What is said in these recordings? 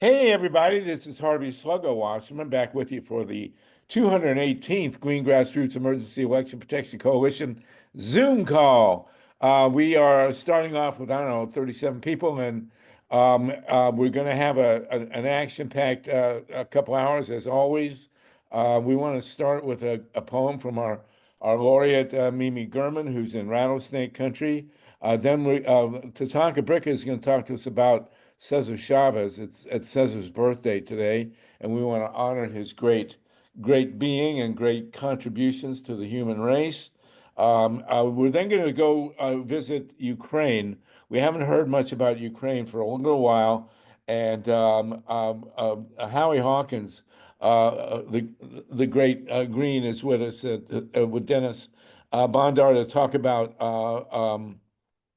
Hey everybody, this is Harvey Sluggo Wasserman back with you for the 218th Green Grassroots Emergency Election Protection Coalition Zoom call. We are starting off with, I don't know, 37 people, and we're going to have an action-packed a couple hours as always. We want to start with a poem from our laureate, Mimi Gurman, who's in Rattlesnake Country. Then TATANKA BRICCA is going to talk to us about CESAR Chavez. It's CESAR's birthday today, and we want to honor his great being and great contributions to the human race. We're then going to go visit Ukraine. We haven't heard much about Ukraine for a little while, and Howie HAWKINS, the great Green, is with us with DENYS Bondar to talk about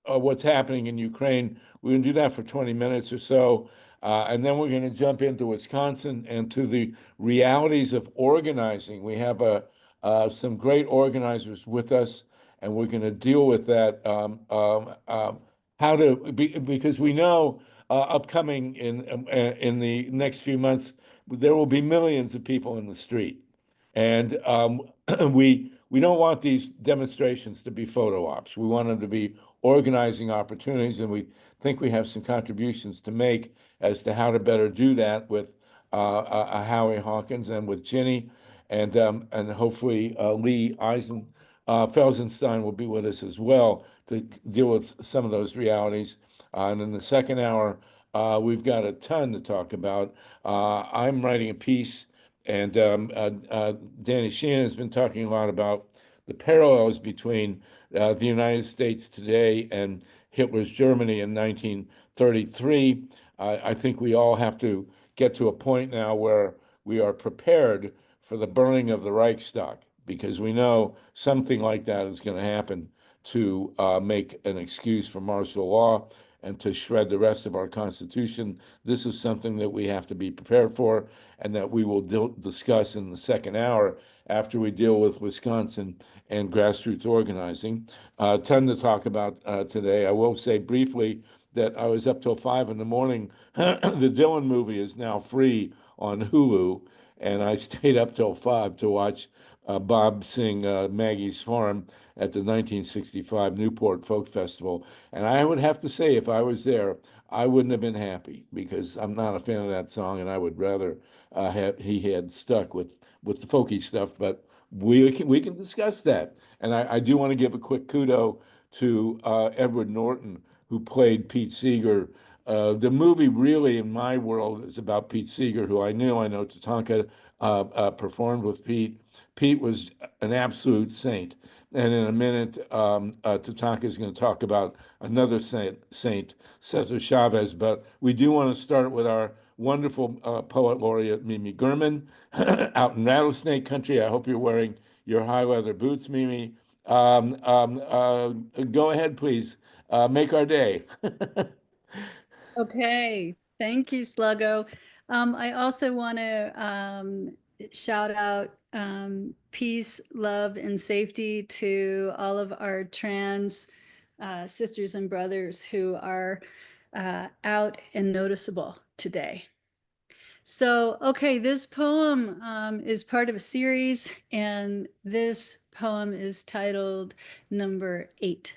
what's happening in Ukraine. We're going to do that for 20 minutes or so. And then we're going to jump into Wisconsin and to the realities of organizing. We have some great organizers with us, and we're going to deal with that. Because we know upcoming in the next few months, there will be millions of people in the street. And we don't want these demonstrations to be photo ops. We want them to be organizing opportunities, and we think we have some contributions to make as to how to better do that with Howie HAWKINS and with Ginny, and hopefully Lee Felsenstein will be with us as well to deal with some of those realities. And in the second hour, we've got a ton to talk about. I'm writing a piece, and Danny Sheehan has been talking a lot about the parallels between the United States today and Hitler's Germany in 1933. I think we all have to get to a point now where we are prepared for the burning of the Reichstag, because we know something like that is going to happen to make an excuse for martial law and to shred the rest of our Constitution. This is something that we have to be prepared for, and that we will discuss in the second hour after we deal with Wisconsin and grassroots organizing. Ton to talk about today. I will say briefly that I was up till 5 in the morning. The Dylan movie is now free on Hulu, and I stayed up till 5 to watch Bob sing Maggie's Farm at the 1965 Newport Folk Festival. And I would have to say, if I was there, I wouldn't have been happy, because I'm not a fan of that song, and I would rather he had stuck with the folky stuff. But we can discuss that. And I do want to give a quick kudo to Edward Norton, who played Pete Seeger. The movie really, in my world, is about Pete Seeger, who I know TATANKA performed with Pete. Pete was an absolute saint. And in a minute, TATANKA is going to talk about another saint, CESAR Chavez. But we do want to start with our wonderful poet laureate, Mimi Gurman, out in Rattlesnake Country. I hope you're wearing your high leather boots, Mimi. Go ahead, please. Make our day. Okay, thank you, Sluggo. I also want to shout out peace, love, and safety to all of our trans sisters and brothers who are out and noticeable today. So, okay, this poem is part of a series, and this poem is titled Number 8.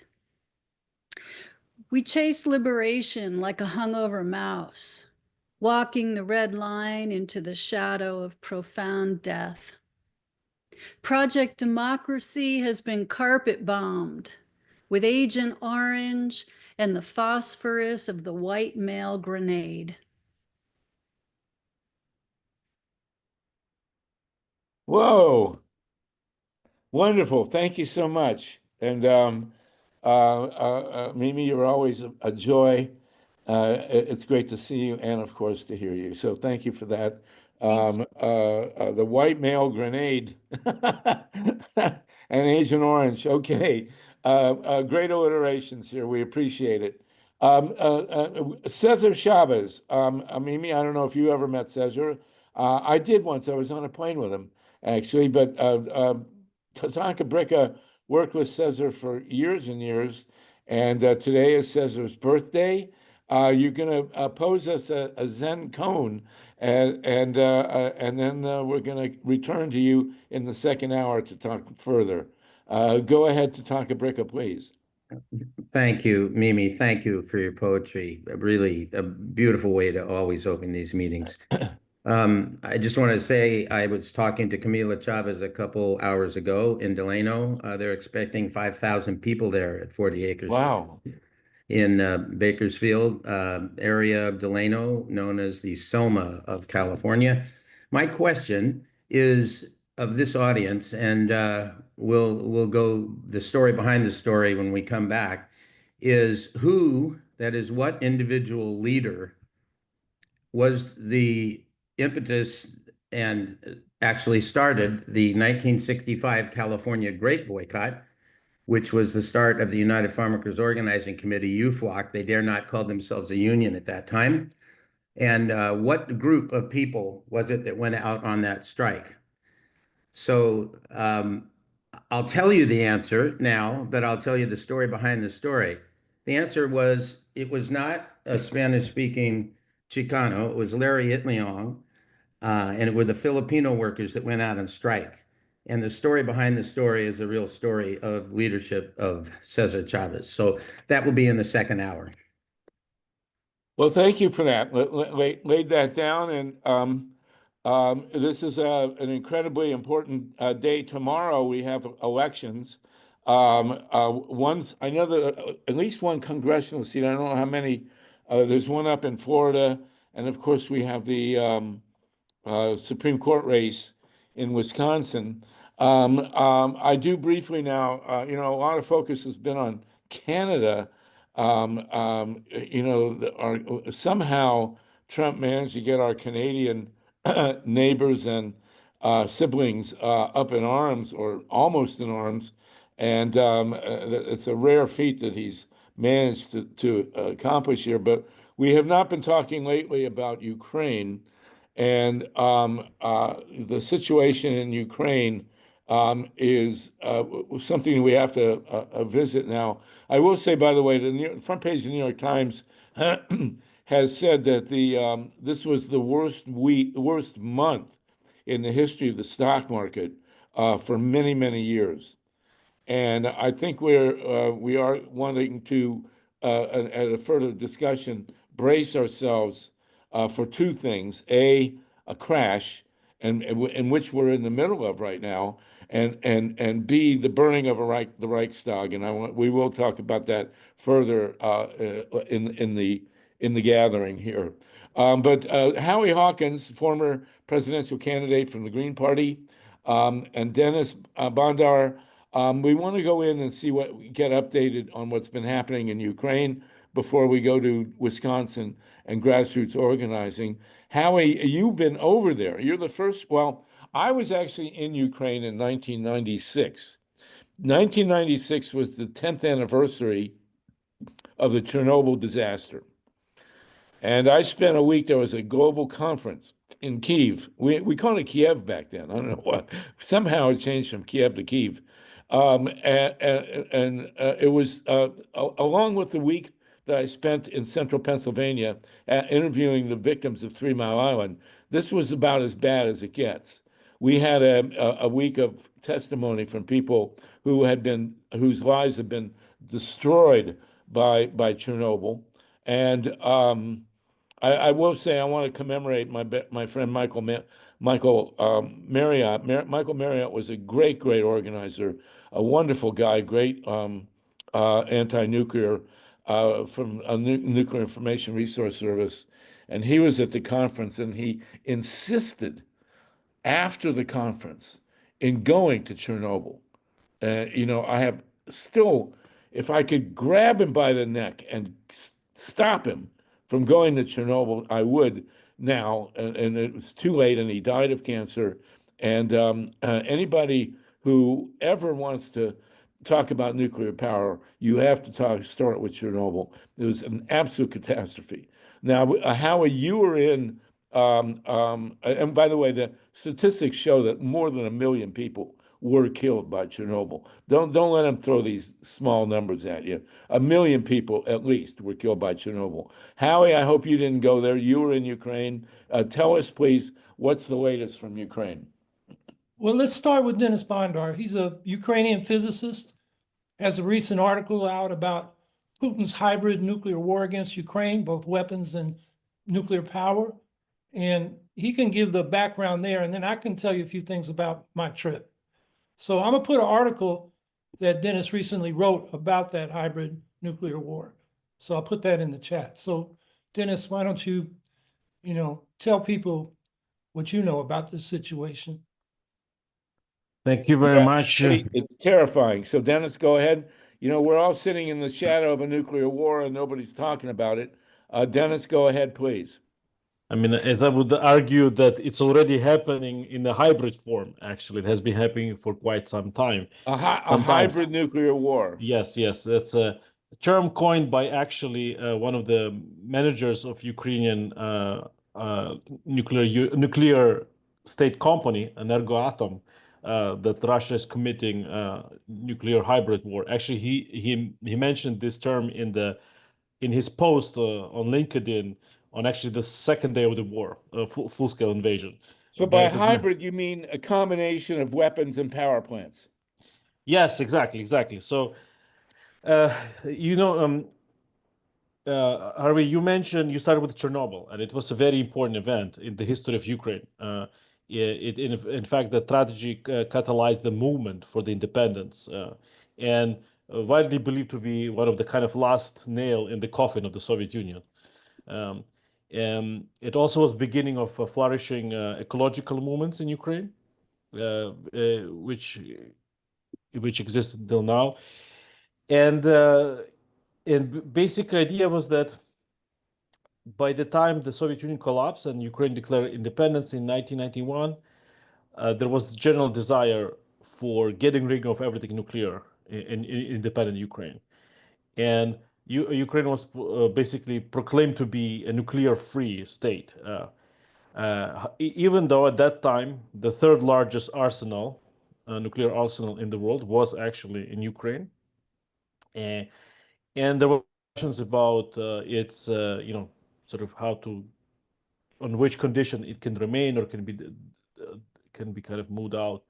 We chase liberation like a hungover mouse, walking the red line into the shadow of profound death. Project Democracy has been carpet bombed with Agent Orange and the phosphorus of the white male grenade. Whoa. Wonderful. Thank you so much. And Mimi, you're always a joy. It's great to see you, and of course to hear you. So thank you for that. The white male grenade and Agent Orange. Okay. Great alliterations here. We appreciate it. Cesar Chavez. Mimi, I don't know if you ever met Cesar. I did once. I was on a plane with him, actually, but TATANKA BRICCA worked with Cesar for years and years, and today is Cesar's birthday. you're going to pose us a Zen cone, and then we're going to return to you in the second hour to talk further. Go ahead, TATANKA BRICCA, please. Thank you, Mimi. Thank you for your poetry. Really a beautiful way to always open these meetings. I just want to say I was talking to Camila Chavez a couple hours ago in Delano. They're expecting 5,000 people there at 40 acres. Wow. In Bakersfield area of Delano, known as the Selma of California. My question is of this audience, and we'll go the story behind the story when we come back, is who, that is, what individual leader was the impetus and actually started the 1965 California grape boycott, which was the start of the United Farmworkers Organizing Committee, UFWOC. They dare not call themselves a union at that time. And what group of people was it that went out on that strike? So I'll tell you the answer now, but I'll tell you the story behind the story. The answer was, it was not a Spanish-speaking Chicano, it was laureate Leong, and it were the Filipino workers that went out on strike. And the story behind the story is a real story of leadership of Cesar Chavez. So that will be in the second hour. Well, thank you for that. Laid that down, and this is an incredibly important day. Tomorrow we have elections. One's, I know that at least one congressional seat. I don't know how many. There's one up in Florida, and of course we have the Supreme Court race in Wisconsin. I do briefly now, a lot of focus has been on Canada. Somehow Trump managed to get our Canadian neighbors and siblings up in arms, or almost in arms. And it's a rare feat that he's managed to accomplish here. But we have not been talking lately about Ukraine. And the situation in Ukraine is something we have to visit now. I will say, by the way, the front page of the New York Times has said that this was the worst month in the history of the stock market for many, many years. And I think we are wanting to, at a further discussion, brace ourselves for two things: a crash, and in which we're in the middle of right now, and B, the burning of the Reichstag. And we will talk about that further in the gathering here. But Howie Hawkins, former presidential candidate from the Green Party, and DENYS Bondar. We want to go in and see get updated on what's been happening in Ukraine before we go to Wisconsin and grassroots organizing. Howie, you've been over there. You're the first. Well, I was actually in Ukraine in 1996. 1996 was the 10th anniversary of the Chernobyl disaster. And I spent a week. There was a global conference in Kyiv. We called it Kiev back then. I don't know what. Somehow it changed from Kiev to Kyiv. It was along with the week that I spent in central Pennsylvania interviewing the victims of 3 Mile Island. This was about as bad as it gets. We had a week of testimony from people whose lives had been destroyed by Chernobyl. And I will say I want to commemorate my friend Michael Marriott. Michael Marriott was a great organizer, a wonderful guy, great anti-nuclear from a Nuclear Information Resource Service. And he was at the conference, and he insisted after the conference in going to Chernobyl. I have still, if I could grab him by the neck and stop him from going to Chernobyl, I would now. And it was too late, and he died of cancer. And anybody who ever wants to talk about nuclear power, you have to start with Chernobyl. It was an absolute catastrophe. Now, Howie, you were and by the way, the statistics show that more than 1 million people were killed by Chernobyl. Don't let them throw these small numbers at you. 1 million people at least were killed by Chernobyl. Howie, I hope you didn't go there. You were in Ukraine. Tell us, please, what's the latest from Ukraine? Well, let's start with DENYS BONDAR. He's a Ukrainian physicist, has a recent article out about Putin's hybrid nuclear war against Ukraine, both weapons and nuclear power. And he can give the background there, and then I can tell you a few things about my trip. So I'm gonna put an article that DENYS recently wrote about that hybrid nuclear war. So I'll put that in the chat. So DENYS, why don't you, tell people what you know about this situation? Thank you very much. It's terrifying. So DENYS, go ahead. We're all sitting in the shadow of a nuclear war and nobody's talking about it. DENYS, go ahead, please. I mean, as I would argue that it's already happening in a hybrid form, actually. It has been happening for quite some time. A hybrid nuclear war. Yes. That's a term coined by actually one of the managers of Ukrainian nuclear state company, Energoatom, that Russia is committing nuclear hybrid war. Actually, he mentioned this term in his post on LinkedIn on actually the second day of the war, full-scale invasion. So by hybrid, you mean a combination of weapons and power plants? Yes, exactly. So, Harvey, you mentioned you started with Chernobyl, and it was a very important event in the history of Ukraine. In fact, the tragedy catalyzed the movement for the independence, and widely believed to be one of the kind of last nail in the coffin of the Soviet Union. And it also was beginning of flourishing ecological movements in Ukraine, which exists until now. And basic idea was that by the time the Soviet Union collapsed and Ukraine declared independence in 1991, there was general desire for getting rid of everything nuclear in independent Ukraine. And Ukraine was basically proclaimed to be a nuclear-free state, even though at that time the third largest nuclear arsenal in the world was actually in Ukraine. And there were questions about its, sort of on which condition it can remain or can be kind of moved out.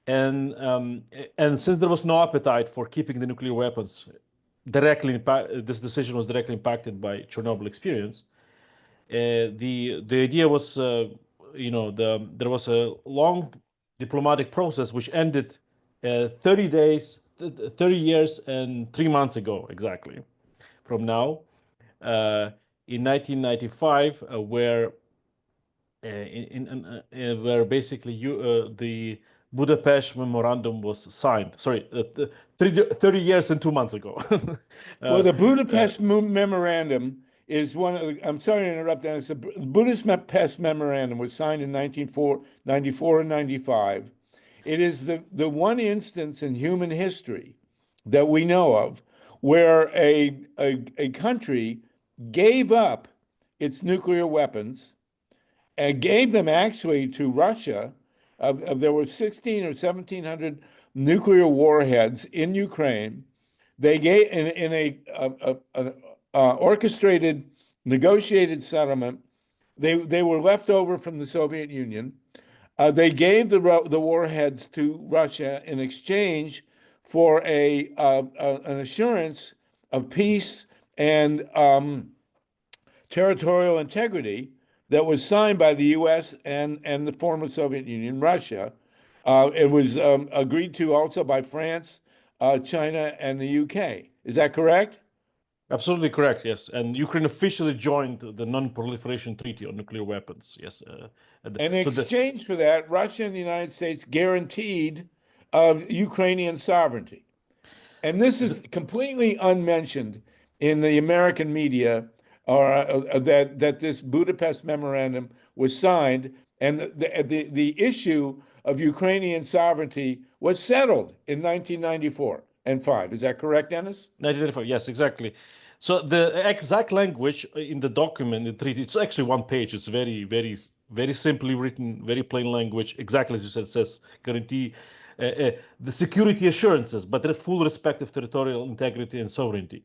And since there was no appetite for keeping the nuclear weapons this decision was directly impacted by Chernobyl experience. The idea was, there was a long diplomatic process which ended 30 years and 3 months ago, exactly, from now, in 1995, where basically the Budapest Memorandum was signed. Sorry, 30 years and 2 months ago. Well, the Budapest Memorandum is one of the, I'm sorry to interrupt, Dennis. The Budapest Memorandum was signed in 1994 and 95. It is the one instance in human history that we know of where a country gave up its nuclear weapons and gave them actually to Russia. There were 16 or 1,700 nuclear warheads in Ukraine. They gave in a orchestrated, negotiated settlement. They were left over from the Soviet Union. They gave the warheads to Russia in exchange for an assurance of peace and territorial integrity that was signed by the U.S. and the former Soviet Union, Russia. It was agreed to also by France, China, and the UK. Is that correct? Absolutely correct, yes. And Ukraine officially joined the Non-Proliferation Treaty on Nuclear Weapons, yes. In exchange for that, Russia and the United States guaranteed Ukrainian sovereignty. And this is completely unmentioned in the American media, or that this Budapest Memorandum was signed, and the issue of Ukrainian sovereignty was settled in 1994 and 5. Is that correct, Dennis? 1994, yes, exactly. So the exact language in the document, the treaty, it's actually one page. It's very, very, very simply written, very plain language. Exactly as you said, it says guarantee the security assurances, but the full respect of territorial integrity and sovereignty.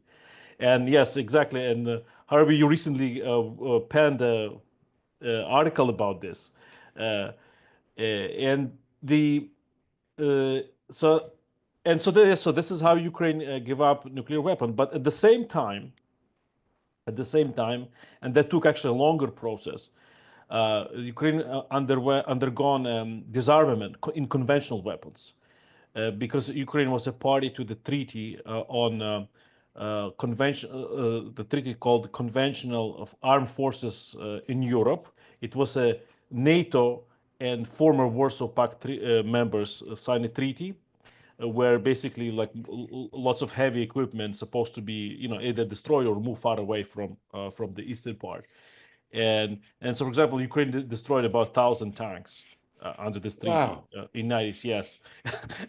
And yes, exactly. And Harvey, you recently penned an article about this, and the so so this is how Ukraine give up nuclear weapon. But at the same time, and that took actually a longer process. Ukraine undergone disarmament in conventional weapons because Ukraine was a party to the treaty on the treaty called Conventional of Armed Forces in Europe. It was a NATO and former Warsaw Pact members signed a treaty where basically like lots of heavy equipment supposed to be either destroyed or move far away from the eastern part. And so, for example, Ukraine destroyed about 1,000 tanks under this treaty in 90s, yes.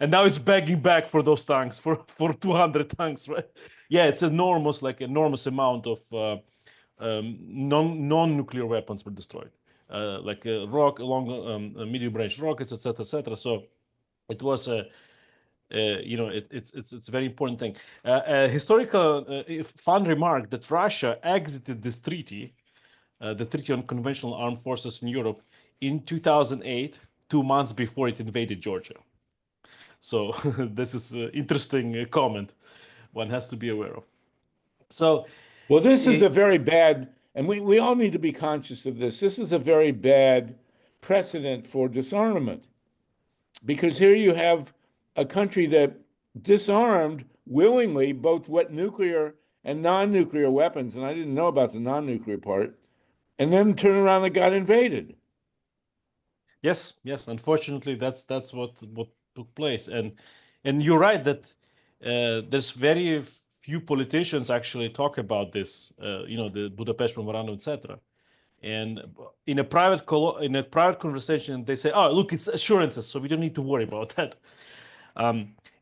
And now it's begging back for those tanks, for 200 tanks, right? Yeah, it's enormous, like enormous amount of non-nuclear weapons were destroyed, like long, medium-range rockets, etc., etc. So it was a it's a very important thing. A historical fun remark that Russia exited this treaty, the Treaty on Conventional Armed Forces in Europe, in 2008, 2 months before it invaded Georgia. So this is an interesting comment one has to be aware of. So, well, this is a very bad, and we all need to be conscious of this. This is a very bad precedent for disarmament, because here you have a country that disarmed willingly both nuclear and non-nuclear weapons, and I didn't know about the non-nuclear part, and then turn around and got invaded. Yes, unfortunately, that's what took place, and you're right that there's very few politicians actually talk about this, the Budapest Memorandum, etc. And in a private conversation, they say, "Oh, look, it's assurances, so we don't need to worry about that."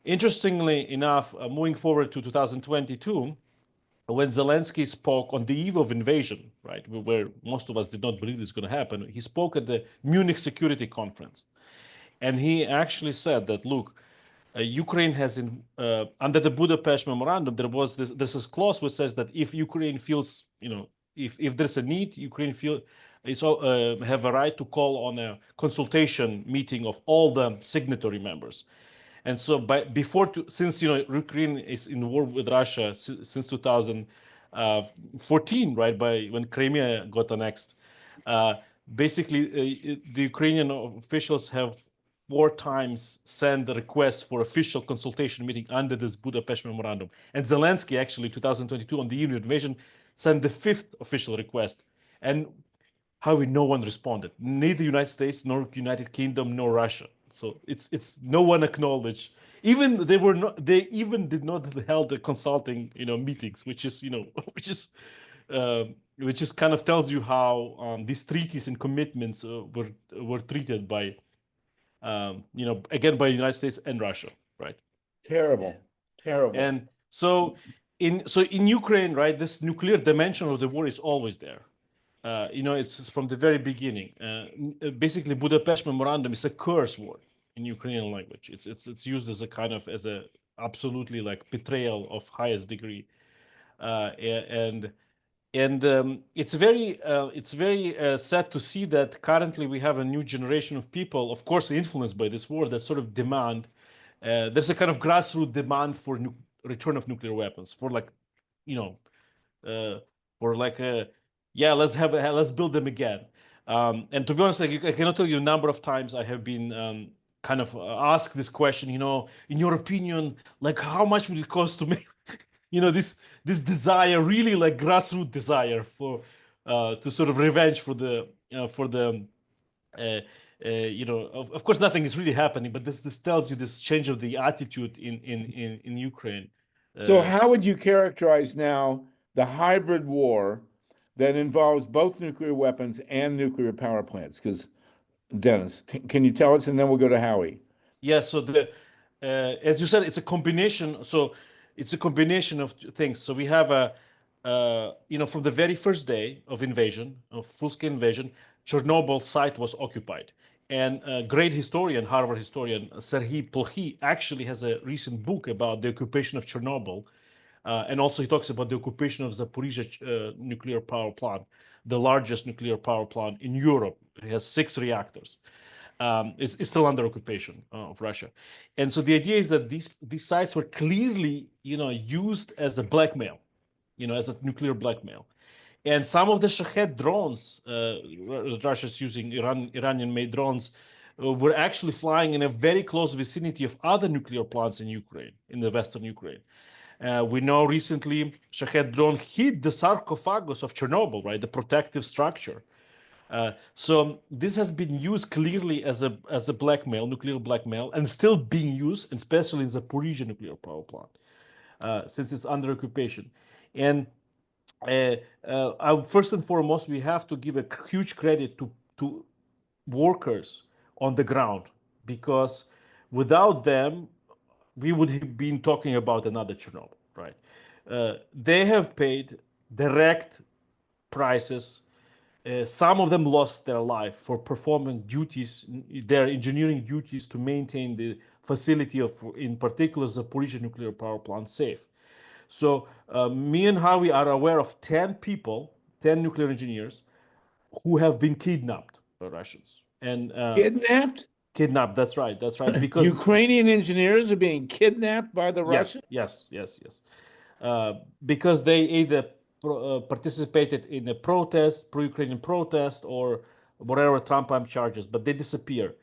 Interestingly enough, moving forward to 2022, when Zelensky spoke on the eve of invasion, right, where most of us did not believe this was going to happen, he spoke at the Munich Security Conference, and he actually said that, look, Ukraine has under the Budapest Memorandum, there was this clause which says that if Ukraine feels, if there's a need, Ukraine have a right to call on a consultation meeting of all the signatory members. And so since Ukraine is in war with Russia since 2014, right, when Crimea got annexed, basically the Ukrainian officials have 4 times sent the request for official consultation meeting under this Budapest Memorandum. And Zelensky actually 2022 on the eve of invasion sent the 5th official request. And no one responded, neither United States nor United Kingdom nor Russia. So it's no one acknowledged. Even they even did not held the consulting meetings, which is kind of tells you how these treaties and commitments were treated by again by the United States and Russia, right? Terrible. And so in Ukraine, right, this nuclear dimension of the war is always there. It's from the very beginning. Basically, Budapest Memorandum is a curse word in Ukrainian language. It's used as a kind of absolutely like betrayal of highest degree, and it's very sad to see that currently we have a new generation of people, of course, influenced by this war, that sort of demand. There's a kind of grassroots demand for return of nuclear weapons, for like, let's build them again. And to be honest, I cannot tell you a number of times I have been kind of asked this question, in your opinion, like how much would it cost to make, this desire, really like grassroots desire for to sort of revenge for the of course nothing is really happening, but this tells you this change of the attitude in Ukraine. So how would you characterize now the hybrid war that involves both nuclear weapons and nuclear power plants? Because Dennis, can you tell us, and then we'll go to Howie. Yeah, so as you said, it's a combination. So it's a combination of things. So we have from the very first day of invasion, of full-scale invasion, Chernobyl site was occupied. And a great historian, Harvard historian, Serhiy Plokhy, actually has a recent book about the occupation of Chernobyl. And also he talks about the occupation of Zaporizhzhia nuclear power plant, the largest nuclear power plant in Europe. It has 6 reactors. It's still under occupation of Russia. And so the idea is that these sites were clearly, used as a blackmail, as a nuclear blackmail. And some of the Shahed drones, Russia's using Iranian-made drones, were actually flying in a very close vicinity of other nuclear plants in Ukraine, in the western Ukraine. We know recently Shahed drone hit the sarcophagus of Chernobyl, right, the protective structure. So this has been used clearly as a blackmail, nuclear blackmail, and still being used, especially in the Zaporizhzhia nuclear power plant, since it's under occupation. And first and foremost, we have to give a huge credit to workers on the ground, because without them, we would have been talking about another Chernobyl, right? They have paid direct prices. Some of them lost their life for performing duties, their engineering duties to maintain the facility of, in particular, the Zaporizhzhia nuclear power plant safe. So me and Howie are aware of 10 people, 10 nuclear engineers, who have been kidnapped by Russians. And Kidnapped? Kidnapped, that's right, because Ukrainian engineers are being kidnapped by the Russians? Yes. Because they either participated in a protest, pro-Ukrainian protest, or whatever Trump charges, but they disappear.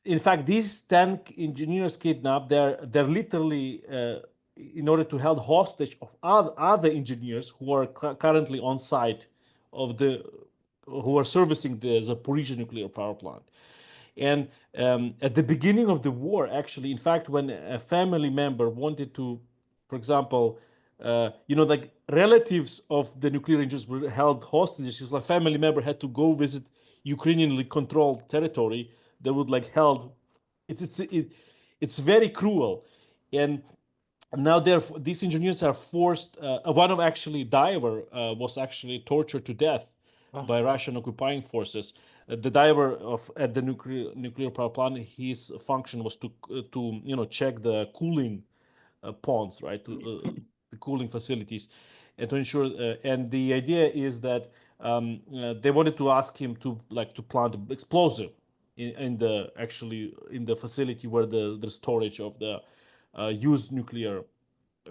In fact, these 10 engineers kidnapped, they're literally in order to hold hostage of other engineers who are currently on site who are servicing the Zaporizhzhia nuclear power plant. And at the beginning of the war, actually, in fact, when a family member wanted to, for example, like relatives of the nuclear engineers were held hostages, so a family member had to go visit Ukrainianly controlled territory. They would held. It's very cruel, and now these engineers are forced. One of diver was actually tortured to death by Russian occupying forces. The diver at the nuclear power plant, his function was to check the cooling ponds, right, the cooling facilities, and to ensure. And the idea is that they wanted to ask him to plant explosive in the facility where the storage of the used nuclear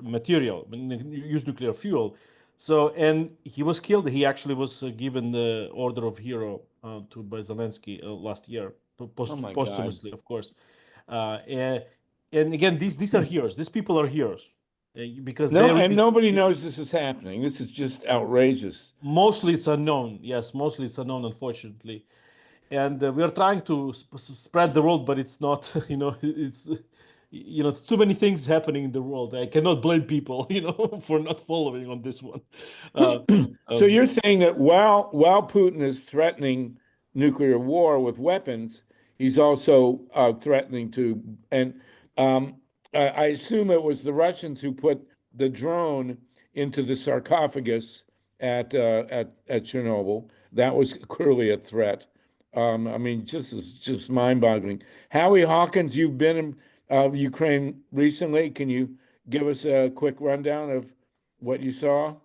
material, used nuclear fuel. So, and he was killed. He actually was given the Order of Hero by Zelensky last year, posthumously, of course. And again, these are heroes. These people are heroes because nobody knows this is happening. This is just outrageous. Mostly it's unknown. Yes, mostly it's unknown, unfortunately. And we are trying to spread the word, but it's not. It's too many things happening in the world. I cannot blame people, for not following on this one. So you're saying that while Putin is threatening nuclear war with weapons, he's also threatening to, and I assume it was the Russians who put the drone into the sarcophagus at Chernobyl. That was clearly a threat. I mean, just mind-boggling. Howie Hawkins, you've been in Ukraine recently. Can you give us a quick rundown of what you saw?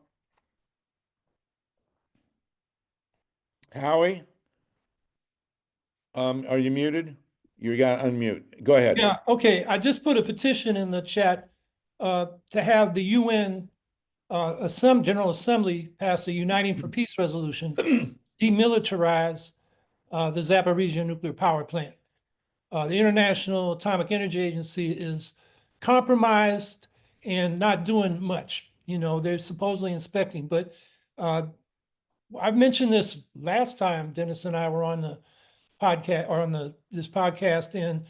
Howie? Are you muted? You got to unmute. Go ahead. Yeah, okay. I just put a petition in the chat to have the UN General Assembly pass a Uniting for Peace resolution, demilitarize the Zaporizhzhia nuclear power plant. The International Atomic Energy Agency is compromised and not doing much. They're supposedly inspecting, but I've mentioned this last time Dennis and I were on the podcast or on this podcast, and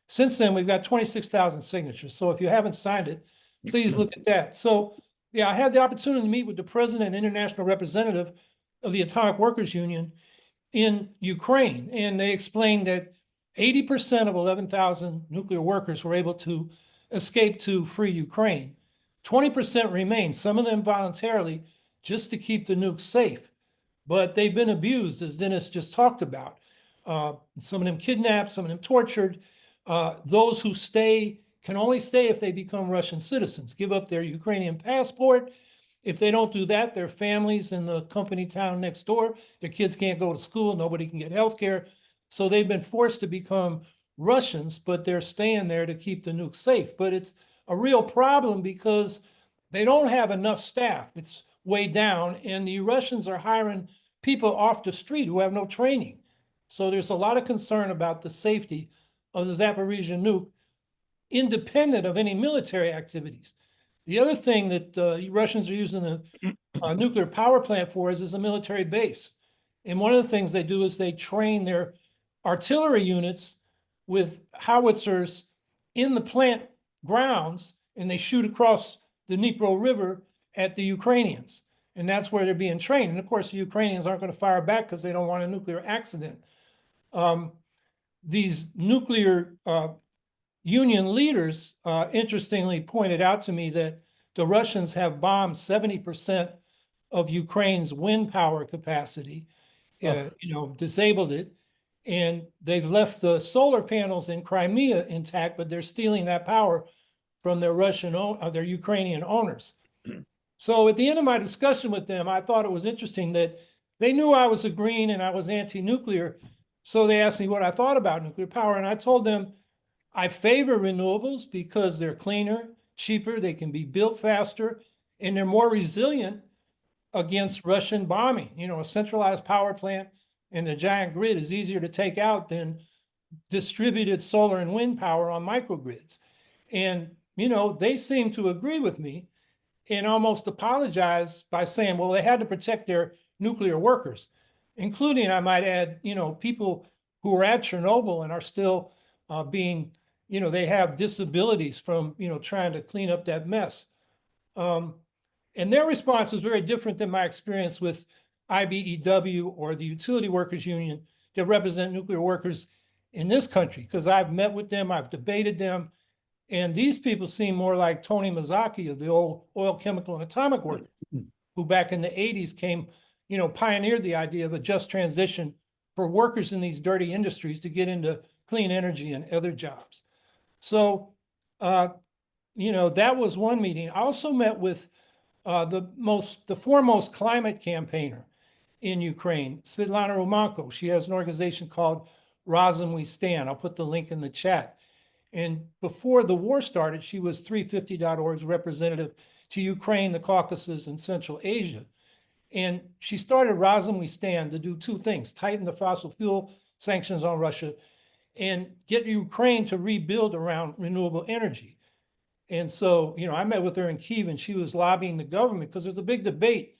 since then we've got 26,000 signatures. So if you haven't signed it, please look at that. So yeah, I had the opportunity to meet with the president and international representative of the Atomic Workers Union in Ukraine, and they explained that 80% of 11,000 nuclear workers were able to escape to free Ukraine. 20% remain, some of them voluntarily, just to keep the nukes safe. But they've been abused, as Dennis just talked about. some of them kidnapped, some of them tortured. Those who stay can only stay if they become Russian citizens, give up their Ukrainian passport. If they don't do that, their families in the company town next door, their kids can't go to school, nobody can get health care. So they've been forced to become Russians, but they're staying there to keep the nukes safe. But it's a real problem because they don't have enough staff. It's way down, and the Russians are hiring people off the street who have no training. So there's a lot of concern about the safety of the Zaporizhzhia nuke, independent of any military activities. The other thing that the Russians are using the nuclear power plant for is a military base. And one of the things they do is they train their artillery units with howitzers in the plant grounds, and they shoot across the Dnipro River at the Ukrainians. And that's where they're being trained. And of course, the Ukrainians aren't going to fire back because they don't want a nuclear accident. These nuclear union leaders, interestingly, pointed out to me that the Russians have bombed 70% of Ukraine's wind power capacity, disabled it. And they've left the solar panels in Crimea intact, but they're stealing that power from their their Ukrainian owners. So at the end of my discussion with them, I thought it was interesting that they knew I was a green and I was anti-nuclear. So they asked me what I thought about nuclear power. And I told them I favor renewables because they're cleaner, cheaper, they can be built faster, and they're more resilient against Russian bombing. A centralized power plant and a giant grid is easier to take out than distributed solar and wind power on microgrids. And, they seem to agree with me and almost apologize by saying, well, they had to protect their nuclear workers, including, I might add, people who are at Chernobyl and are still being, they have disabilities from, trying to clean up that mess. And their response was very different than my experience with IBEW or the Utility Workers Union that represent nuclear workers in this country, because I've met with them, I've debated them, and these people seem more like Tony Mazzocchi of the old oil, chemical, and atomic workers, who back in the 80s came, pioneered the idea of a just transition for workers in these dirty industries to get into clean energy and other jobs. So, that was one meeting. I also met with the foremost climate campaigner in Ukraine, Svetlana Romanko. She has an organization called Razom We Stand. I'll put the link in the chat. And before the war started, she was 350.org's representative to Ukraine, the Caucasus, and Central Asia. And she started Razom We Stand to do two things: tighten the fossil fuel sanctions on Russia and get Ukraine to rebuild around renewable energy. And so, I met with her in Kyiv, and she was lobbying the government because there's a big debate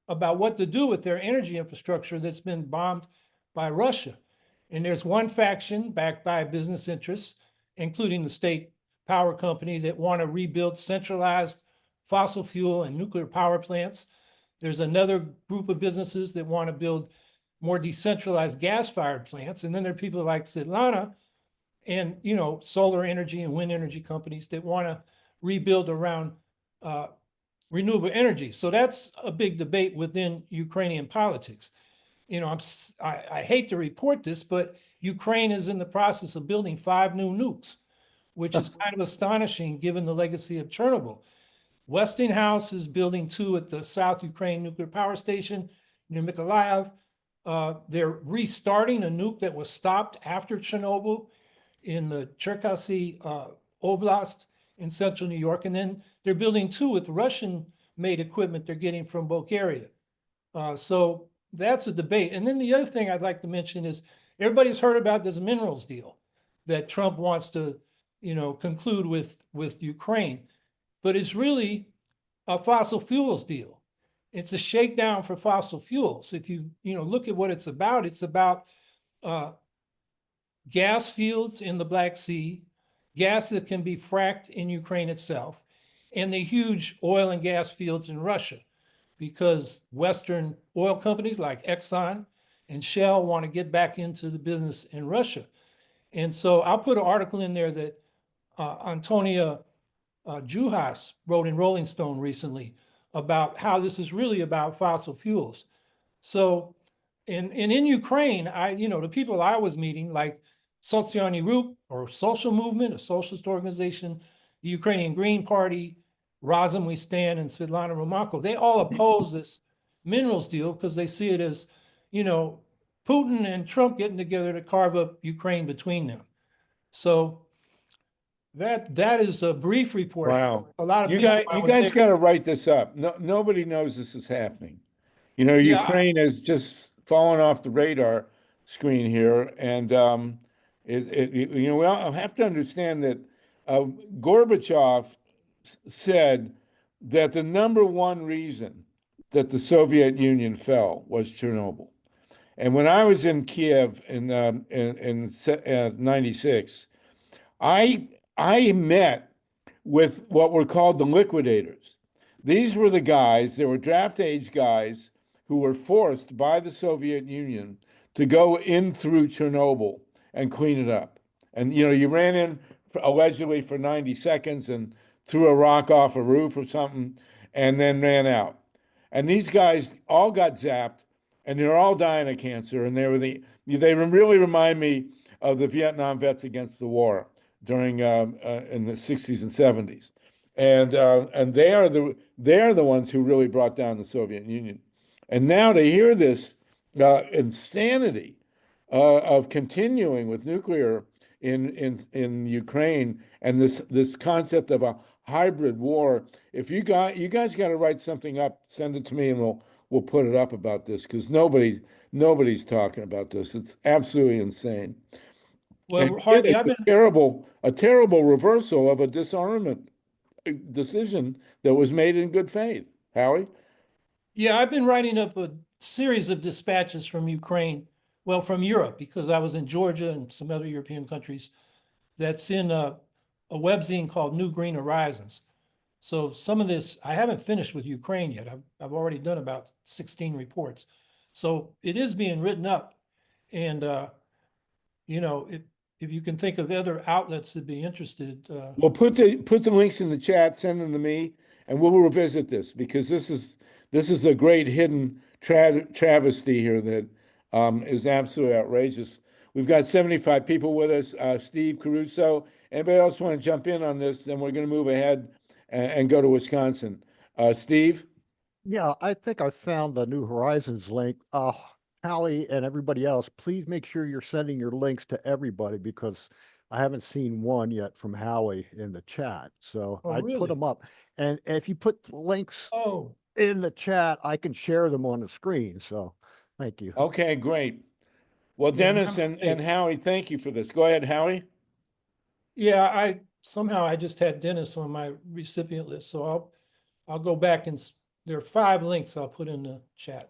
about what to do with their energy infrastructure that's been bombed by Russia. And there's one faction backed by business interests, including the state power company, that want to rebuild centralized fossil fuel and nuclear power plants. There's another group of businesses that want to build more decentralized gas-fired plants. And then there are people like Svetlana and, solar energy and wind energy companies that want to rebuild around renewable energy. So that's a big debate within Ukrainian politics. I hate to report this, but Ukraine is in the process of building 5 new nukes, which is kind of astonishing given the legacy of Chernobyl. Westinghouse is building 2 at the South Ukraine nuclear power station near Mykolaiv. They're restarting a nuke that was stopped after Chernobyl in the Cherkasy Oblast in central New York. And then they're building 2 with Russian-made equipment they're getting from Bulgaria. So that's a debate. And then the other thing I'd like to mention is everybody's heard about this minerals deal that Trump wants to, conclude with Ukraine. But it's really a fossil fuels deal. It's a shakedown for fossil fuels. If you look at what it's about gas fields in the Black Sea, gas that can be fracked in Ukraine itself, and the huge oil and gas fields in Russia, because Western oil companies like Exxon and Shell want to get back into the business in Russia. And so I'll put an article in there that Antonia Juhas wrote in Rolling Stone recently about how this is really about fossil fuels. So, and in Ukraine, the people I was meeting, like Socialny Ruch, or Social Movement, a socialist organization, the Ukrainian Green Party, Razum We Stand, and Svetlana Romanko, they all oppose this minerals deal because they see it as, Putin and Trump getting together to carve up Ukraine between them. So that is a brief report. Wow. A lot of You people guys, I you was guys there- got to write this up. No, nobody knows this is happening. Yeah. Ukraine has just fallen off the radar screen here, and we all have to understand that Gorbachev said that the number one reason that the Soviet Union fell was Chernobyl. And when I was in Kiev in '96, I met with what were called the liquidators. These were the guys, they were draft age guys who were forced by the Soviet Union to go in through Chernobyl and clean it up. And you ran in allegedly for 90 seconds and threw a rock off a roof or something and then ran out. And these guys all got zapped and they're all dying of cancer. And they really remind me of the Vietnam vets against the war during in the 60s and 70s. And they are the ones who really brought down the Soviet Union. And now to hear this insanity of continuing with nuclear in Ukraine and this concept of a hybrid war, if you guys got to write something up, send it to me, and we'll put it up about this, because nobody's talking about this. It's absolutely insane. Well, And Harvey, it's a terrible reversal of a disarmament decision that was made in good faith. Howie? Yeah, I've been writing up a series of dispatches from Ukraine, well, from Europe, because I was in Georgia and some other European countries. That's in a webzine called New Green Horizons. So some of this, I haven't finished with Ukraine yet. I've already done about 16 reports. So it is being written up. And, if you can think of other outlets that'd be interested. Well, put the links in the chat, send them to me, and we'll revisit this, because this is a great hidden travesty here that is absolutely outrageous. We've got 75 people with us. Steve Caruso. Anybody else want to jump in on this? Then we're going to move ahead and go to Wisconsin. Steve? Yeah, I think I found the New Horizons link. Howie and everybody else, please make sure you're sending your links to everybody, because I haven't seen one yet from Howie in the chat. So Oh, I'd really? put them up. And if you put the links Oh, in the chat, I can share them on the screen. So thank you. Okay, great. Well, Yeah, Dennis and Howie, thank you for this. Go ahead, Howie. yeah, I just had Dennis on my recipient list. So I'll go back and there are 5 links I'll put in the chat.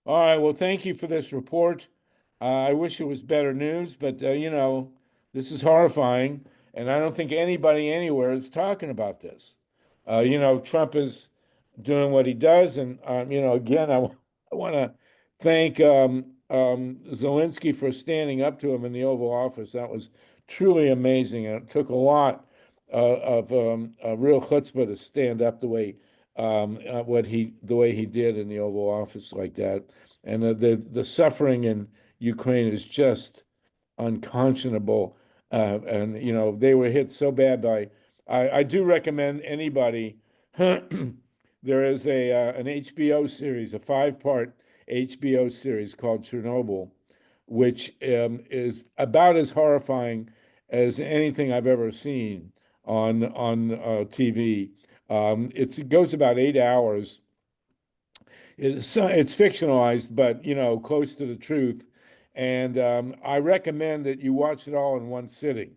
All right, well, thank you for this report. I wish it was better news, but this is horrifying, and I don't think anybody anywhere is talking about this. Trump is doing what he does, and again, I want to thank Zelensky for standing up to him in the Oval Office. That was truly amazing, and it took a lot of real chutzpah to stand up the way he did in the Oval Office like that. And the suffering in Ukraine is just unconscionable. And they were hit so bad by. I do recommend anybody. There is an HBO series, a 5-part HBO series called Chernobyl, which is about as horrifying as anything I've ever seen on TV. It goes about 8 hours. It's fictionalized, but close to the truth. And I recommend that you watch it all in one sitting.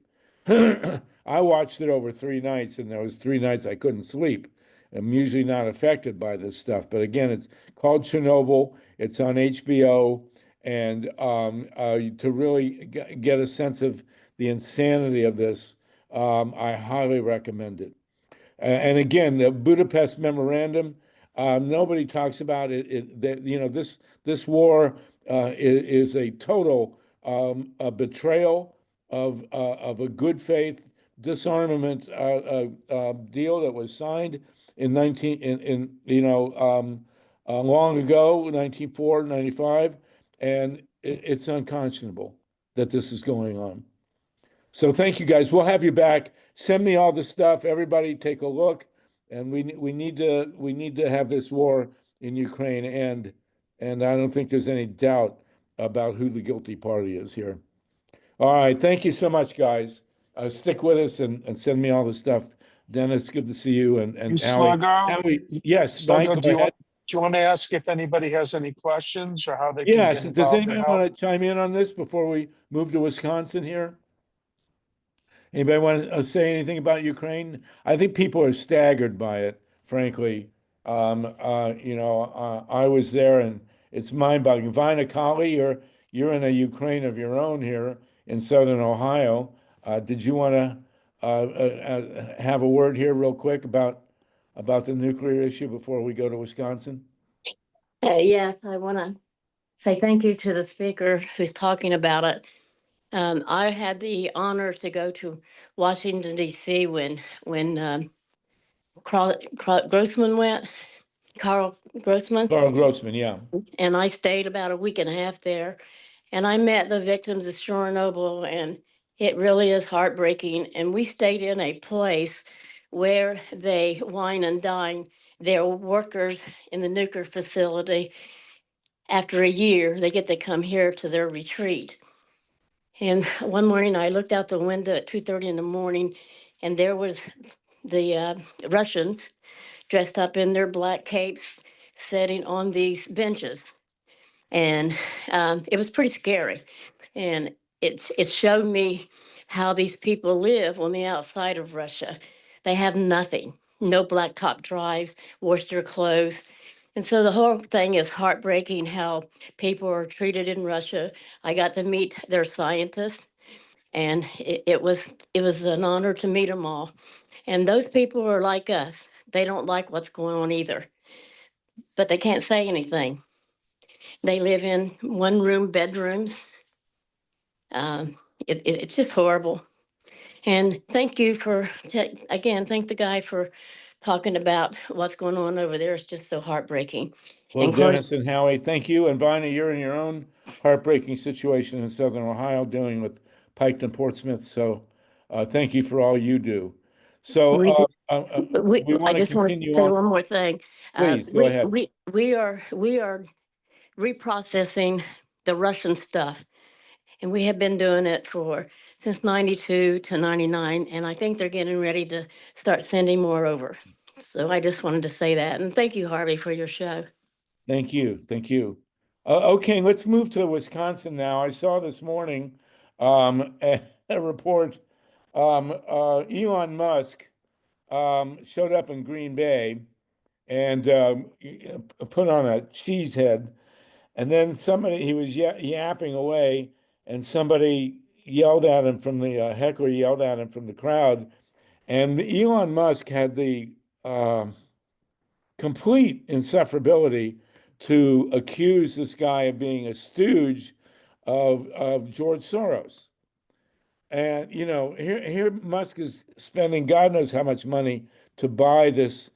I watched it over 3 nights, and there was 3 nights I couldn't sleep. I'm usually not affected by this stuff, but again, it's called Chernobyl. It's on HBO, and to really get a sense of the insanity of this, I highly recommend it. And again, the Budapest Memorandum, nobody talks about it. This war is a total a betrayal of a good faith disarmament deal that was signed in long ago, 1994, 95, and it's unconscionable that this is going on. So thank you guys. We'll have you back. Send me all the stuff. Everybody take a look. And we need to have this war in Ukraine end. And I don't think there's any doubt about who the guilty party is here. All right. Thank you so much, guys. Stick with us and send me all the stuff. Dennis, good to see you. And Howie. Sluggo, Yes, Sluggo, Mike, do go ahead. you want to ask if anybody has any questions or how they can Yes. get Does involved and anybody help? want to chime in on this before we move to Wisconsin here? Anybody want to say anything about Ukraine? I think people are staggered by it, frankly. I was there and it's mind-boggling. Vina Kali, you're in a Ukraine of your own here in Southern Ohio. Did you want to have a word here real quick about the nuclear issue before we go to Wisconsin? Yes, I want to say thank you to the speaker who's talking about it. I had the honor to go to Washington, D.C. when Grossman went, Carl Grossman, Carl Grossman, yeah. and I stayed about a week and a half there. And I met the victims of Chernobyl, and it really is heartbreaking. And we stayed in a place where they wine and dine their workers in the nuclear facility. After a year, they get to come here to their retreat. And one morning I looked out the window at 2:30 in the morning, and there was the Russians dressed up in their black capes sitting on these benches. And it was pretty scary. And it showed me how these people live on the outside of Russia. They have nothing, no blacktop drives, wash their clothes. And so the whole thing is heartbreaking how people are treated in Russia. I got to meet their scientists, and it was an honor to meet them all. And those people are like us. They don't like what's going on either, but they can't say anything. They live in one-room bedrooms. It's just horrible. And thank you again, thank the guy for talking about what's going on over there. It's just so heartbreaking. Well, And of course, Dennis and Howie, thank you. And Vina, you're in your own heartbreaking situation in Southern Ohio dealing with Pike and Portsmouth. So thank you for all you do. So we, we I want to just want to continue say on. one more thing. Please, go ahead. We are reprocessing the Russian stuff, and we have been doing it since 92 to 99, and I think they're getting ready to start sending more over. So I just wanted to say that, and thank you, Harvey, for your show. Thank you. Thank you. Okay, let's move to Wisconsin now. I saw this morning a report. Elon Musk showed up in Green Bay and put on a cheese head. And then he was yapping away, and somebody yelled at him from the heckler yelled at him from the crowd. And Elon Musk had the complete insufferability to accuse this guy of being a stooge of George Soros. And here Musk is spending God knows how much money to buy this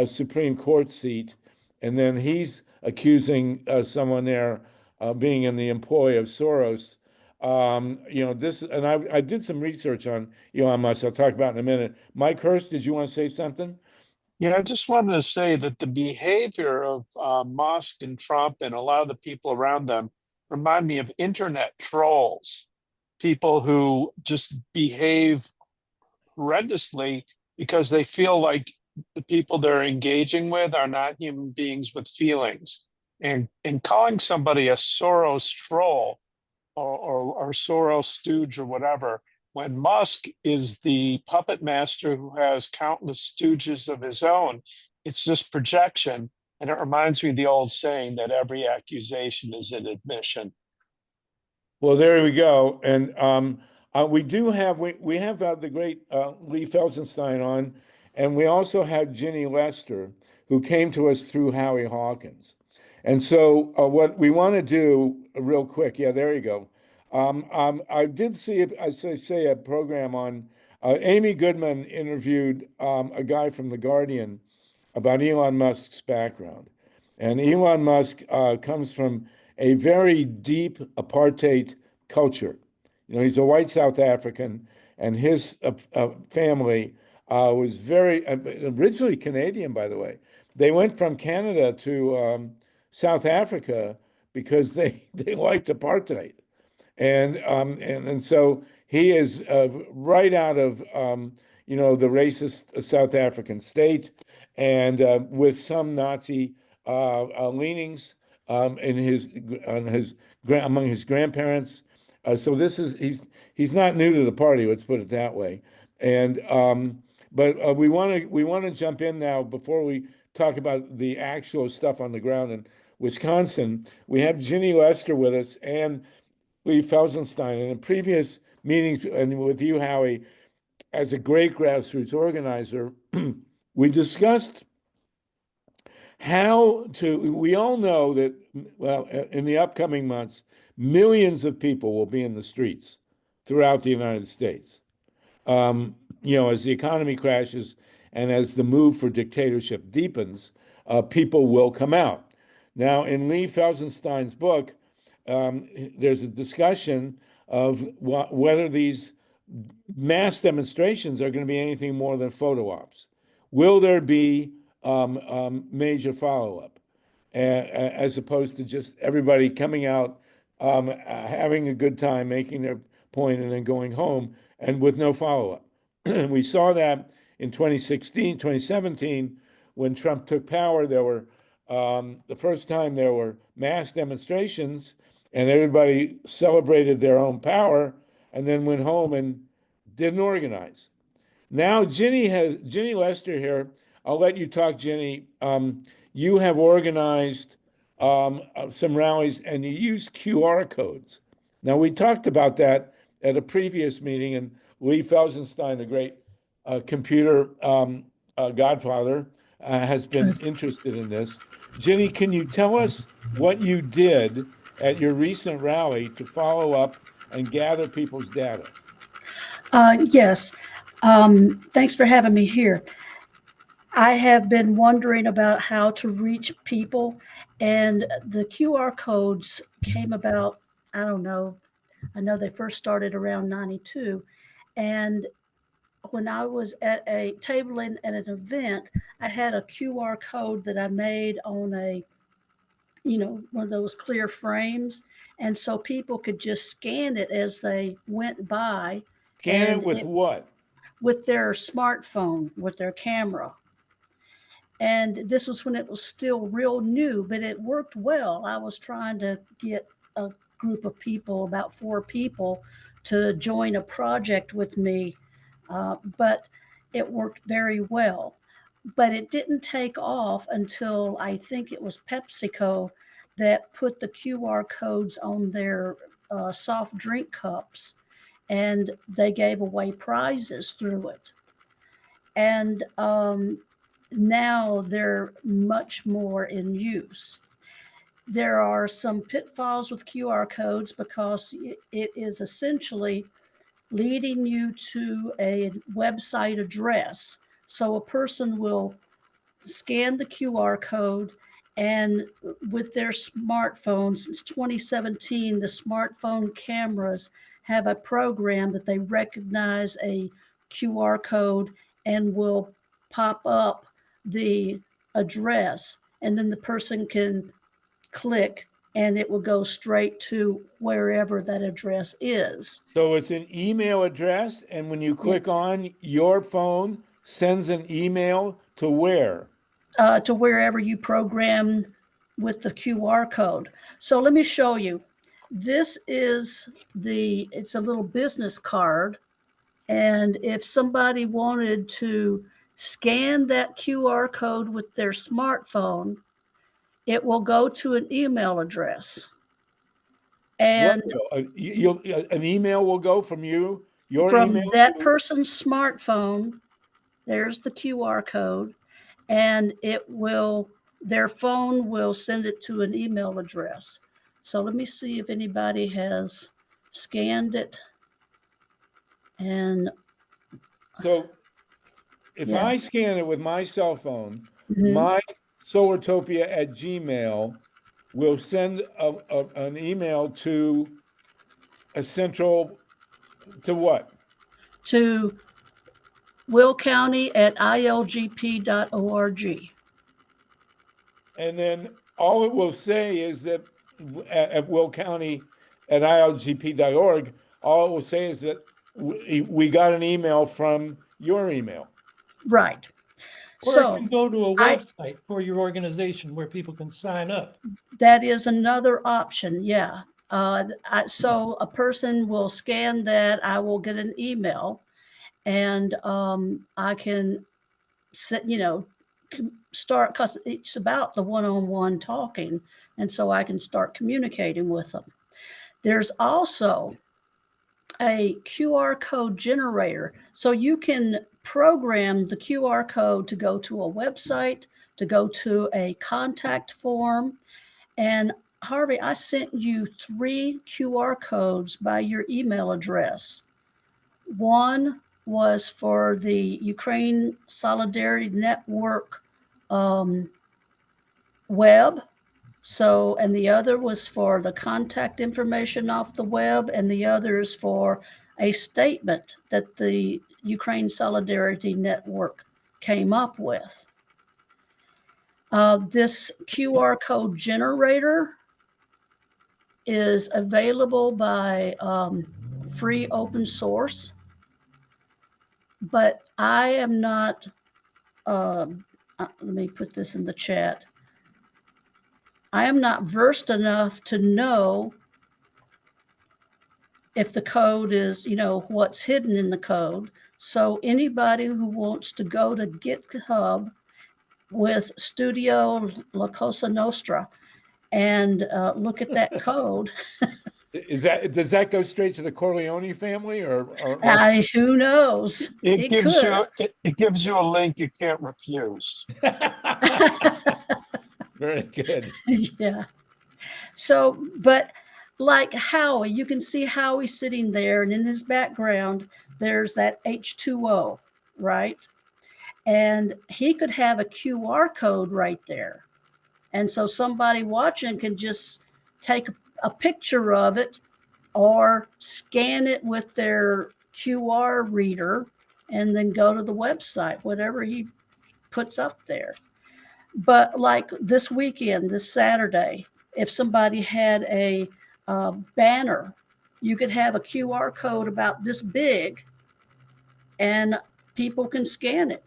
Supreme Court seat, and then he's accusing someone there of being in the employ of Soros. This, and I did some research on Elon Musk. I'll talk about in a minute. Mike Hurst, did you want to say something? Yeah, I just wanted to say that the behavior of Musk and Trump and a lot of the people around them remind me of internet trolls, people who just behave horrendously because they feel like the people they're engaging with are not human beings with feelings. And calling somebody a Soros troll or Soros stooge or whatever, when Musk is the puppet master who has countless stooges of his own, it's just projection. And it reminds me of the old saying that every accusation is an admission. Well, there we go. And we have the great Lee Felsenstein on, and we also had Ginny Lester, who came to us through Howie Hawkins. And so what we want to do real quick, yeah, there you go. I did see a program on Amy Goodman interviewed a guy from The Guardian about Elon Musk's background. And Elon Musk comes from a very deep apartheid culture. You know, he's a white South African, and his family was very originally Canadian, by the way. They went from Canada to South Africa because they liked apartheid, and so he is right out of you know, the racist South African state, and with some Nazi leanings in his among his grandparents. So this is he's not new to the party. Let's put it that way. And but we want to jump in now before we talk about the actual stuff on the ground in Wisconsin. We have Ginny Lester with us and Lee Felsenstein. And in previous meetings and with you, Howie, as a great grassroots organizer, we discussed how to, we all know that, well, in the upcoming months, millions of people will be in the streets throughout the United States. You know, as the economy crashes and as the move for dictatorship deepens, people will come out. Now, in Lee Felsenstein's book, there's a discussion of whether these mass demonstrations are going to be anything more than photo ops. Will there be major follow-up, as opposed to just everybody coming out, having a good time, making their point, and then going home, and with no follow-up? We saw that in 2016, 2017, when Trump took power. There were the first time there were mass demonstrations, and everybody celebrated their own power, and then went home and didn't organize. Now Ginny Lester here. I'll let you talk, Ginny. You have organized some rallies, and you use QR codes. Now, we talked about that at a previous meeting, and Lee Felsenstein, a great computer godfather, has been interested in this. Ginny, can you tell us what you did at your recent rally to follow up and gather people's data? Yes. Thanks for having me here. I have been wondering about how to reach people, and the QR codes came about, I don't know, I know they first started around 92. And when I was at a table at an event, I had a QR code that I made on a, you know, one of those clear frames. And so people could just scan it as they went by. Scan it with what? With their smartphone, with their camera. And this was when it was still real new, but it worked well. I was trying to get a group of people, about 4 people, to join a project with me, but it worked very well. But it didn't take off until I think it was PepsiCo that put the QR codes on their soft drink cups, and they gave away prizes through it. And now they're much more in use. There are some pitfalls with QR codes because it is essentially leading you to a website address. So a person will scan the QR code, and with their smartphone, since 2017, the smartphone cameras have a program that they recognize a QR code and will pop up the address, and then the person can click and it will go straight to wherever that address is. So it's an email address, and when you click on, your phone sends an email to where? To wherever you program with the QR code. So let me show you. This is it's a little business card. And if somebody wanted to scan that QR code with their smartphone, it will go to an email address. And an email will go from you, your from email that person's smartphone, there's the QR code, and their phone will send it to an email address. So let me see if anybody has scanned it. And so if I scan it with my cell phone, Mhm. my SolartopiA at Gmail will send an email to a central, to what? To Will County at ilgp.org. And then all it will say is that at Will County at ilgp.org, all it will say is that we got an email from your email. Right. Or So it can go to a I- website for your organization where people can sign up. that is another option. Yeah. So a person will scan that. I will get an email, and I can set, start, because it's about the one-on-one talking, and so I can start communicating with them. There's also a QR code generator, so you can program the QR code to go to a website, to go to a contact form. And Harvey, I sent you 3 QR codes by your email address. One was for the Ukraine Solidarity Network web. So, and the other was for the contact information off the web, and the other is for a statement that the Ukraine Solidarity Network came up with. This QR code generator is available by free open source, but I am not, let me put this in the chat. I am not versed enough to know if the code is, what's hidden in the code. So anybody who wants to go to GitHub with Studio La Cosa Nostra and look at that code. Does that go straight to the Corleone family or Who knows? It gives could. it gives you a link you can't refuse. Very good. Yeah. So, but like Howie, you can see Howie sitting there, and in his background, there's that H2O, right? And he could have a QR code right there. And so somebody watching can just take a picture of it or scan it with their QR reader and then go to the website, whatever he puts up there. But like this weekend, this Saturday, if somebody had a banner, you could have a QR code about this big and people can scan it.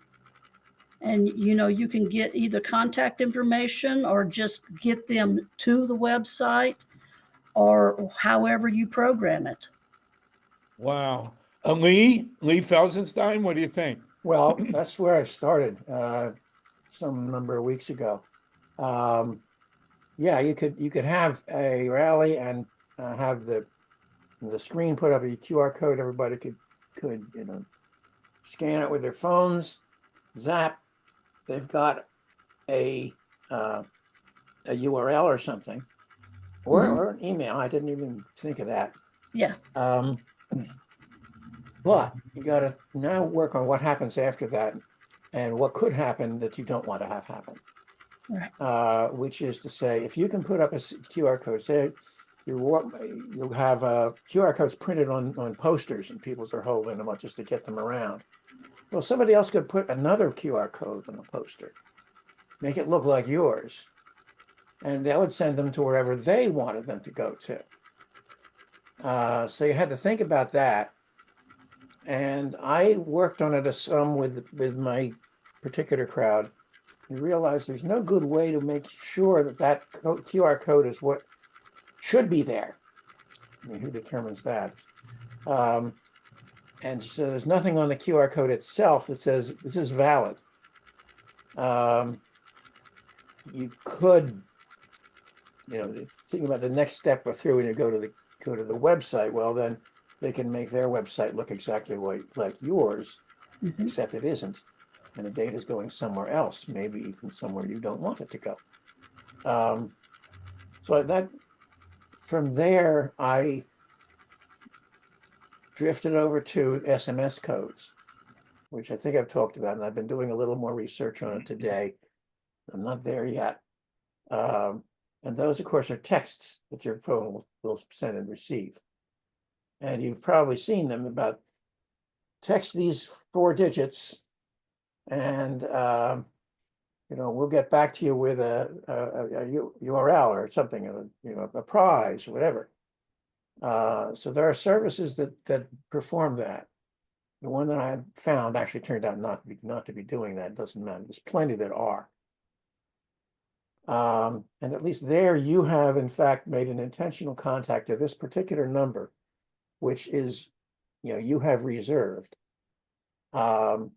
And, you can get either contact information or just get them to the website or however you program it. Wow. Lee Felsenstein, what do you think? Well, that's where I started some number of weeks ago. Yeah, you could have a rally and have the screen put up a QR code. Everybody could scan it with their phones, zap. They've got a URL or something, or an email. I didn't even think of that. Yeah. But you got to now work on what happens after that and what could happen that you don't want to have happen. Right. Which is to say, if you can put up a QR code, say you'll have QR codes printed on posters and people are holding them up just to get them around. Well, somebody else could put another QR code on a poster, make it look like yours, and that would send them to wherever they wanted them to go to. So you had to think about that. And I worked on it some with my particular crowd. You realize there's no good way to make sure that QR code is what should be there. I mean, who determines that? And so there's nothing on the QR code itself that says this is valid. You could, think about the next step through when you go to the website. Well, then they can make their website look exactly like yours, except it isn't. And the data is going somewhere else, maybe even somewhere you don't want it to go. So that from there, I drifted over to SMS codes, which I think I've talked about, and I've been doing a little more research on it today. I'm not there yet. And those, of course, are texts that your phone will send and receive. And you've probably seen them about text these 4 digits and, we'll get back to you with a URL or something, a prize or whatever. So there are services that perform that. The one that I found actually turned out not to be doing that. It doesn't matter. There's plenty that are. And at least there you have, in fact, made an intentional contact to this particular number, which is, you have reserved. And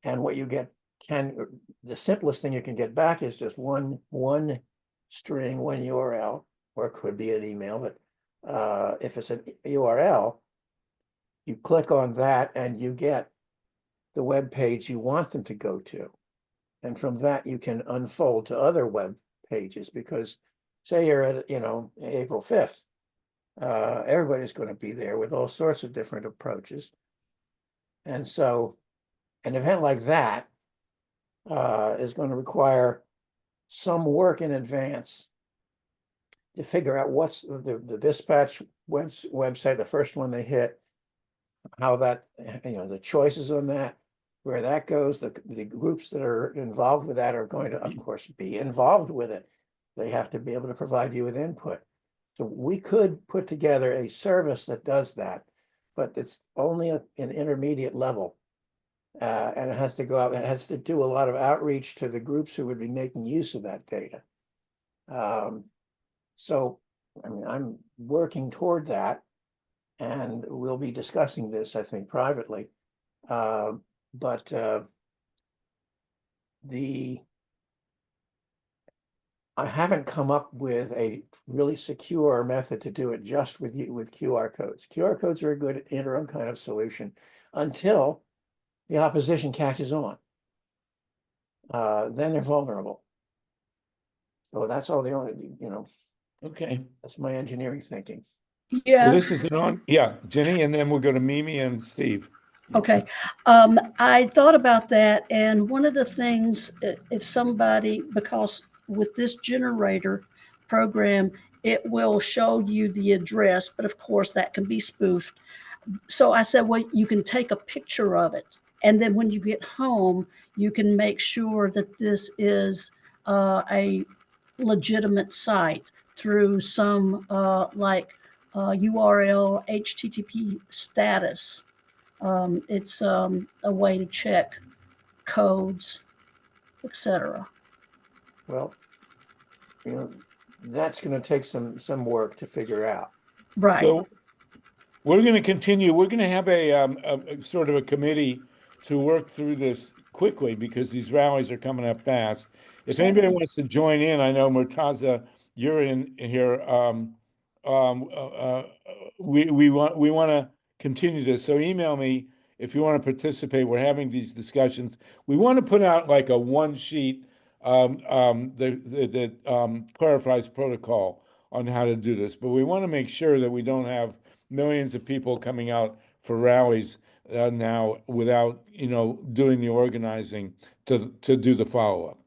what you get the simplest thing you can get back is just one string, one URL, or it could be an email, but if it's an URL, you click on that and you get the web page you want them to go to. And from that, you can unfold to other web pages, because say you're at, April 5th, everybody's going to be there with all sorts of different approaches. And so an event like that is going to require some work in advance to figure out what's the dispatch website, the first one they hit, how that, the choices on that, where that goes. The groups that are involved with that are going to, of course, be involved with it. They have to be able to provide you with input. So we could put together a service that does that, but it's only an intermediate level. And it has to go out, it has to do a lot of outreach to the groups who would be making use of that data. So, I'm working toward that, and we'll be discussing this, I think, privately. But I haven't come up with a really secure method to do it just with QR codes. QR codes are a good interim kind of solution until the opposition catches on. Then they're vulnerable. So that's all the only, Okay. that's my engineering thinking. Well, Yeah, this is Jenny, and then we'll go to Mimi and Steve. okay. I thought about that, and one of the things, if somebody, because with this generator program, it will show you the address, but of course that can be spoofed. So I said, well, you can take a picture of it, and then when you get home, you can make sure that this is a legitimate site through some URL HTTP status. It's a way to check codes, etc. Well, that's going to take some work to figure out. Right. So we're going to continue. We're going to have a sort of a committee to work through this quickly, because these rallies are coming up fast. If anybody wants to join in, I know Murtaza, you're in here. We want to continue this. So email me if you want to participate. We're having these discussions. We want to put out like a one sheet that clarifies protocol on how to do this, but we want to make sure that we don't have millions of people coming out for rallies now without doing the organizing to do the follow-up.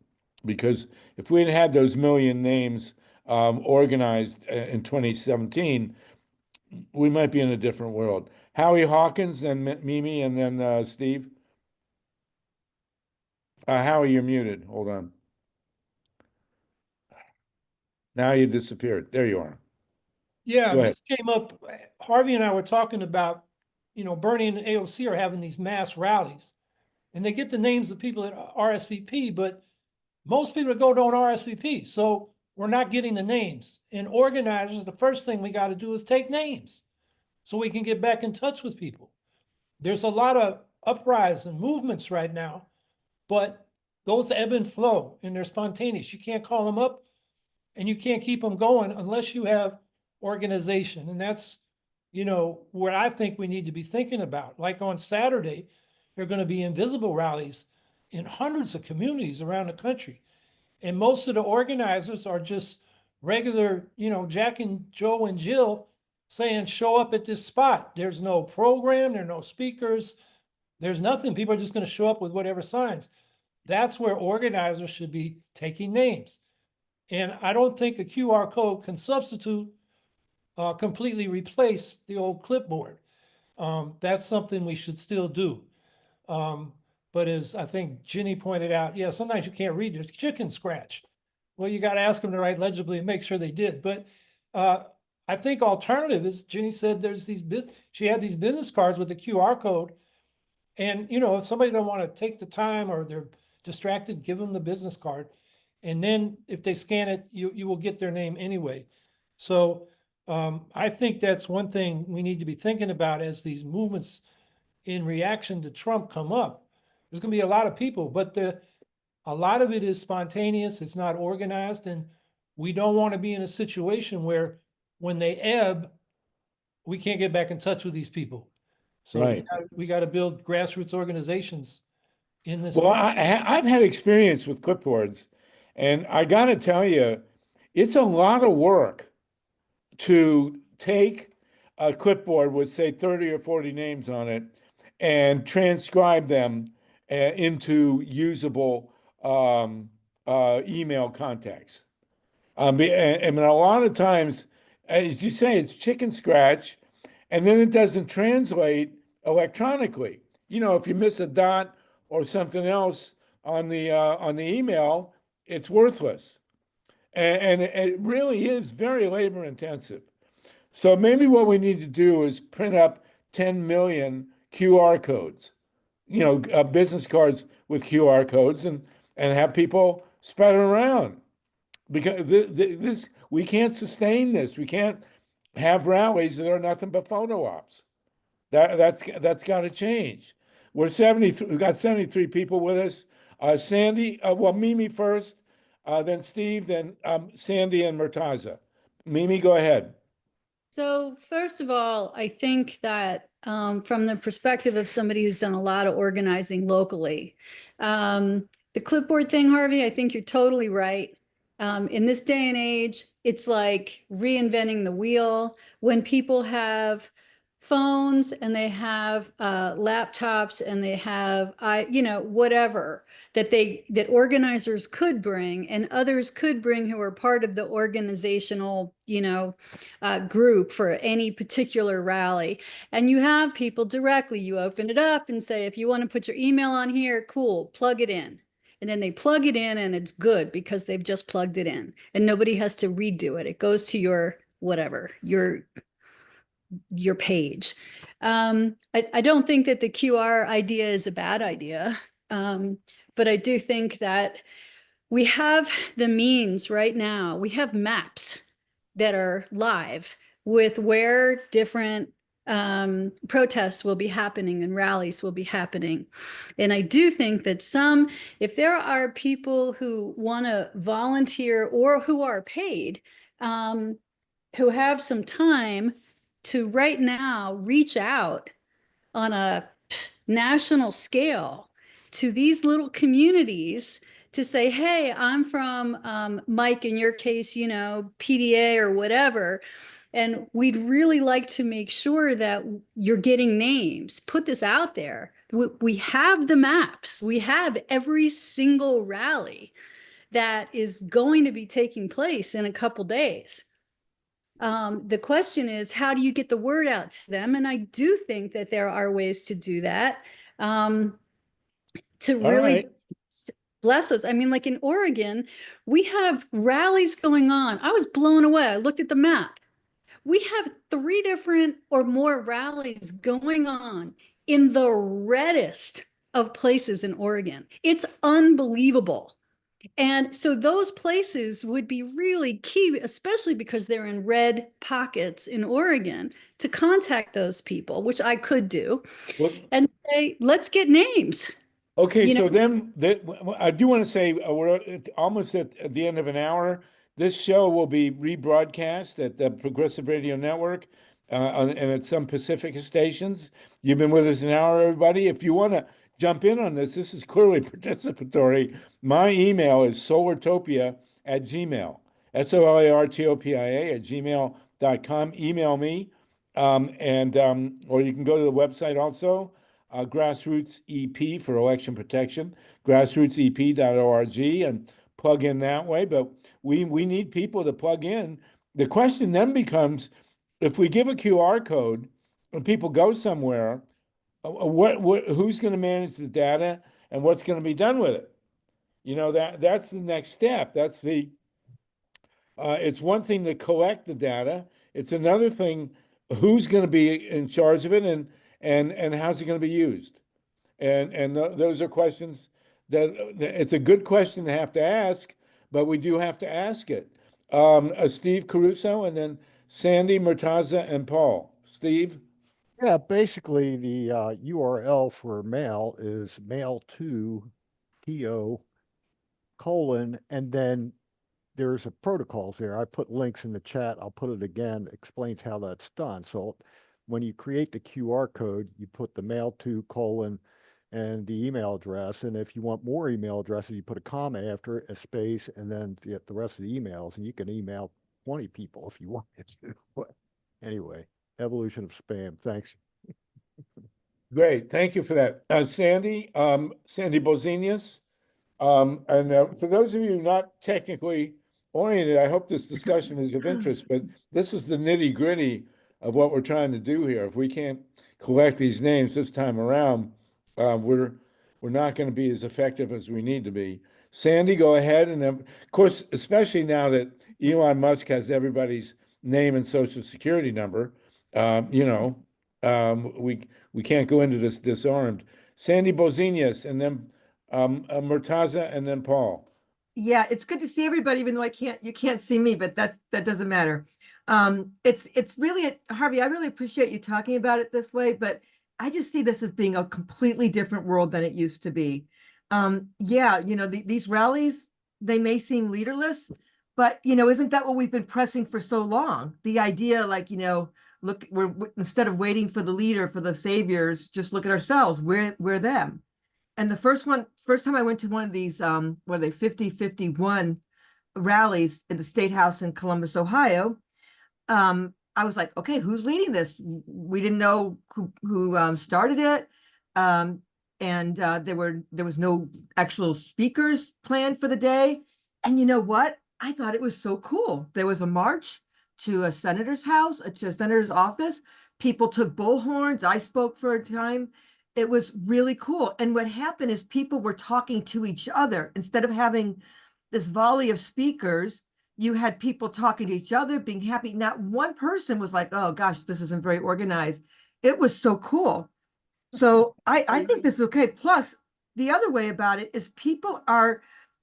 Because if we had those million names organized in 2017, we might be in a different world. Howie, Hawkins, then Mimi, and then Steve. Howie, you're muted. Hold on. Now you disappeared. There you are. Yeah, Go ahead. this came up. Harvey and I were talking about, Bernie and AOC are having these mass rallies, and they get the names of people that RSVP, but most people that go don't RSVP. So we're not getting the names. And organizers, the first thing we got to do is take names so we can get back in touch with people. There's a lot of uprise and movements right now, but those ebb and flow and they're spontaneous. You can't call them up and you can't keep them going unless you have organization. And that's, where I think we need to be thinking about. Like on Saturday, there are going to be invisible rallies in hundreds of communities around the country. And most of the organizers are just regular, Jack and Joe and Jill saying, show up at this spot. There's no program, there are no speakers, there's nothing. People are just going to show up with whatever signs. That's where organizers should be taking names. And I don't think a QR code can substitute, completely replace the old clipboard. That's something we should still do. But as I think Ginny pointed out, yeah, sometimes you can't read, there's chicken scratch. Well, you got to ask them to write legibly and make sure they did. But I think alternative is, Ginny said, there's these, she had these business cards with the QR code. And, you know, if somebody don't want to take the time or they're distracted, give them the business card. And then if they scan it, you will get their name anyway. So I think that's one thing we need to be thinking about as these movements in reaction to Trump come up. There's going to be a lot of people, but a lot of it is spontaneous. It's not organized. And we don't want to be in a situation where when they ebb, we can't get back in touch with these people. So Right. we got to build grassroots organizations in this. Well, I've had experience with clipboards, and I got to tell you, it's a lot of work to take a clipboard with, say, 30 or 40 names on it and transcribe them into usable email contacts. And a lot of times, as you say, it's chicken scratch, and then it doesn't translate electronically. You know, if you miss a dot or something else on the email, it's worthless. And it really is very labor intensive. So maybe what we need to do is print up 10 million QR codes, you know, business cards with QR codes, and have people spread it around. Because this, we can't sustain this. We can't have rallies that are nothing but photo ops. That's got to change. We've got 73 people with us. Sandy, well, Mimi first, then Steve, then Sandy and Murtaza. Mimi, go ahead. So first of all, I think that from the perspective of somebody who's done a lot of organizing locally, the clipboard thing, Harvey, I think you're totally right. In this day and age, it's like reinventing the wheel. When people have phones and they have laptops and they have, you know, whatever that organizers could bring and others could bring who are part of the organizational, you know, group for any particular rally. And you have people directly, you open it up and say, if you want to put your email on here, cool, plug it in. And then they plug it in and it's good because they've just plugged it in and nobody has to redo it. It goes to your whatever, your page. I don't think that the QR idea is a bad idea, but I do think that we have the means right now. We have maps that are live with where different protests will be happening and rallies will be happening. And I do think that if there are people who want to volunteer or who are paid, who have some time to right now reach out on a national scale to these little communities to say, hey, I'm from Mike, in your case, you know, PDA or whatever. And we'd really like to make sure that you're getting names. Put this out there. We have the maps. We have every single rally that is going to be taking place in a couple days. The question is, how do you get the word out to them? And I do think that there are ways to do that, to really bless us. I mean, like in Oregon, we have rallies going on. I was blown away. I looked at the map. We have 3 different or more rallies going on in the reddest of places in Oregon. It's unbelievable. And so those places would be really key, especially because they're in red pockets in Oregon, to contact those people, which I could do, and say, let's get names. Okay, so then I do want to say we're almost at the end of an hour. This show will be rebroadcast at the Progressive Radio Network and at some Pacifica stations. You've been with us an hour, everybody. If you want to jump in on this is clearly participatory. My email is solartopia@gmail, solartopia@gmail.com. Email me, or you can go to the website also, Grassroots EP for election protection, grassrootsep.org, and plug in that way, but we need people to plug in. The question then becomes, if we give a QR code and people go somewhere, who's going to manage the data and what's going to be done with it? You know, that's the next step. That's the it's one thing to collect the data. It's another thing who's going to be in charge of it and how's it going to be used. And those are questions that it's a good question to have to ask, but we do have to ask it. Steve Caruso, and then Sandy, Murtaza, and Paul. Steve? Yeah, basically the URL for mail is mail2to : and then there's a protocols there. I put links in the chat. I'll put it again. Explains how that's done. So when you create the QR code, you put the mail2 : and the email address. And if you want more email addresses, you put a comma after it, a space, and then the rest of the emails. And you can email 20 people if you wanted to. But anyway, evolution of spam. Thanks. Great. Thank you for that. Sandy, Sandy Bozenius. For those of you not technically oriented, I hope this discussion is of interest, but this is the nitty gritty of what we're trying to do here. If we can't collect these names this time around, we're not going to be as effective as we need to be. Sandy, go ahead. And then, of course, especially now that Elon Musk has everybody's name and social security number, we can't go into this disarmed. Sandy Bozenius, and then Murtaza, and then Paul. Yeah, it's good to see everybody, even though you can't see me, but that doesn't matter. It's really, Harvey, I really appreciate you talking about it this way, but I just see this as being a completely different world than it used to be. Yeah, these rallies, they may seem leaderless, but isn't that what we've been pressing for so long? The idea, like, look, we're instead of waiting for the leader, for the saviors, just look at ourselves. We're them. And the first time I went to one of these, 50-51 rallies in the State House in Columbus, Ohio, I was like, okay, who's leading this? We didn't know who started it. There was no actual speakers planned for the day. And you know what? I thought it was so cool. There was a march to a senator's house, to a senator's office. People took bullhorns. I spoke for a time. It was really cool. And what happened is people were talking to each other. Instead of having this volley of speakers, you had people talking to each other, being happy. Not one person was like, oh gosh, this isn't very organized. It was so cool. So I think this is okay. Plus, the other way about it is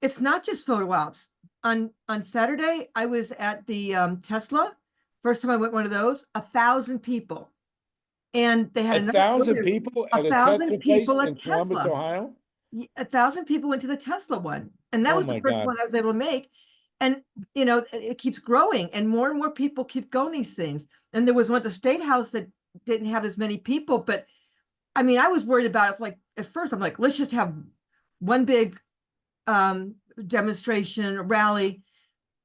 it's not just photo ops. On Saturday, I was at the Tesla. First time I went one of those, 1,000 people. And they had 1,000 people at a Tesla place in Columbus, Ohio? 1,000 people went to the Tesla one. And that was the first one I was able to make. And, it keeps growing and more people keep going these things. And there was one at the State House that didn't have as many people. But I mean, I was worried about it. Like at first, I'm like, let's just have one big demonstration, rally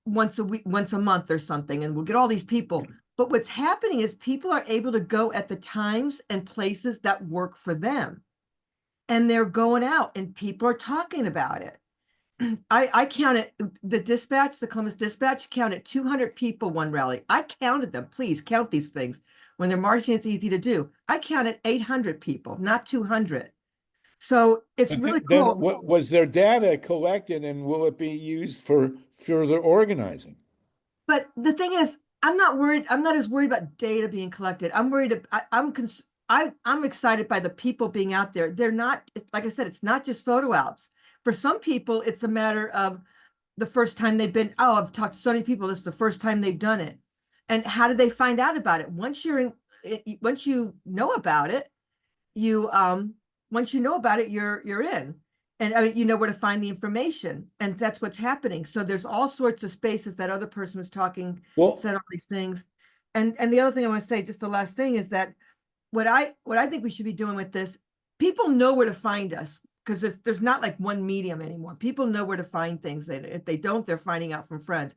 once a week, once a month or something. And we'll get all these people. But what's happening is people are able to go at the times and places that work for them. And they're going out and people are talking about it. I counted the Columbus Dispatch counted 200 people one rally. I counted them. Please count these things. When they're marching, it's easy to do. I counted 800 people, not 200. So it's really cool. Was their data collected and will it be used for further organizing? But the thing is, I'm not worried. I'm not as worried about data being collected. I'm worried. I'm excited by the people being out there. They're not, like I said, it's not just photo ops. For some people, it's a matter of the first time they've been, oh, I've talked to so many people. This is the first time they've done it. And how did they find out about it? Once you know about it, you're in. And I mean, you know where to find the information. And that's what's happening. So there's all sorts of spaces. That other person was talking, said all these things. And the other thing I want to say, just the last thing, is that what I think we should be doing with this, people know where to find us, because there's not like one medium anymore. People know where to find things. If they don't, they're finding out from friends.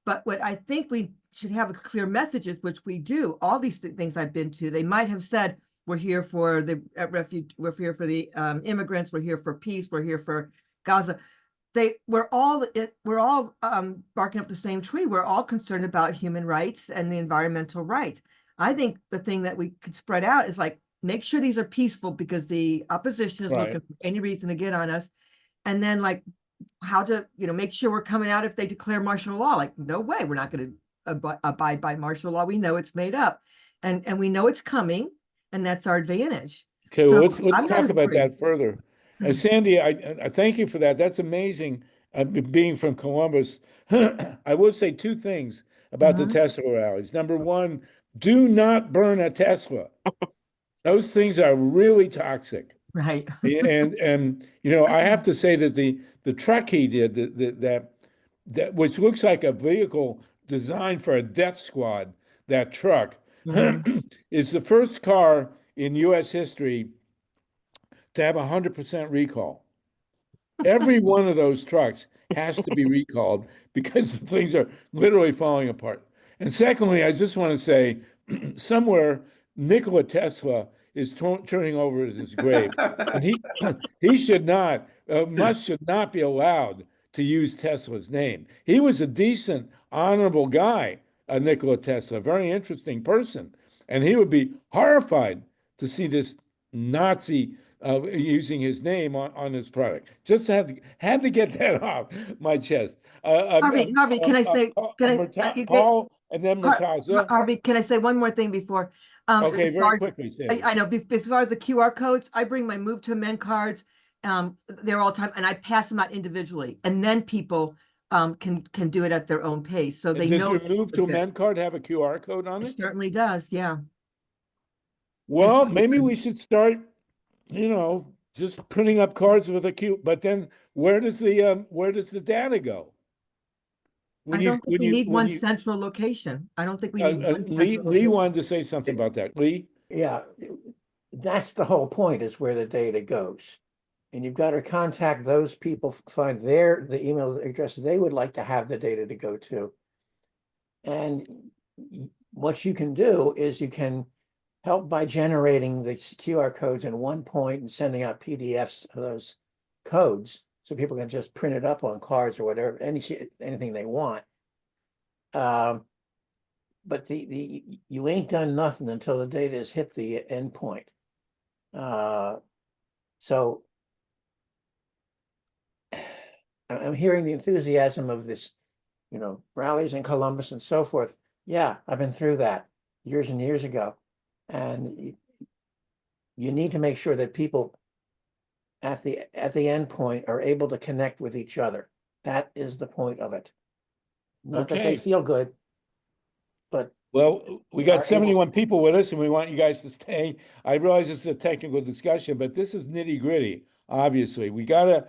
But what I think we should have a clear messages, which we do. All these things I've been to, they might have said, we're here for the refuge, we're here for the immigrants, we're here for peace, we're here for Gaza. we're all barking up the same tree. We're all concerned about human rights and the environmental rights. I think the thing that we could spread out is like, make sure these are peaceful, because the opposition is looking for any reason to get on us. And then like how to, make sure we're coming out if they declare martial law. Like, no way, we're not going to abide by martial law. We know it's made up, and we know it's coming, and that's our advantage. Okay, So well, let's I'm talk not about afraid. that further. Sandy, I thank you for that. That's amazing. Being from Columbus, I will say two things about the Tesla rallies. Number one, do not burn a Tesla. Those things are really toxic. Right. And I have to say that the truck he did, that which looks like a vehicle designed for a death squad, that truck is the first car in U.S. history to have 100% recall. Every one of those trucks has to be recalled because the things are literally falling apart. And secondly, I just want to say, somewhere Nikola Tesla is turning over his grave, and he should not, Musk should not be allowed to use Tesla's name. He was a decent, honorable guy, Nikola Tesla, a very interesting person, and he would be horrified to see this Nazi using his name on his product. Just had to get that off my chest. Harvey, can I say, Paul and then Murtaza. Harvey, can I say one more thing before? Okay, very quickly. I know, as far as the QR codes, I bring my Move to Amend cards. They're all the time, and I pass them out individually, and then people can do it at their own pace, so they know. Does your Move to Amend card have a QR code on it? It certainly does, yeah. Well, maybe we should start, just printing up cards with a Q. But then, where does the data go? I don't think we need one central location. I don't think we need Lee wanted to say something about that. Lee? Yeah, that's the whole point, is where the data goes. And you've got to contact those people, find the email address they would like to have the data to go to. And what you can do is you can help by generating the QR codes in one point and sending out PDFs of those codes, so people can just print it up on cards or whatever, anything they want. But you ain't done nothing until the data has hit the endpoint. So I'm hearing the enthusiasm of this, rallies in Columbus and so forth. Yeah, I've been through that years and years ago. And you need to make sure that people at the end point are able to connect with each other. That is the point of it. Not that they feel good, but well, we got 71 people with us, and we want you guys to stay. I realize this is a technical discussion, but this is nitty gritty. Obviously, we gotta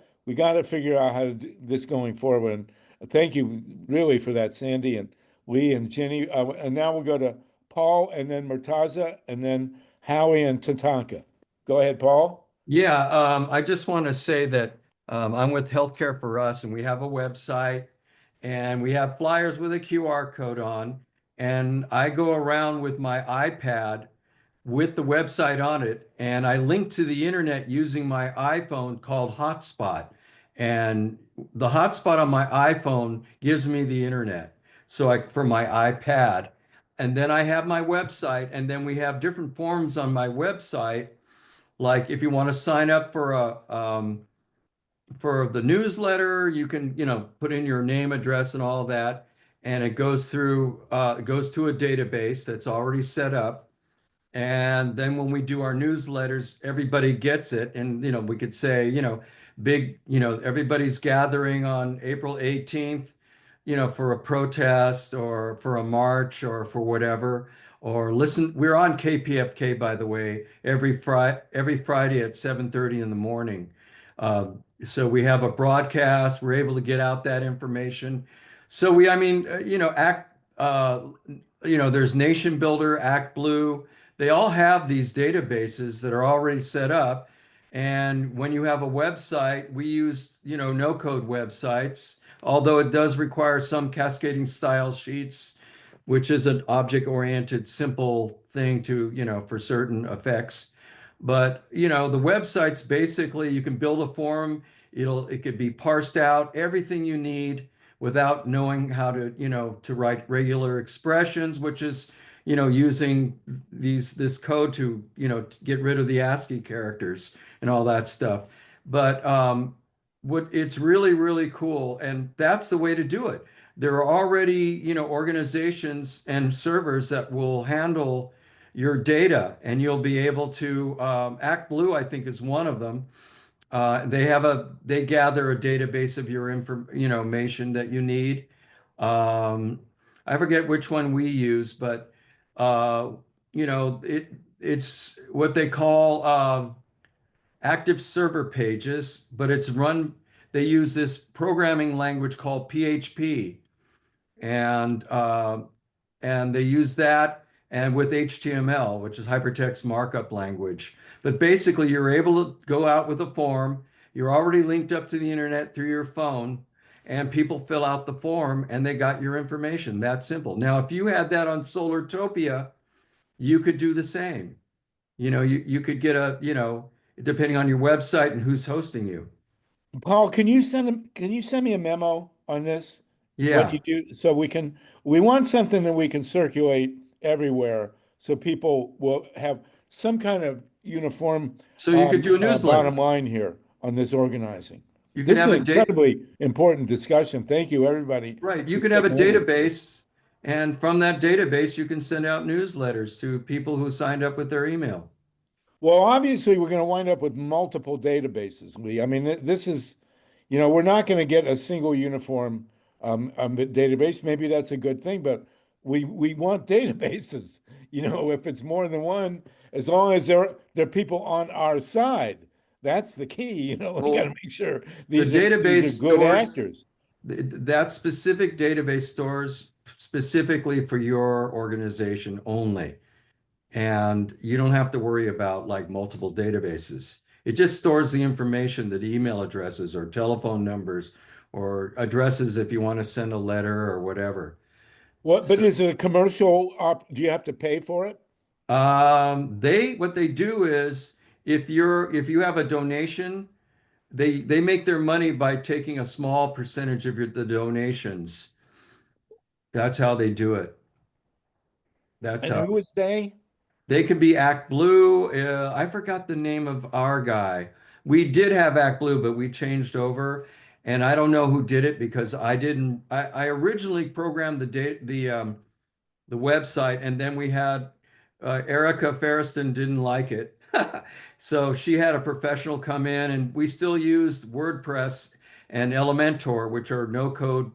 figure out how to do this going forward. And thank you really for that, Sandy and Lee and Jenny. And now we'll go to Paul, and then Murtaza, and then Howie and TATANKA. Go ahead, Paul. Yeah, I just want to say that I'm with Healthcare for Us, and we have a website, and we have flyers with a QR code on, and I go around with my iPad with the website on it, and I link to the internet using my iPhone called Hotspot, and the hotspot on my iPhone gives me the internet. So for my iPad. And then I have my website, and then we have different forms on my website. Like if you want to sign up for for the newsletter, you can, put in your name, address, and all that. And it goes through, it goes to a database that's already set up. And then when we do our newsletters, everybody gets it. And, we could say, big, everybody's gathering on April 18th. For a protest or for a march or for whatever, or listen, we're on KPFK, by the way, every Friday at 7:30 in the morning. So we have a broadcast, we're able to get out that information. So there's Nation Builder, Act Blue. They all have these databases that are already set up. And when you have a website, we use, no-code websites, although it does require some cascading style sheets, which is an object-oriented, simple thing to, for certain effects. But, the websites, basically, you can build a form. It could be parsed out, everything you need without knowing how to, to write regular expressions, which is, using this code to, to get rid of the ASCII characters and all that stuff. But it's really, really cool. And that's the way to do it. There are already, organizations and servers that will handle your data, and you'll be able to, ActBlue, I think, is one of them. They gather a database of your information that you need. I forget which one we use, but it's what they call active server pages, but it's run. They use this programming language called PHP, and they use that, and with HTML, which is hypertext markup language. But basically, you're able to go out with a form. You're already linked up to the internet through your phone, and people fill out the form and they got your information. That simple. Now, if you had that on SolartopiA, you could do the same. You could get depending on your website and who's hosting you. Paul, can you send me a memo on this? Yeah. What you do, so we want something that we can circulate everywhere, so people will have some kind of uniform. So you could do a newsletter. Bottom line here on this organizing. You can This have is a an incredibly important discussion. Thank you, everybody. Right. You could have a database, and from that database, you can send out newsletters to people who signed up with their email. Well, obviously, we're going to wind up with multiple databases, Lee. I mean, this is, we're not going to get a single uniform database. Maybe that's a good thing, but we want databases. If it's more than one, as long as there are people on our side, that's the key. We got to make sure these are good actors. That specific database stores specifically for your organization only. And you don't have to worry about like multiple databases. It just stores the information, that email addresses or telephone numbers or addresses if you want to send a letter or whatever. But is it a commercial do you have to pay for it? What they do is if you have a donation, they make their money by taking a small percentage of the donations. That's how they do it. Who is they? They could be ActBlue. I forgot the name of our guy. We did have ActBlue, but we changed over, and I don't know who did it because I didn't. I originally programmed the website, and then we had Erica Ferriston didn't like it, so she had a professional come in, and we still used WordPress and Elementor, which are no-code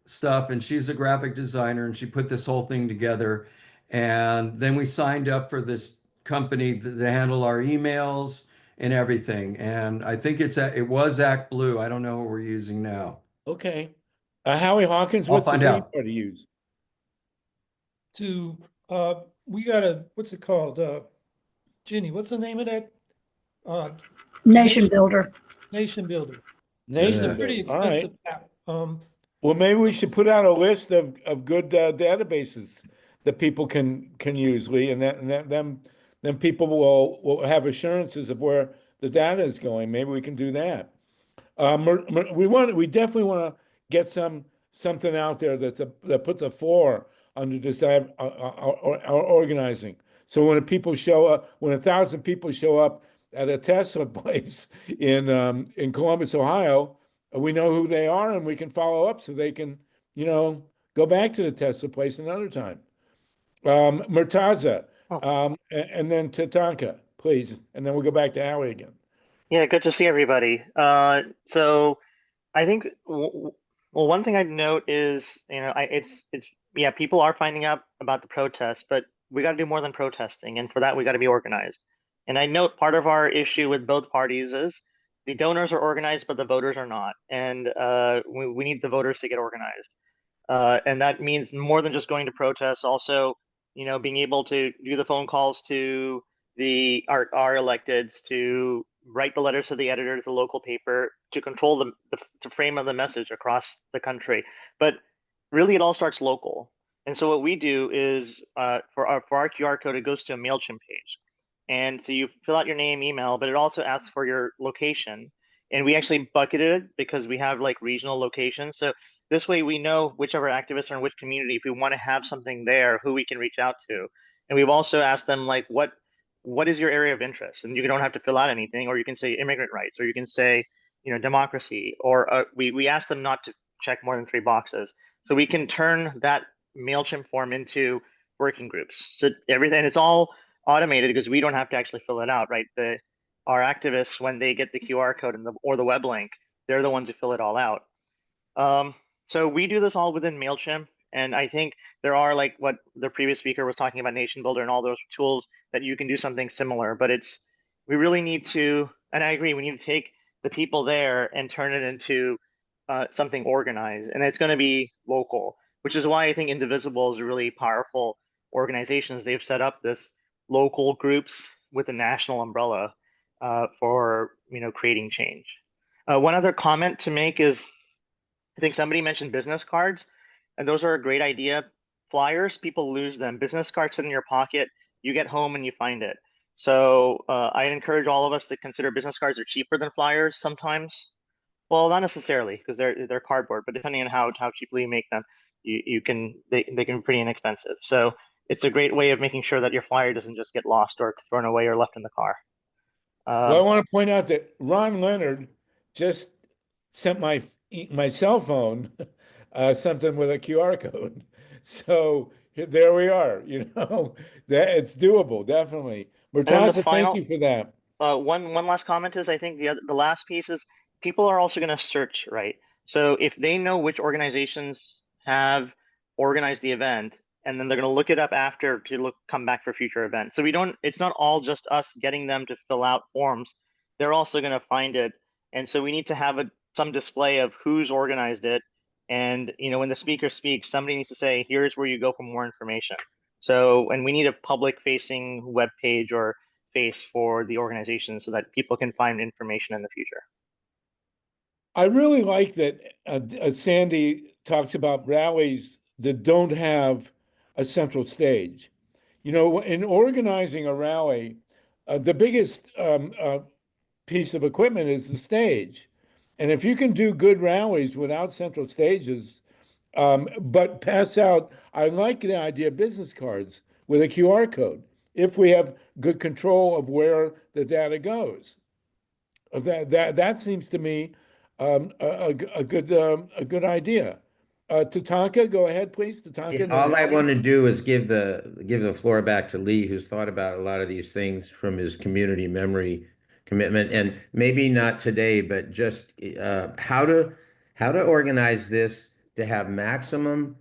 stuff, and she's a graphic designer, and she put this whole thing together. And then we signed up for this company to handle our emails and everything. And I think it was ActBlue. I don't know what we're using now. Okay. Howie Hawkins, what's the name to use? We got what's it called? Jenny, what's the name of that? Nation Builder. Nation Builder. Nation It's a pretty expensive app. Well, maybe we should put out a list of good databases that people can use, Lee, and then people will have assurances of where the data is going. Maybe we can do that. We definitely want to get something out there that puts a floor under this organizing. So when people show up, when 1,000 people show up at a Tesla place in Columbus, Ohio, we know who they are and we can follow up so they can, go back to the Tesla place another time. Murtaza, and then TATANKA, please, and then we'll go back to Howie again. Yeah, good to see everybody. So I think one thing I'd note is, people are finding out about the protests, but we got to do more than protesting, and for that we got to be organized. And I note part of our issue with both parties is the donors are organized, but the voters are not, and we need the voters to get organized, and that means more than just going to protests. Also, being able to do the phone calls to our electeds, to write the letters to the editor, to the local paper, to control the frame of the message across the country. But really, it all starts local. And so what we do is for our QR code, it goes to a MailChimp page. And so you fill out your name, email, but it also asks for your location. And we actually bucketed it because we have like regional locations. So this way we know which of our activists are in which community. If we want to have something there, who we can reach out to. And we've also asked them like, what is your area of interest? And you don't have to fill out anything, or you can say immigrant rights, or you can say, democracy, or we ask them not to check more than 3 boxes. So we can turn that MailChimp form into working groups. So everything, it's all automated because we don't have to actually fill it out, right? Our activists, when they get the QR code or the web link, they're the ones who fill it all out. So we do this all within MailChimp. And I think there are, like what the previous speaker was talking about, Nation Builder and all those tools that you can do something similar. But we really need to, and I agree, we need to take the people there and turn it into something organized. And it's going to be local, which is why I think Indivisible is a really powerful organization. They've set up this local groups with a national umbrella for creating change. One other comment to make is, I think somebody mentioned business cards, and those are a great idea. Flyers, people lose them. Business cards sit in your pocket. You get home and you find it. So I encourage all of us to consider business cards are cheaper than flyers sometimes. Well, not necessarily, because they're cardboard, but depending on how cheaply you make them, they can be pretty inexpensive. So it's a great way of making sure that your flyer doesn't just get lost or thrown away or left in the car. Well, I want to point out that Ron Leonard just sent my cell phone something with a QR code. So there we are. That it's doable, definitely. Murtaza, thank you for that. One last comment is, I think the last piece is, people are also going to search, right? So if they know which organizations have organized the event, and then they're going to look it up after to come back for future events. So it's not all just us getting them to fill out forms. They're also going to find it. And so we need to have some display of who's organized it. And, when the speaker speaks, somebody needs to say, here's where you go for more information. So, and we need a public facing web page or face for the organization so that people can find information in the future. I really like that Sandy talks about rallies that don't have a central stage. In organizing a rally, the biggest piece of equipment is the stage. And if you can do good rallies without central stages, but pass out, I like the idea of business cards with a QR code, if we have good control of where the data goes. That seems to me a good idea. Tatanka, go ahead, please. Tatanka. All I want to do is give the floor back to Lee, who's thought about a lot of these things from his community memory commitment, and maybe not today, but just how to organize this to have maximum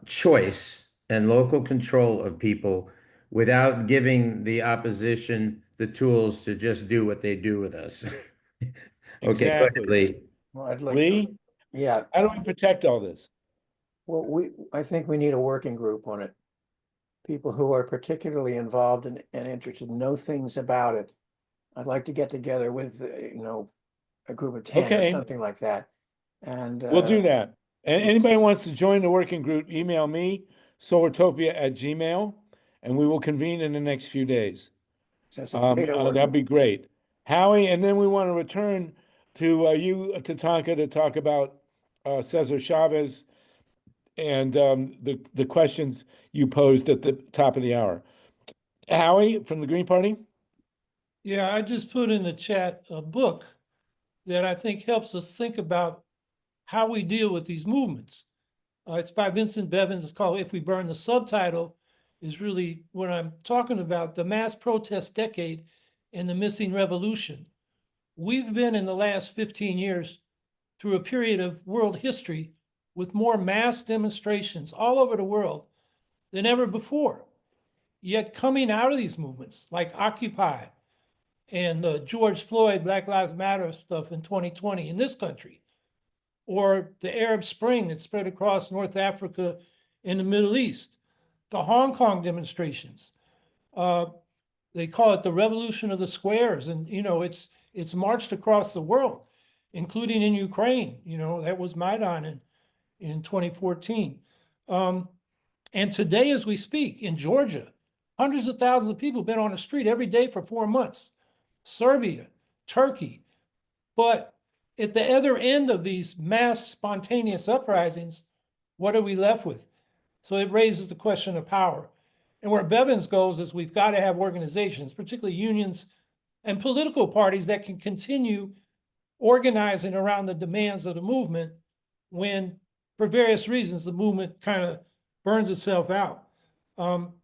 choice and local control of people without giving the opposition the tools to just do what they do with us. Okay, go ahead, Lee. Well, I'd like Lee, yeah. how do we protect all this? Well, I think we need a working group on it. People who are particularly involved and interested, know things about it. I'd like to get together with, a group of 10 or something like that. And we'll do that. And anybody wants to join the working group, email me, SolartopiA@gmail.com, and we will convene in the next few days. That'd be great. Howie, and then we want to return to you, Tatanka, to talk about CESAR CHAVEZ and the questions you posed at the top of the hour. Howie, from the Green Party? Yeah, I just put in the chat a book that I think helps us think about how we deal with these movements. It's by Vincent Bevins. It's called If We Burn. The subtitle is really what I'm talking about, the mass protest decade and the missing revolution. We've been in the last 15 years through a period of world history with more mass demonstrations all over the world than ever before. Yet coming out of these movements like Occupy and George Floyd, Black Lives Matter stuff in 2020 in this country, or the Arab Spring that spread across North Africa and the Middle East, the Hong Kong demonstrations. They call it the revolution of the squares. And, it's marched across the world, including in Ukraine. That was Maidan in 2014. And today, as we speak, in Georgia, hundreds of thousands of people have been on the street every day for 4 months. Serbia, Turkey, But at the other end of these mass spontaneous uprisings, what are we left with? So it raises the question of power. And where Bevins goes is we've got to have organizations, particularly unions and political parties, that can continue organizing around the demands of the movement when, for various reasons, the movement kind of burns itself out.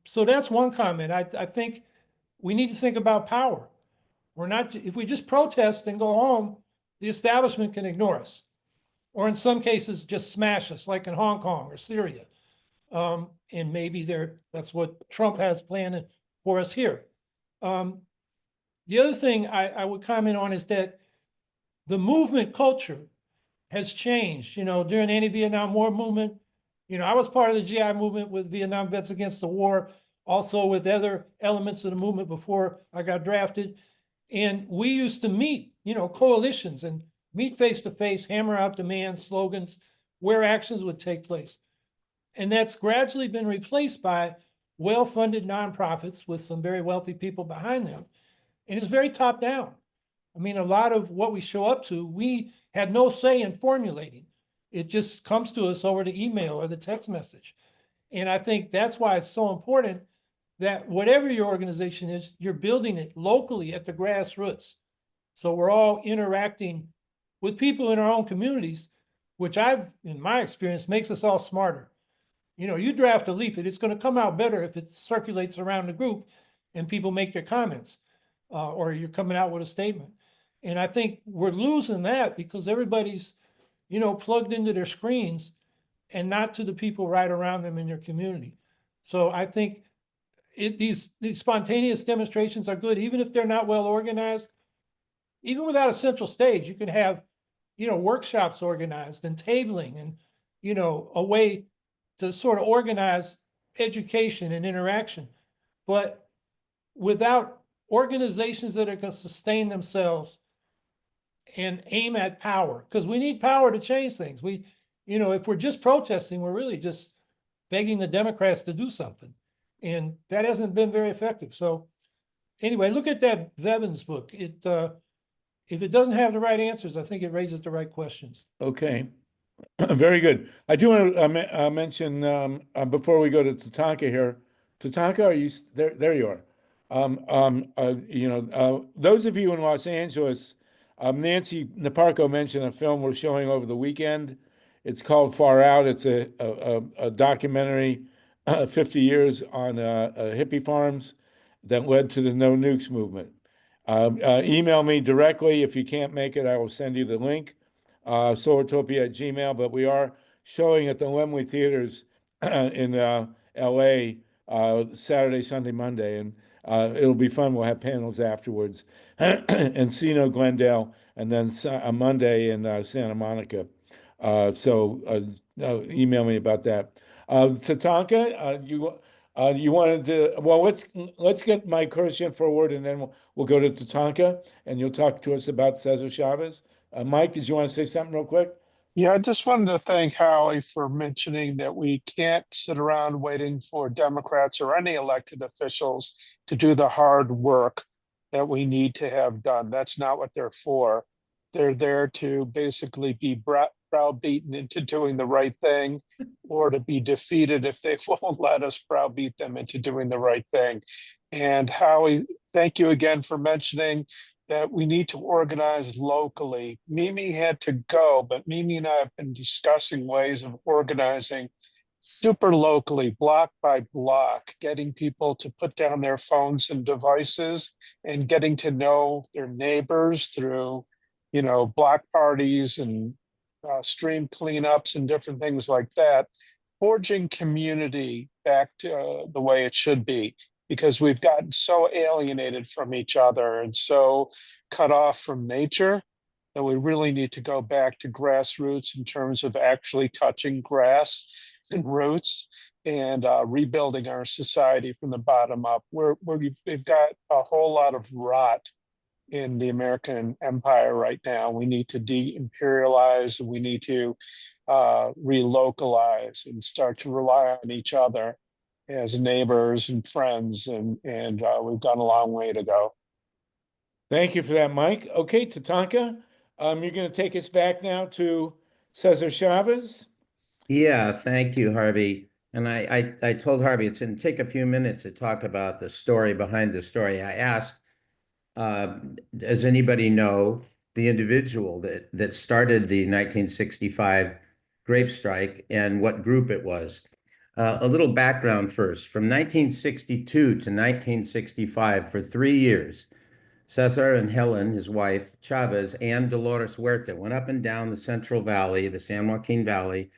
So that's one comment. I think we need to think about power. We're not, if we just protest and go home, the establishment can ignore us, or in some cases just smash us, like in Hong Kong or Syria. And maybe that's what Trump has planned for us here. The other thing I would comment on is that the movement culture has changed. During the anti-Vietnam War movement, I was part of the GI movement with Vietnam Vets Against the War, also with other elements of the movement before I got drafted. And we used to meet, coalitions and meet face to face, hammer out demands, slogans, where actions would take place. And that's gradually been replaced by well-funded nonprofits with some very wealthy people behind them. And it's very top down. I mean, a lot of what we show up to, we had no say in formulating. It just comes to us over the email or the text message. And I think that's why it's so important that whatever your organization is, you're building it locally at the grassroots. So we're all interacting with people in our own communities, which in my experience, makes us all smarter. You draft a leaflet, it's going to come out better if it circulates around the group and people make their comments, or you're coming out with a statement. And I think we're losing that because everybody's, plugged into their screens and not to the people right around them in their community. So I think these spontaneous demonstrations are good, even if they're not well organized. Even without a central stage, you can have, workshops organized and tabling and, a way to sort of organize education and interaction. But without organizations that are going to sustain themselves and aim at power, because we need power to change things. If we're just protesting, we're really just begging the Democrats to do something. And that hasn't been very effective. So anyway, look at that Bevins book. If it doesn't have the right answers, I think it raises the right questions. Okay. Very good. I do want to mention before we go to Tatanka here. Tatanka, are you there? There you are. Those of you in Los Angeles, Nancy Naparco mentioned a film we're showing over the weekend. It's called Far Out. It's a documentary, 50 years on hippie farms that led to the No Nukes movement. Email me directly. If you can't make it, I will send you the link. SolartopiA@gmail.com, but we are showing at the Lemley Theaters in LA Saturday, Sunday, Monday, and it'll be fun. We'll have panels afterwards. Encino, Glendale, and then a Monday in Santa Monica. So email me about that. Tatanka, you wanted to, well, let's get Mike Kirsch in for a word, and then we'll go to Tatanka, and you'll talk to us about CESAR Chavez. Mike, did you want to say something real quick? Yeah, I just wanted to thank Howie for mentioning that we can't sit around waiting for Democrats or any elected officials to do the hard work that we need to have done. That's not what they're for. They're there to basically be browbeaten into doing the right thing, or to be defeated if they won't let us browbeat them into doing the right thing. And Howie, thank you again for mentioning that we need to organize locally. Mimi had to go, but Mimi and I have been discussing ways of organizing super locally, block by block, getting people to put down their phones and devices and getting to know their neighbors through, block parties and stream cleanups and different things like that, forging community back to the way it should be. Because we've gotten so alienated from each other and so cut off from nature that we really need to go back to grassroots in terms of actually touching grass and roots and rebuilding our society from the bottom up. We've got a whole lot of rot in the American empire right now. We need to de-imperialize, we need to relocalize and start to rely on each other as neighbors and friends, and we've got a long way to go. Thank you for that, Mike. Okay, Tatanka, you're going to take us back now to Cesar Chavez? Yeah, thank you, Harvey. And I told Harvey it's going to take a few minutes to talk about the story behind the story. I asked, does anybody know the individual that started the 1965 grape strike and what group it was? A little background first. From 1962 to 1965, for 3 years, Cesar and Helen, his wife, Chavez, and Dolores Huerta went up and down the Central Valley, the San Joaquin Valley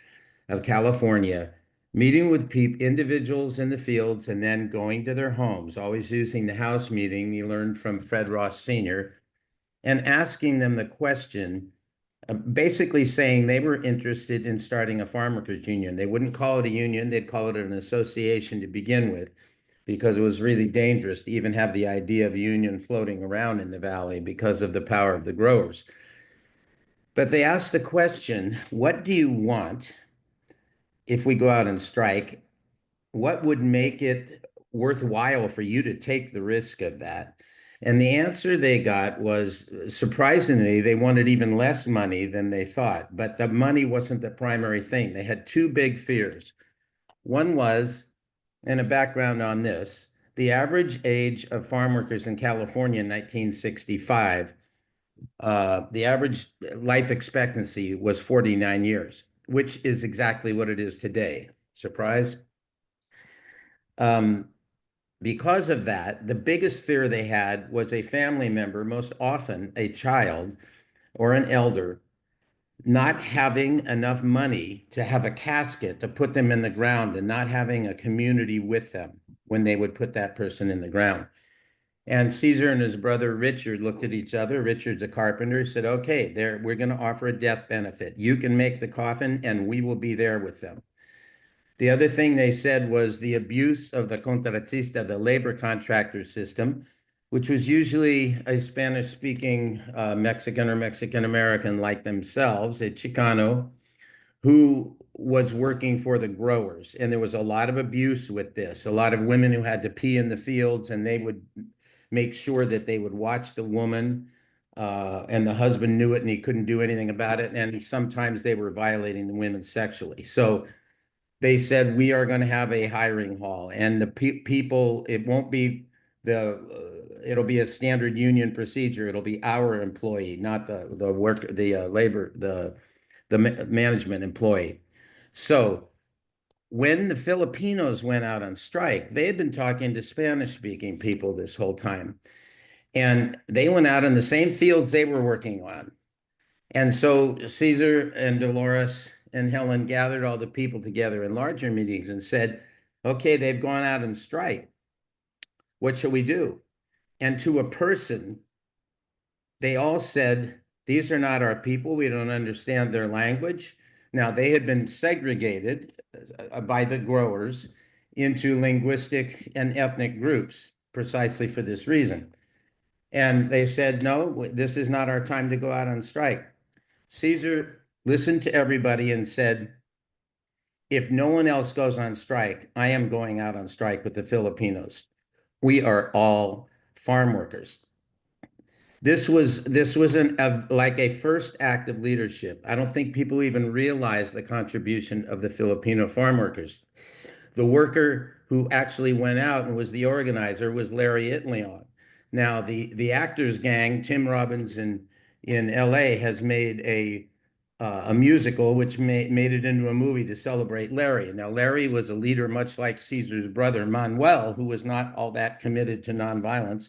of California, meeting with individuals in the fields and then going to their homes, always using the house meeting you learned from Fred Ross Sr., and asking them the question, basically saying they were interested in starting a farm workers union. They wouldn't call it a union, they'd call it an association to begin with, because it was really dangerous to even have the idea of a union floating around in the valley because of the power of the growers. But they asked the question, what do you want if we go out and strike? What would make it worthwhile for you to take the risk of that? And the answer they got was, surprisingly, they wanted even less money than they thought, but the money wasn't the primary thing. They had two big fears. One was, and a background on this, the average age of farm workers in California in 1965, the average life expectancy was 49 years, which is exactly what it is today. Surprise? Because of that, the biggest fear they had was a family member, most often a child or an elder, not having enough money to have a casket to put them in the ground and not having a community with them when they would put that person in the ground. And Caesar and his brother Richard looked at each other. Richard's a carpenter, said, okay, we're going to offer a death benefit. You can make the coffin and we will be there with them. The other thing they said was the abuse of the contratista, the labor contractor system, which was usually a Spanish-speaking Mexican or Mexican-American like themselves, a Chicano, who was working for the growers. And there was a lot of abuse with this, a lot of women who had to pee in the fields, and they would make sure that they would watch the woman, and the husband knew it and he couldn't do anything about it. And sometimes they were violating the women sexually. So they said, we are going to have a hiring hall, and the people, it won't be it'll be a standard union procedure. It'll be our employee, not the management employee. So when the Filipinos went out on strike, they had been talking to Spanish-speaking people this whole time, and they went out in the same fields they were working on. And so Caesar and Dolores and Helen gathered all the people together in larger meetings and said, okay, they've gone out and strike. What shall we do? And to a person, they all said, these are not our people. We don't understand their language. Now, they had been segregated by the growers into linguistic and ethnic groups precisely for this reason. And they said, no, this is not our time to go out on strike. Caesar listened to everybody and said, if no one else goes on strike, I am going out on strike with the Filipinos. We are all farm workers. This was like a first act of leadership. I don't think people even realize the contribution of the Filipino farm workers. The worker who actually went out and was the organizer was laureate. Now, the actors gang, Tim Robbins in LA, has made a musical which made it into a movie to celebrate Larry. Now, Larry was a leader much like Caesar's brother, Manuel, who was not all that committed to nonviolence.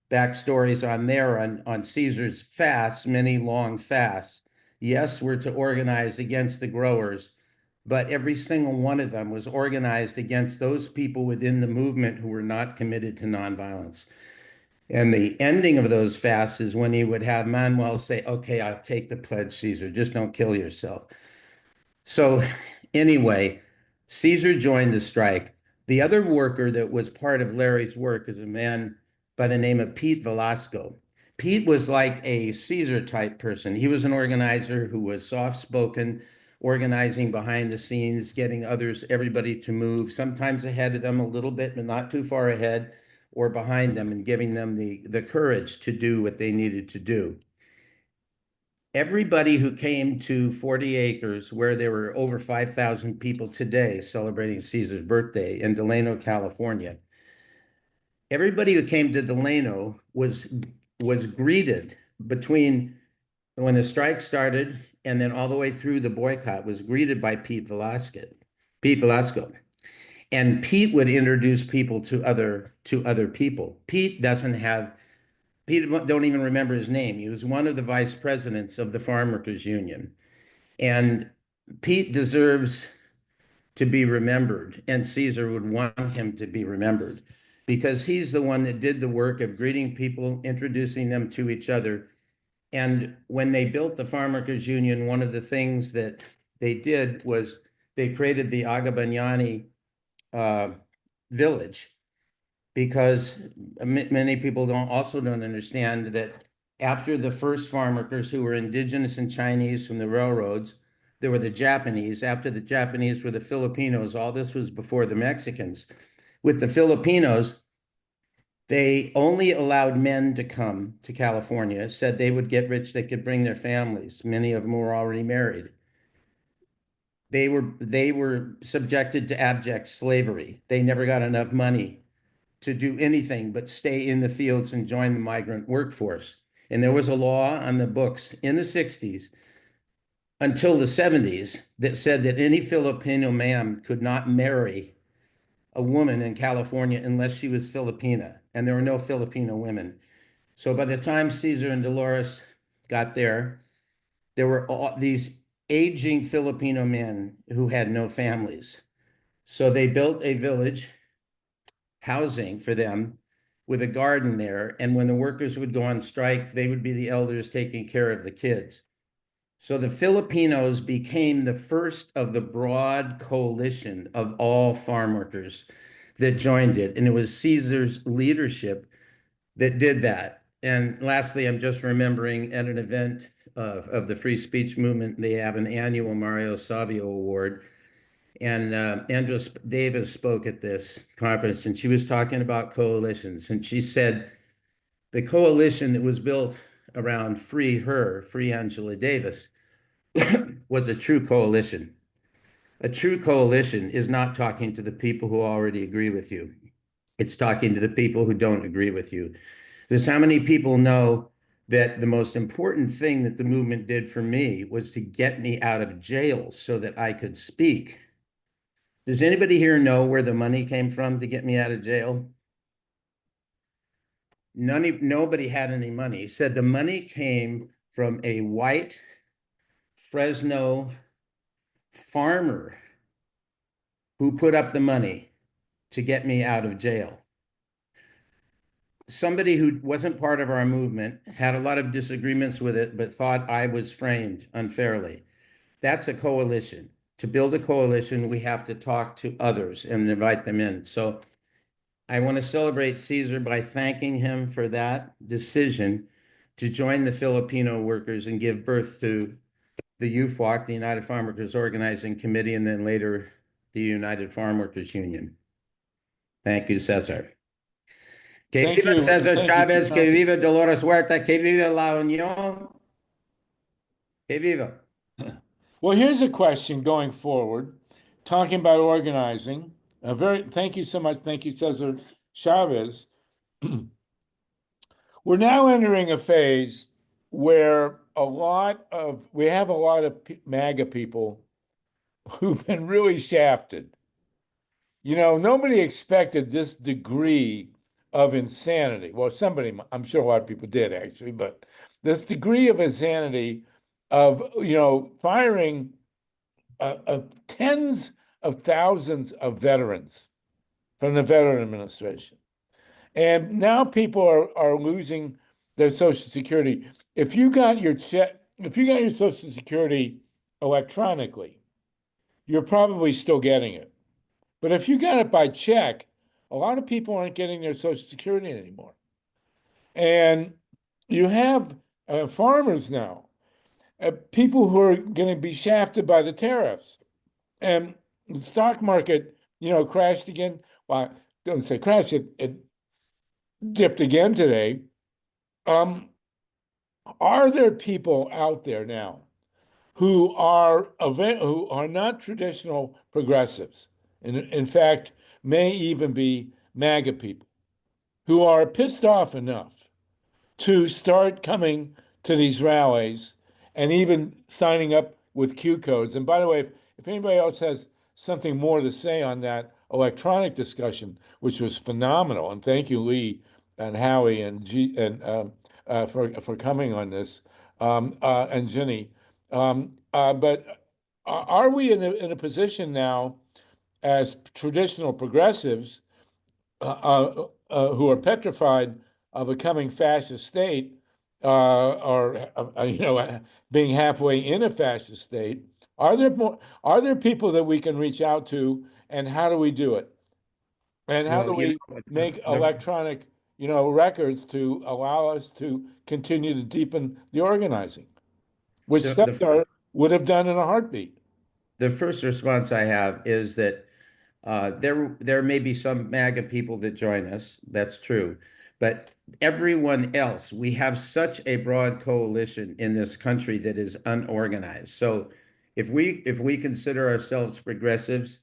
Backstories on there on Caesar's fasts, many long fasts. Yes, we're to organize against the growers, but every single one of them was organized against those people within the movement who were not committed to nonviolence. And the ending of those fasts is when he would have Manuel say, okay, I'll take the pledge, Caesar, just don't kill yourself. So anyway, Caesar joined the strike. The other worker that was part of Larry's work is a man by the name of Pete Velasco. Pete was like a Caesar type person. He was an organizer who was soft-spoken, organizing behind the scenes, getting everybody to move, sometimes ahead of them a little bit, but not too far ahead, or behind them, and giving them the courage to do what they needed to do. everybody who came to 40 acres, where there were over 5,000 people today celebrating Caesar's birthday in Delano, California, everybody who came to Delano was greeted between when the strike started and then all the way through the boycott, was greeted by Pete Velasco. And Pete would introduce people to other people. Pete don't even remember his name. He was one of the vice presidents of the Farmworkers Union. And Pete deserves to be remembered, and Caesar would want him to be remembered, because he's the one that did the work of greeting people, introducing them to each other. And when they built the Farmworkers Union, one of the things that they did was they created the Agabanyani village, because many people also don't understand that after the first farm workers, who were indigenous and Chinese from the railroads, there were the Japanese. After the Japanese were the Filipinos. All this was before the Mexicans. With the Filipinos, they only allowed men to come to California, said they would get rich, they could bring their families. Many of them were already married. They were subjected to abject slavery. They never got enough money to do anything but stay in the fields and join the migrant workforce. And there was a law on the books in the 60s until the 70s that said that any Filipino man could not marry a woman in California unless she was Filipina, and there were no Filipino women. So by the time Caesar and Dolores got there were all these aging Filipino men who had no families. So they built a village, housing for them, with a garden there. And when the workers would go on strike, they would be the elders taking care of the kids. So the Filipinos became the first of the broad coalition of all farm workers that joined it. And it was Caesar's leadership that did that. And lastly, I'm just remembering at an event of the free speech movement, they have an annual Mario Savio Award. And Andros Davis spoke at this conference, and she was talking about coalitions. And she said the coalition that was built around Free Angela Davis, was a true coalition. A true coalition is not talking to the people who already agree with you. It's talking to the people who don't agree with you. Because how many people know that the most important thing that the movement did for me was to get me out of jail so that I could speak? Does anybody here know where the money came from to get me out of jail? Nobody had any money. He said the money came from a white Fresno farmer who put up the money to get me out of jail. Somebody who wasn't part of our movement, had a lot of disagreements with it, but thought I was framed unfairly. That's a coalition. To build a coalition, we have to talk to others and invite them in. So I want to celebrate Caesar by thanking him for that decision to join the Filipino workers and give birth to the UFOC, the United Farm Workers Organizing Committee, and then later the United Farm Workers Union. Thank you, CESAR. Que Thank viva you. César Thank you, Chávez, que Chief. viva Dolores Huerta, que viva la Unión, que viva. Well, here's a question going forward, talking about organizing. Thank you so much. Thank you, Cesar Chavez. We're now entering a phase where we have a lot of MAGA people who've been really shafted. You know, nobody expected this degree of insanity. Well, I'm sure a lot of people did actually, but this degree of insanity of, firing tens of thousands of veterans from the Veteran Administration. And now people are losing their Social Security. If you got your Social Security electronically, you're probably still getting it. But if you got it by check, a lot of people aren't getting their Social Security anymore. And you have farmers now, people who are going to be shafted by the tariffs. And the stock market, crashed again. Well, I don't say crash, it dipped again today. Are there people out there now who are not traditional progressives, and in fact may even be MAGA people, who are pissed off enough to start coming to these rallies and even signing up with Q codes? And by the way, if anybody else has something more to say on that electronic discussion, which was phenomenal, and thank you, Lee and Howie and for coming on this, and Jenny. But are we in a position now as traditional progressives who are petrified of a coming fascist state, or being halfway in a fascist state? Are there people that we can reach out to, and how do we do it? And how do we make electronic, records to allow us to continue to deepen the organizing, which CESAR would have done in a heartbeat? The first response I have is that there may be some MAGA people that join us. That's true. But everyone else, we have such a broad coalition in this country that is unorganized. So if we consider ourselves progressives,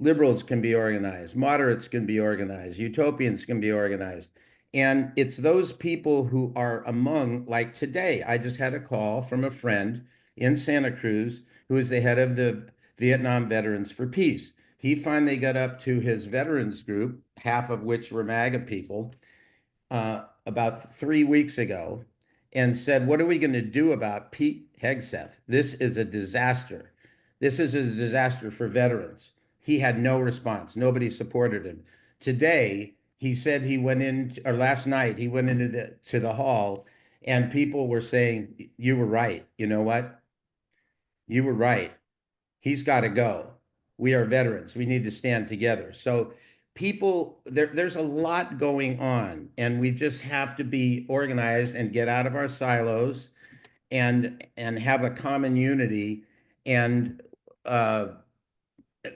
liberals can be organized, moderates can be organized, utopians can be organized. And it's those people who are among, like today, I just had a call from a friend in Santa Cruz who is the head of the Vietnam Veterans for Peace. He finally got up to his veterans group, half of which were MAGA people, about 3 weeks ago, and said, what are we going to do about Pete Hegseth? This is a disaster. This is a disaster for veterans. He had no response. Nobody supported him. Today, he said he went in, or last night, he went into the hall, and people were saying, you were right. You know what? You were right. He's got to go. We are veterans. We need to stand together. So people, there's a lot going on, and we just have to be organized and get out of our silos and have a common unity and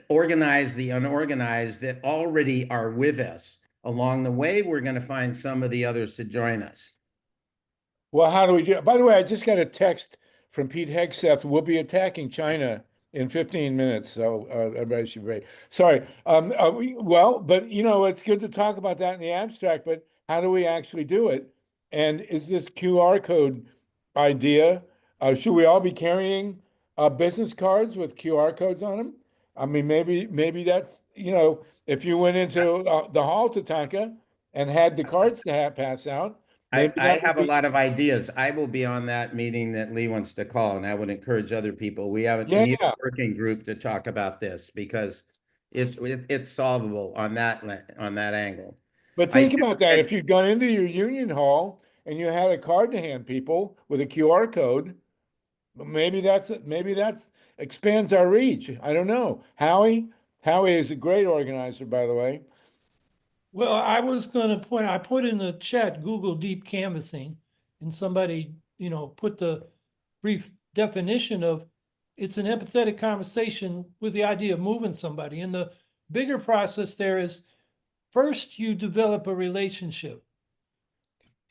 organize the unorganized that already are with us. Along the way, we're going to find some of the others to join us. Well, how do we do it? By the way, I just got a text from Pete Hegseth. We'll be attacking China in 15 minutes, so everybody should be ready. Sorry. But it's good to talk about that in the abstract, but how do we actually do it? And is this QR code idea, should we all be carrying business cards with QR codes on them? I mean, maybe that's, if you went into the hall, TATANKA, and had the cards to pass out. I have a lot of ideas. I will be on that meeting that Lee wants to call, and I would encourage other people. We need a working group to talk about this because it's solvable on that angle. But think about that. If you'd gone into your union hall and you had a card to hand people with a QR code, maybe that's expands our reach. I don't know. Howie is a great organizer, by the way. Well, I was going to point, I put in the chat Google deep canvassing, and somebody, put the brief definition of it's an empathetic conversation with the idea of moving somebody. And the bigger process there is first you develop a relationship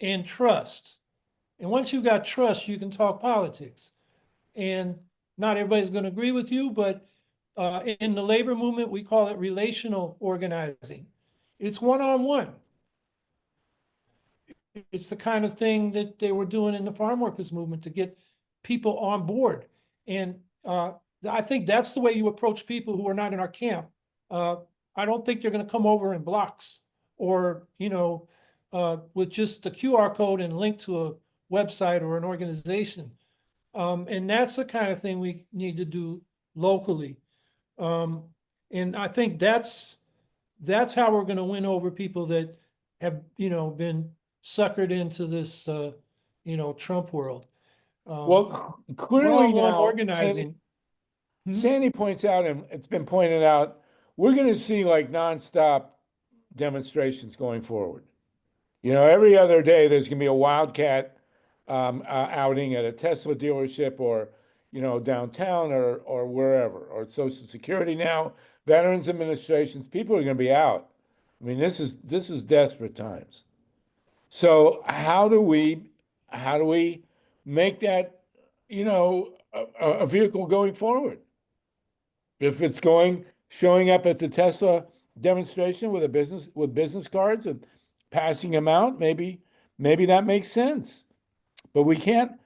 and trust. And once you've got trust, you can talk politics. And not everybody's going to agree with you, but in the labor movement, we call it relational organizing. It's one-on-one. It's the kind of thing that they were doing in the farm workers movement to get people on board. And I think that's the way you approach people who are not in our camp. I don't think they're going to come over in blocks or, with just a QR code and link to a website or an organization. And that's the kind of thing we need to do locally. And I think that's how we're going to win over people that have, been suckered into this, Trump world. Well, clearly now, organizing. Sandy points out, and it's been pointed out, we're going to see like nonstop demonstrations going forward. Every other day there's going to be a wildcat outing at a Tesla dealership or, downtown or wherever, or Social Security now, Veterans Administrations. People are going to be out. I mean, this is desperate times. So how do we make that, a vehicle going forward. If it's showing up at the Tesla demonstration with business cards and passing them out, maybe that makes sense. But we can't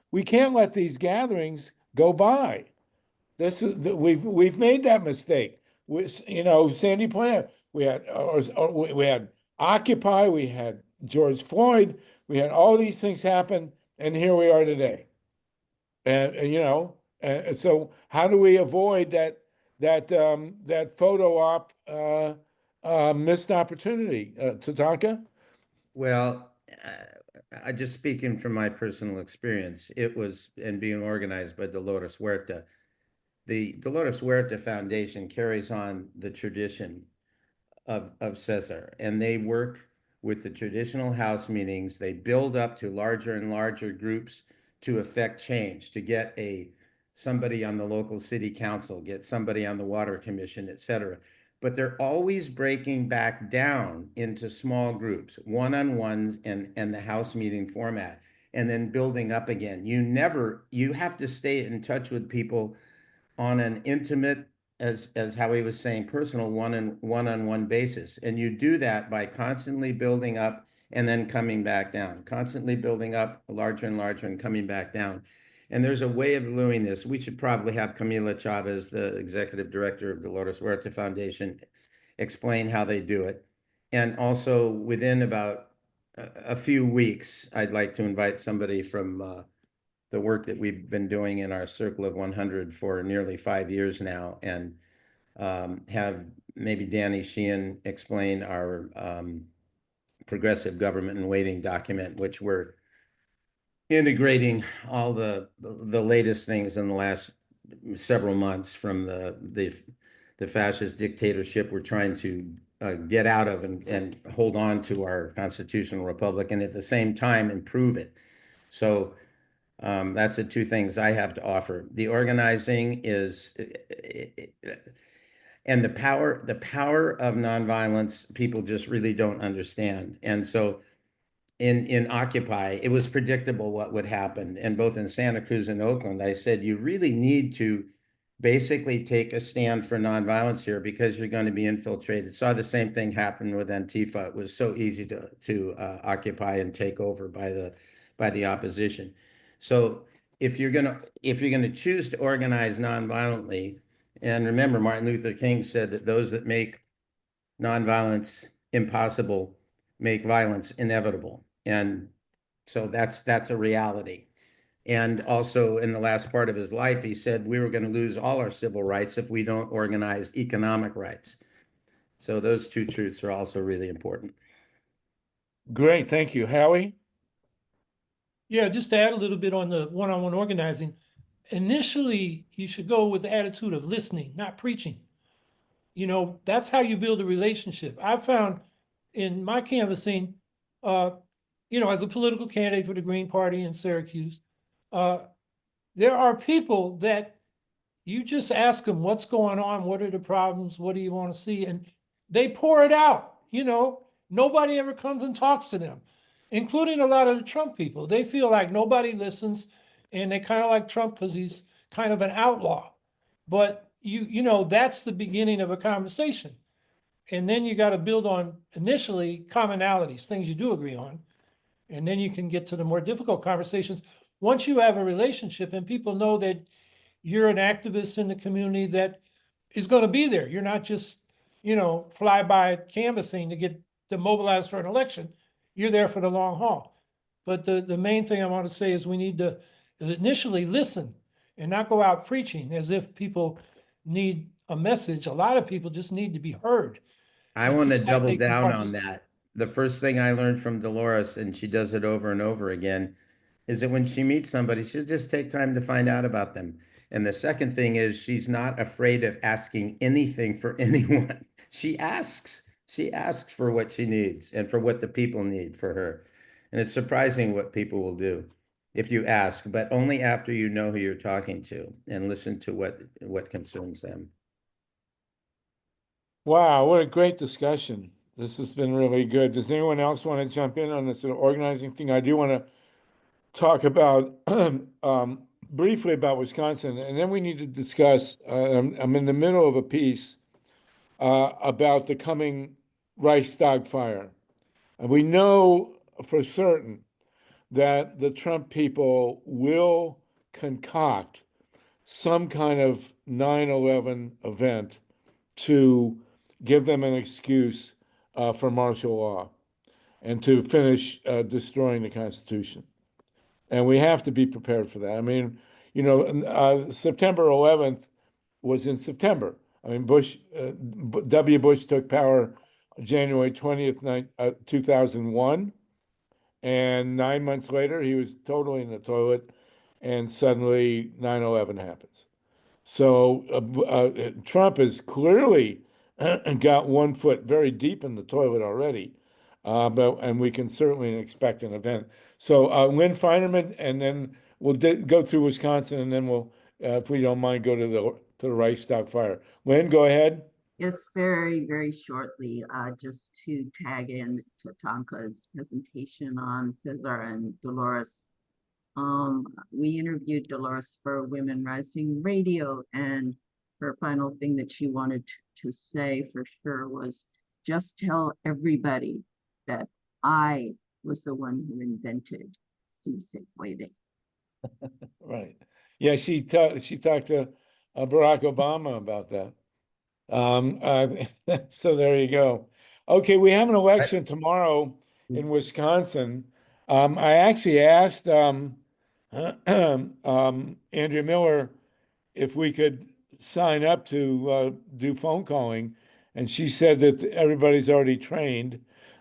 let these gatherings go by. We've made that mistake. Sandy pointed out we had Occupy, we had George Floyd, we had all these things happen, and here we are today. And so how do we avoid that photo op missed opportunity? TATANKA? Well, I just speaking from my personal experience, it was, and being organized by Dolores Huerta. The Dolores Huerta Foundation carries on the tradition of CESAR, and they work with the traditional house meetings. They build up to larger and larger groups to affect change, to get somebody on the local city council, get somebody on the water commission, et cetera. But they're always breaking back down into small groups, one-on-ones and the house meeting format, and then building up again. You have to stay in touch with people on an intimate, as Howie was saying, personal one-on-one basis. And you do that by constantly building up and then coming back down, constantly building up larger and larger and coming back down. And there's a way of doing this. We should probably have Camila Chavez, the executive director of Dolores Huerta Foundation, explain how they do it. And also within about a few weeks, I'd like to invite somebody from the work that we've been doing in our Circle of 100 for nearly 5 years now, and have maybe Danny Sheehan explain our progressive government and waiting document, which we're integrating all the latest things in the last several months from the fascist dictatorship we're trying to get out of and hold on to our constitutional republic, and at the same time improve it. So that's the two things I have to offer. The organizing is, and the power of nonviolence, people just really don't understand. And so in Occupy, it was predictable what would happen. And both in Santa Cruz and Oakland, I said, you really need to basically take a stand for nonviolence here, because you're going to be infiltrated. Saw the same thing happen with Antifa. It was so easy to occupy and take over by the opposition. So if you're gonna choose to organize nonviolently, and remember, Martin Luther King said that those that make nonviolence impossible make violence inevitable. And so that's a reality. And also in the last part of his life, he said we were going to lose all our civil rights if we don't organize economic rights. So those two truths are also really important. Great, thank you. Howie? Yeah, just to add a little bit on the one-on-one organizing. Initially, you should go with the attitude of listening, not preaching. That's how you build a relationship. I found in my canvassing, as a political candidate for the Green Party in Syracuse, there are people that you just ask them what's going on, what are the problems, what do you want to see, and they pour it out. Nobody ever comes and talks to them, including a lot of the Trump people. They feel like nobody listens, and they kind of like Trump because he's kind of an outlaw. But that's the beginning of a conversation. And then you got to build on initially commonalities, things you do agree on. And then you can get to the more difficult conversations. Once you have a relationship and people know that you're an activist in the community that is going to be there. You're not just, fly by canvassing to get demobilized for an election. You're there for the long haul. But the main thing I want to say is we need to initially listen and not go out preaching as if people need a message. A lot of people just need to be heard. I want to double down on that. The first thing I learned from Dolores, and she does it over and over again, is that when she meets somebody, she'll just take time to find out about them. And the second thing is she's not afraid of asking anything for anyone. She asks for what she needs and for what the people need for her. And it's surprising what people will do if you ask, but only after you know who you're talking to and listen to what concerns them. Wow, what a great discussion. This has been really good. Does anyone else want to jump in on this sort of organizing thing? I do want to talk about briefly about Wisconsin, and then we need to discuss. I'm in the middle of a piece about the coming Reichstag fire, and we know for certain that the Trump people will concoct some kind of 9/11 event to give them an excuse for martial law and to finish destroying the Constitution. And we have to be prepared for that. I mean, September 11th was in September. I mean, W. Bush took power January 20th, 2001. And 9 months later, he was totally in the toilet. And suddenly 9/11 happens. So Trump has clearly got one foot very deep in the toilet already. And we can certainly expect an event. So Lynn Feinerman, and then we'll go through Wisconsin, and then we'll, if we don't mind, go to the Reichstag fire. Lynn, go ahead. Yes, very, very shortly, just to tag in TATANKA's presentation on CESAR and Dolores. We interviewed Dolores for Women Rising Radio, and her final thing that she wanted to say for sure was just tell everybody that I was the one who invented seasick waving. Right. Yeah, she talked to Barack Obama about that. So there you go. Okay, we have an election tomorrow in Wisconsin. I actually asked Andrea Miller if we could sign up to do phone calling, and she said that everybody's already trained.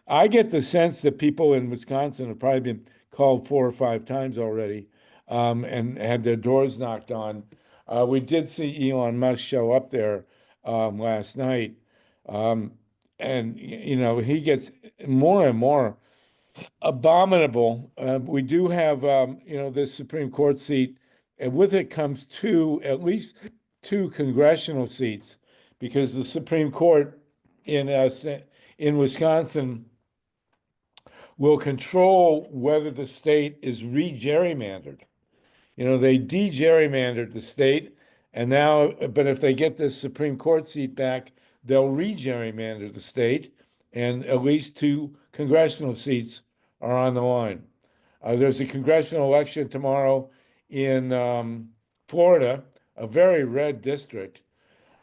I get the sense that people in Wisconsin have probably been called 4 or 5 times already, and had their doors knocked on. We did see Elon Musk show up there last night, and he gets more and more abominable. We do have this Supreme Court seat, and with it comes at least two congressional seats, because the Supreme Court in Wisconsin will control whether the state is re-gerrymandered. They de-gerrymandered the state, and now, but if they get this Supreme Court seat back, they'll re-gerrymander the state, and at least 2 congressional seats are on the line. There's a congressional election tomorrow in Florida, a very red district,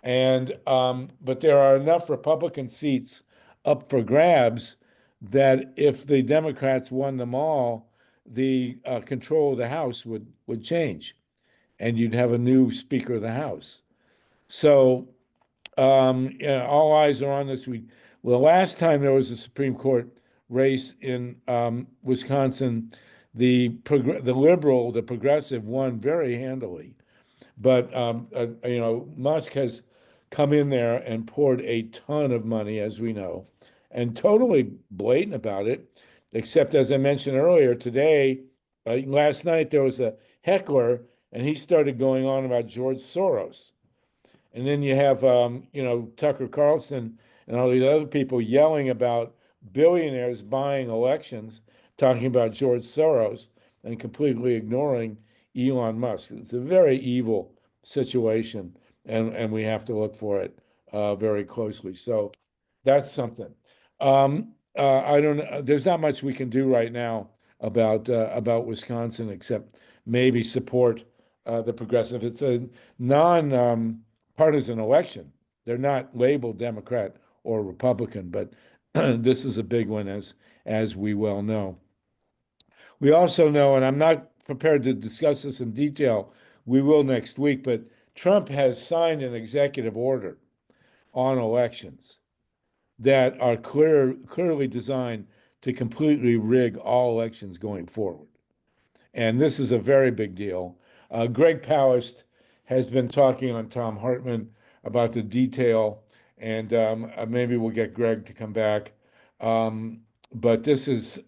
and but there are enough Republican seats up for grabs that if the Democrats won them all, the control of the House would change, and you'd have a new Speaker of the House. So all eyes are on this. Well, last time there was a Supreme Court race in Wisconsin, the progressive won very handily. But Musk has come in there and poured a ton of money, as we know, and totally blatant about it. Except, as I mentioned earlier today, last night there was a heckler, and he started going on about George Soros. And then you have, Tucker Carlson and all these other people yelling about billionaires buying elections, talking about George Soros, and completely ignoring Elon Musk. It's a very evil situation, and we have to look for it very closely. So that's something. I don't know. There's not much we can do right now about Wisconsin, except maybe support the progressive. It's a non-partisan election. They're not labeled Democrat or Republican, but this is a big one, as we well know. We also know, and I'm not prepared to discuss this in detail, we will next week, but Trump has signed an executive order on elections that are clearly designed to completely rig all elections going forward. And this is a very big deal. Greg Palast has been talking on Tom Hartman about the detail, and maybe we'll get Greg to come back. But this is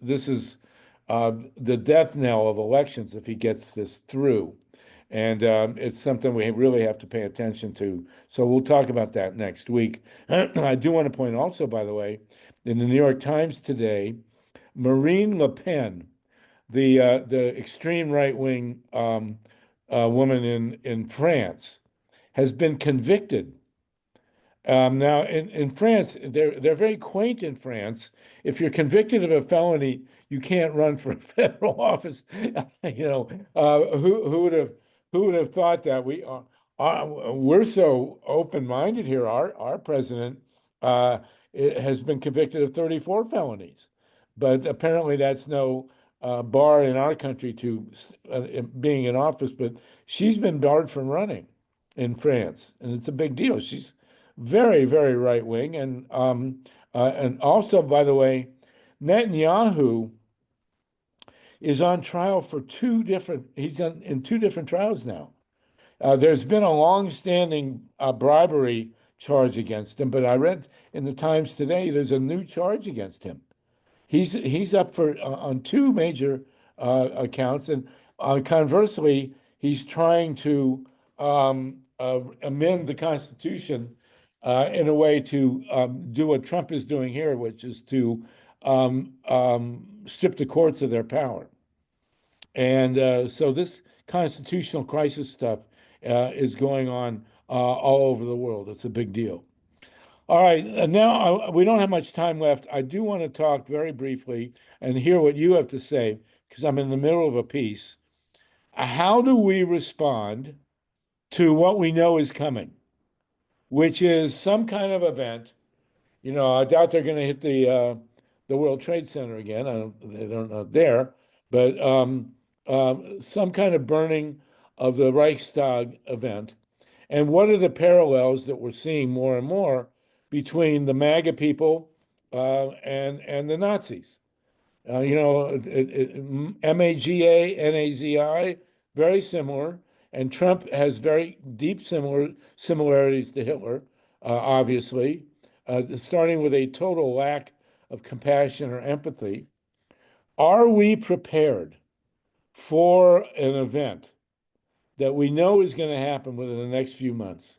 the death knell of elections if he gets this through. And it's something we really have to pay attention to. So we'll talk about that next week. I do want to point also, by the way, in the New York Times today, Marine Le Pen, the extreme right-wing woman in France, has been convicted. Now, in France, they're very quaint in France. If you're convicted of a felony, you can't run for a federal office. Who would have thought that? We're so open-minded here. Our president has been convicted of 34 felonies, but apparently that's no bar in our country to being in office. But she's been barred from running in France, and it's a big deal. She's very, very right wing, and also, by the way, Netanyahu is on trial for he's in two different trials now. There's been a long-standing bribery charge against him, but I read in the Times today there's a new charge against him. He's up for on two major accounts, and conversely, he's trying to amend the Constitution in a way to do what Trump is doing here, which is to strip the courts of their power. And so this constitutional crisis stuff is going on all over the world. It's a big deal. All right, now we don't have much time left. I do want to talk very briefly and hear what you have to say, because I'm in the middle of a piece. How do we respond to what we know is coming, which is some kind of event? I doubt they're going to hit the World Trade Center again. They don't know there, but some kind of burning of the Reichstag event. And what are the parallels that we're seeing more and more between the MAGA people and the Nazis? MAGA, NAZI, very similar. And Trump has very deep similarities to Hitler, obviously, starting with a total lack of compassion or empathy. Are we prepared for an event that we know is going to happen within the next few months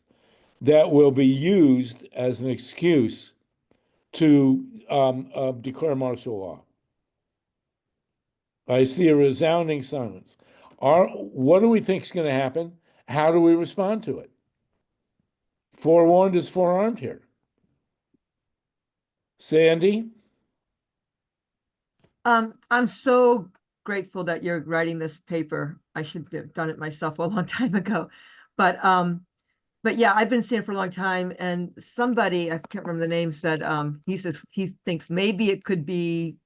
that will be used as an excuse to declare martial law? I see a resounding silence. What do we think is going to happen? How do we respond to it? Forewarned is forearmed here. Sandy? I'm so grateful that you're writing this paper. I should have done it myself a long time ago. But yeah, I've been seeing it for a long time. And somebody, I can't remember the name, said he says he thinks maybe it could be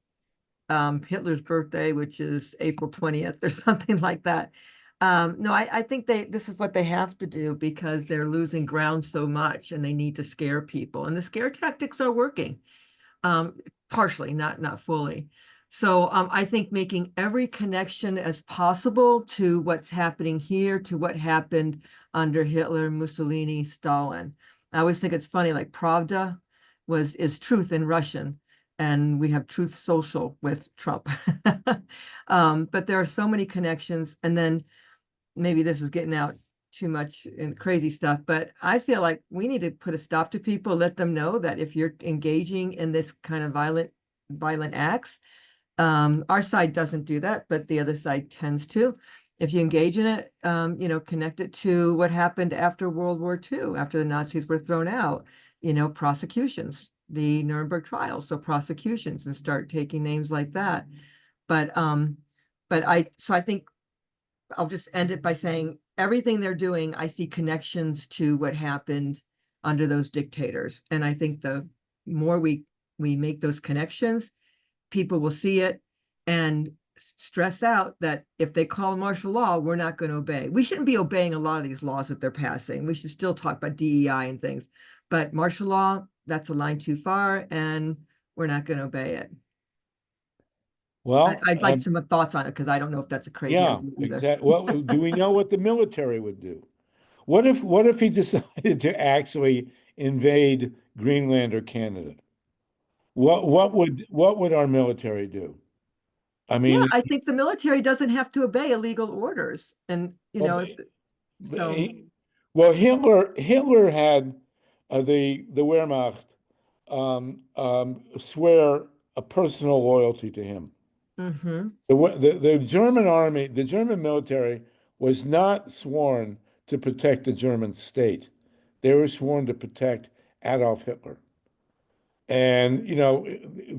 Hitler's birthday, which is April 20th or something like that. No, I think this is what they have to do because they're losing ground so much and they need to scare people. And the scare tactics are working, partially, not fully. So I think making every connection as possible to what's happening here, to what happened under Hitler, Mussolini, Stalin. I always think it's funny, like Pravda is truth in Russian, and we have Truth Social with Trump. But there are so many connections. And then maybe this is getting out too much in crazy stuff, but I feel like we need to put a stop to people, let them know that if you're engaging in this kind of violent acts, our side doesn't do that, but the other side tends to. If you engage in it, connect it to what happened after World War II, after the Nazis were thrown out, prosecutions, the Nuremberg trials, so prosecutions, and start taking names like that. But I think I'll just end it by saying everything they're doing, I see connections to what happened under those dictators. And I think the more we make those connections, people will see it and stress out that if they call martial law, we're not going to obey. We shouldn't be obeying a lot of these laws that they're passing. We should still talk about DEI and things. But martial law, that's a line too far, and we're not going to obey it. Well, I'd like some thoughts on it because I don't know if that's a crazy idea either. Exactly. What do we know what the military would do? What if he decided to actually invade Greenland or Canada? What would our military do? I mean, yeah, I think the military doesn't have to obey illegal orders, and well, Hitler had the Wehrmacht swear a personal loyalty to him. Mm-hmm. The German army, the German military was not sworn to protect the German state. They were sworn to protect Adolf Hitler. And,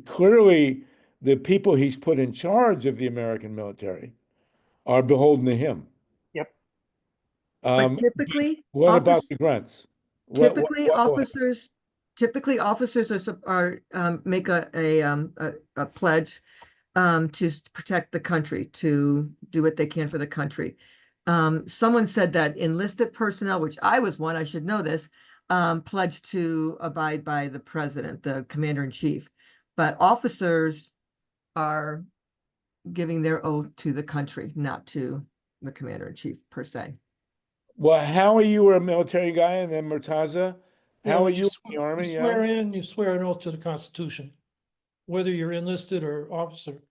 clearly the people he's put in charge of the American military are beholden to him. Yep. But typically, What about the grunts? typically what will happen? officers are make a pledge to protect the country, to do what they can for the country. Someone said that enlisted personnel, which I was one, I should know this, pledged to abide by the president, the commander in chief. But officers are giving their oath to the country, not to the commander in chief per se. Well, Howie, you were a military guy, and then Murtaza. How are you in the Army? You swear in, you swear an oath to the Constitution, whether you're enlisted or officer.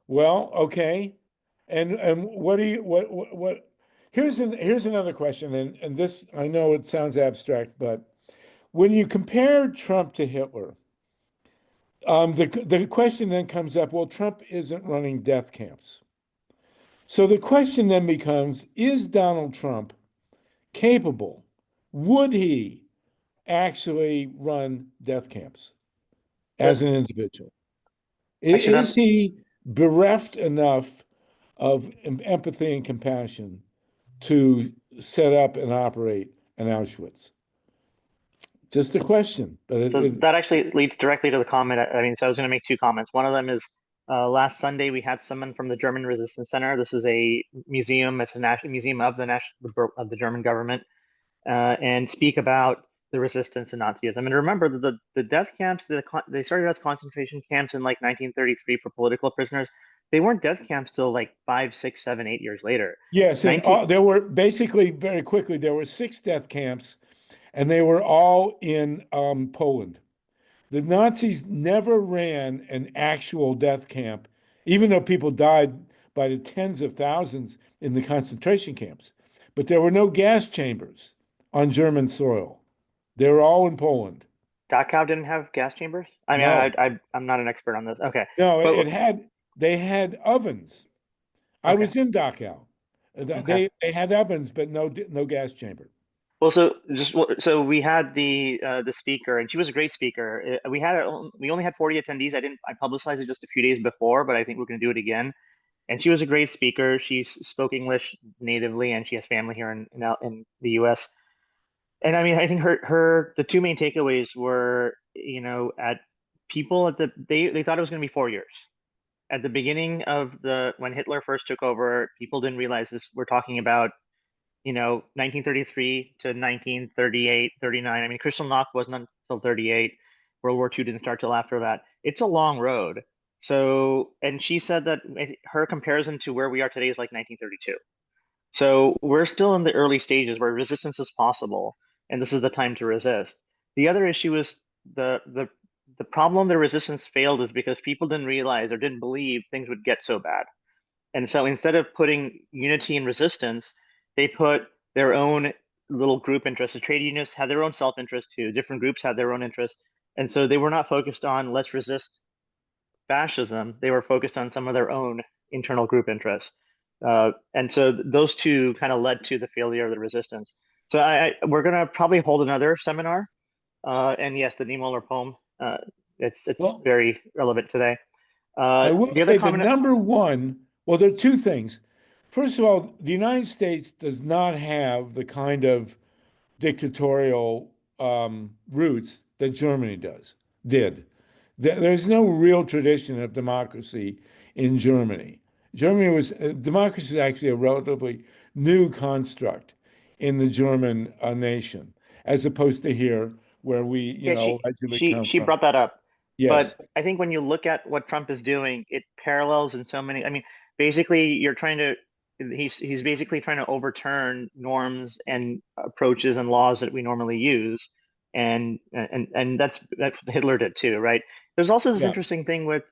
Well, okay. And what do you what here's another question, and this, I know it sounds abstract, but when you compare Trump to Hitler, the question then comes up, well, Trump isn't running death camps. So the question then becomes, is Donald Trump capable? Would he actually run death camps as an individual? Is he bereft enough of empathy and compassion to set up and operate an Auschwitz? Just a question. But that actually leads directly to the comment. I mean, so I was going to make two comments. One of them is last Sunday we had someone from the German Resistance Center. This is a museum. It's a national museum of the German government, and speak about the resistance to Nazism. And remember, the death camps, they started as concentration camps in like 1933 for political prisoners. They weren't death camps till like 5, 6, 7, 8 years later. Yes, and there were basically, very quickly, there were 6 death camps, and they were all in Poland. The Nazis never ran an actual death camp, even though people died by the tens of thousands in the concentration camps. But there were no gas chambers on German soil. They were all in Poland. Dachau didn't have gas chambers? I mean, No. I'm not an expert on this. Okay. No, they had ovens. I Okay. was in Dachau. Okay. They had ovens, but no gas chamber. Well, so we had the speaker, and she was a great speaker. We only had 40 attendees. I publicized it just a few days before, but I think we're going to do it again. And she was a great speaker. She spoke English natively, and she has family here in the U.S. And I mean, I think the two main takeaways were, they thought it was going to be 4 years. At the beginning of when Hitler first took over, people didn't realize this. We're talking about 1933 to 1938, 39. I mean, Kristallnacht wasn't until 38. World War II didn't start till after that. It's a long road. So, and she said that her comparison to where we are today is like 1932. So we're still in the early stages where resistance is possible, and this is the time to resist. The other issue is the problem the resistance failed is because people didn't realize or didn't believe things would get so bad. And so instead of putting unity and resistance, they put their own little group interests. The trade unions had their own self-interest too. Different groups had their own interests. And so they were not focused on let's resist fascism. They were focused on some of their own internal group interests. And so those two kind of led to the failure of the resistance. So we're going to probably hold another seminar. And yes, the Niemöller poem, it's very relevant today. I will say the number one, well, there are two things. First of all, the United States does not have the kind of dictatorial roots that Germany did. There's no real tradition of democracy in Germany. Democracy is actually a relatively new construct in the German nation, as opposed to here, where we, she brought that up. Yes. But I think when you look at what Trump is doing, it parallels in so many. I mean, basically, he's basically trying to overturn norms and approaches and laws that we normally use, and that's Hitler did too, right? There's also this interesting thing with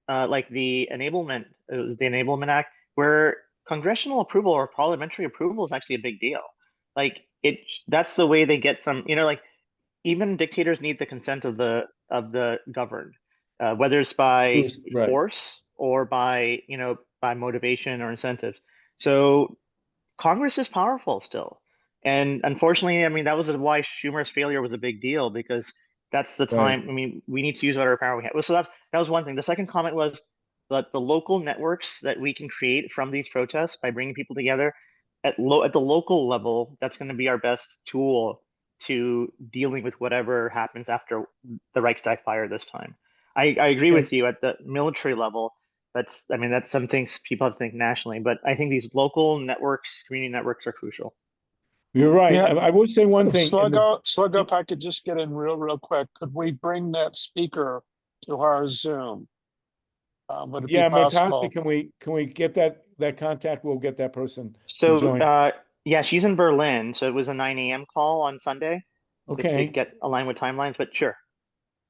like the Enablement Act, where congressional approval or parliamentary approval is actually a big deal. Like that's the way they get some, like even dictators need the consent of the governed. whether it's by Right. force or by, by motivation or incentives. So Congress is powerful still. And unfortunately, I mean, that was why Schumer's failure was a big deal, because that's the time. I mean, we need to use whatever power we have. So that was one thing. The second comment was that the local networks that we can create from these protests by bringing people together at the local level, that's going to be our best tool to dealing with whatever happens after the Reichstag fire this time. I agree with you at the military level. That's some things people have to think nationally, but I think these local networks, community networks are crucial. You're right. Yeah. I will say one thing. Sluggo, if I could just get in real quick, could we bring that speaker to our Zoom? Would it be possible? Matata, can we get that contact? We'll get that person to So join. yeah, she's in Berlin, so it was a 9 a.m. call on Sunday. Just Okay. to get aligned with timelines, but sure.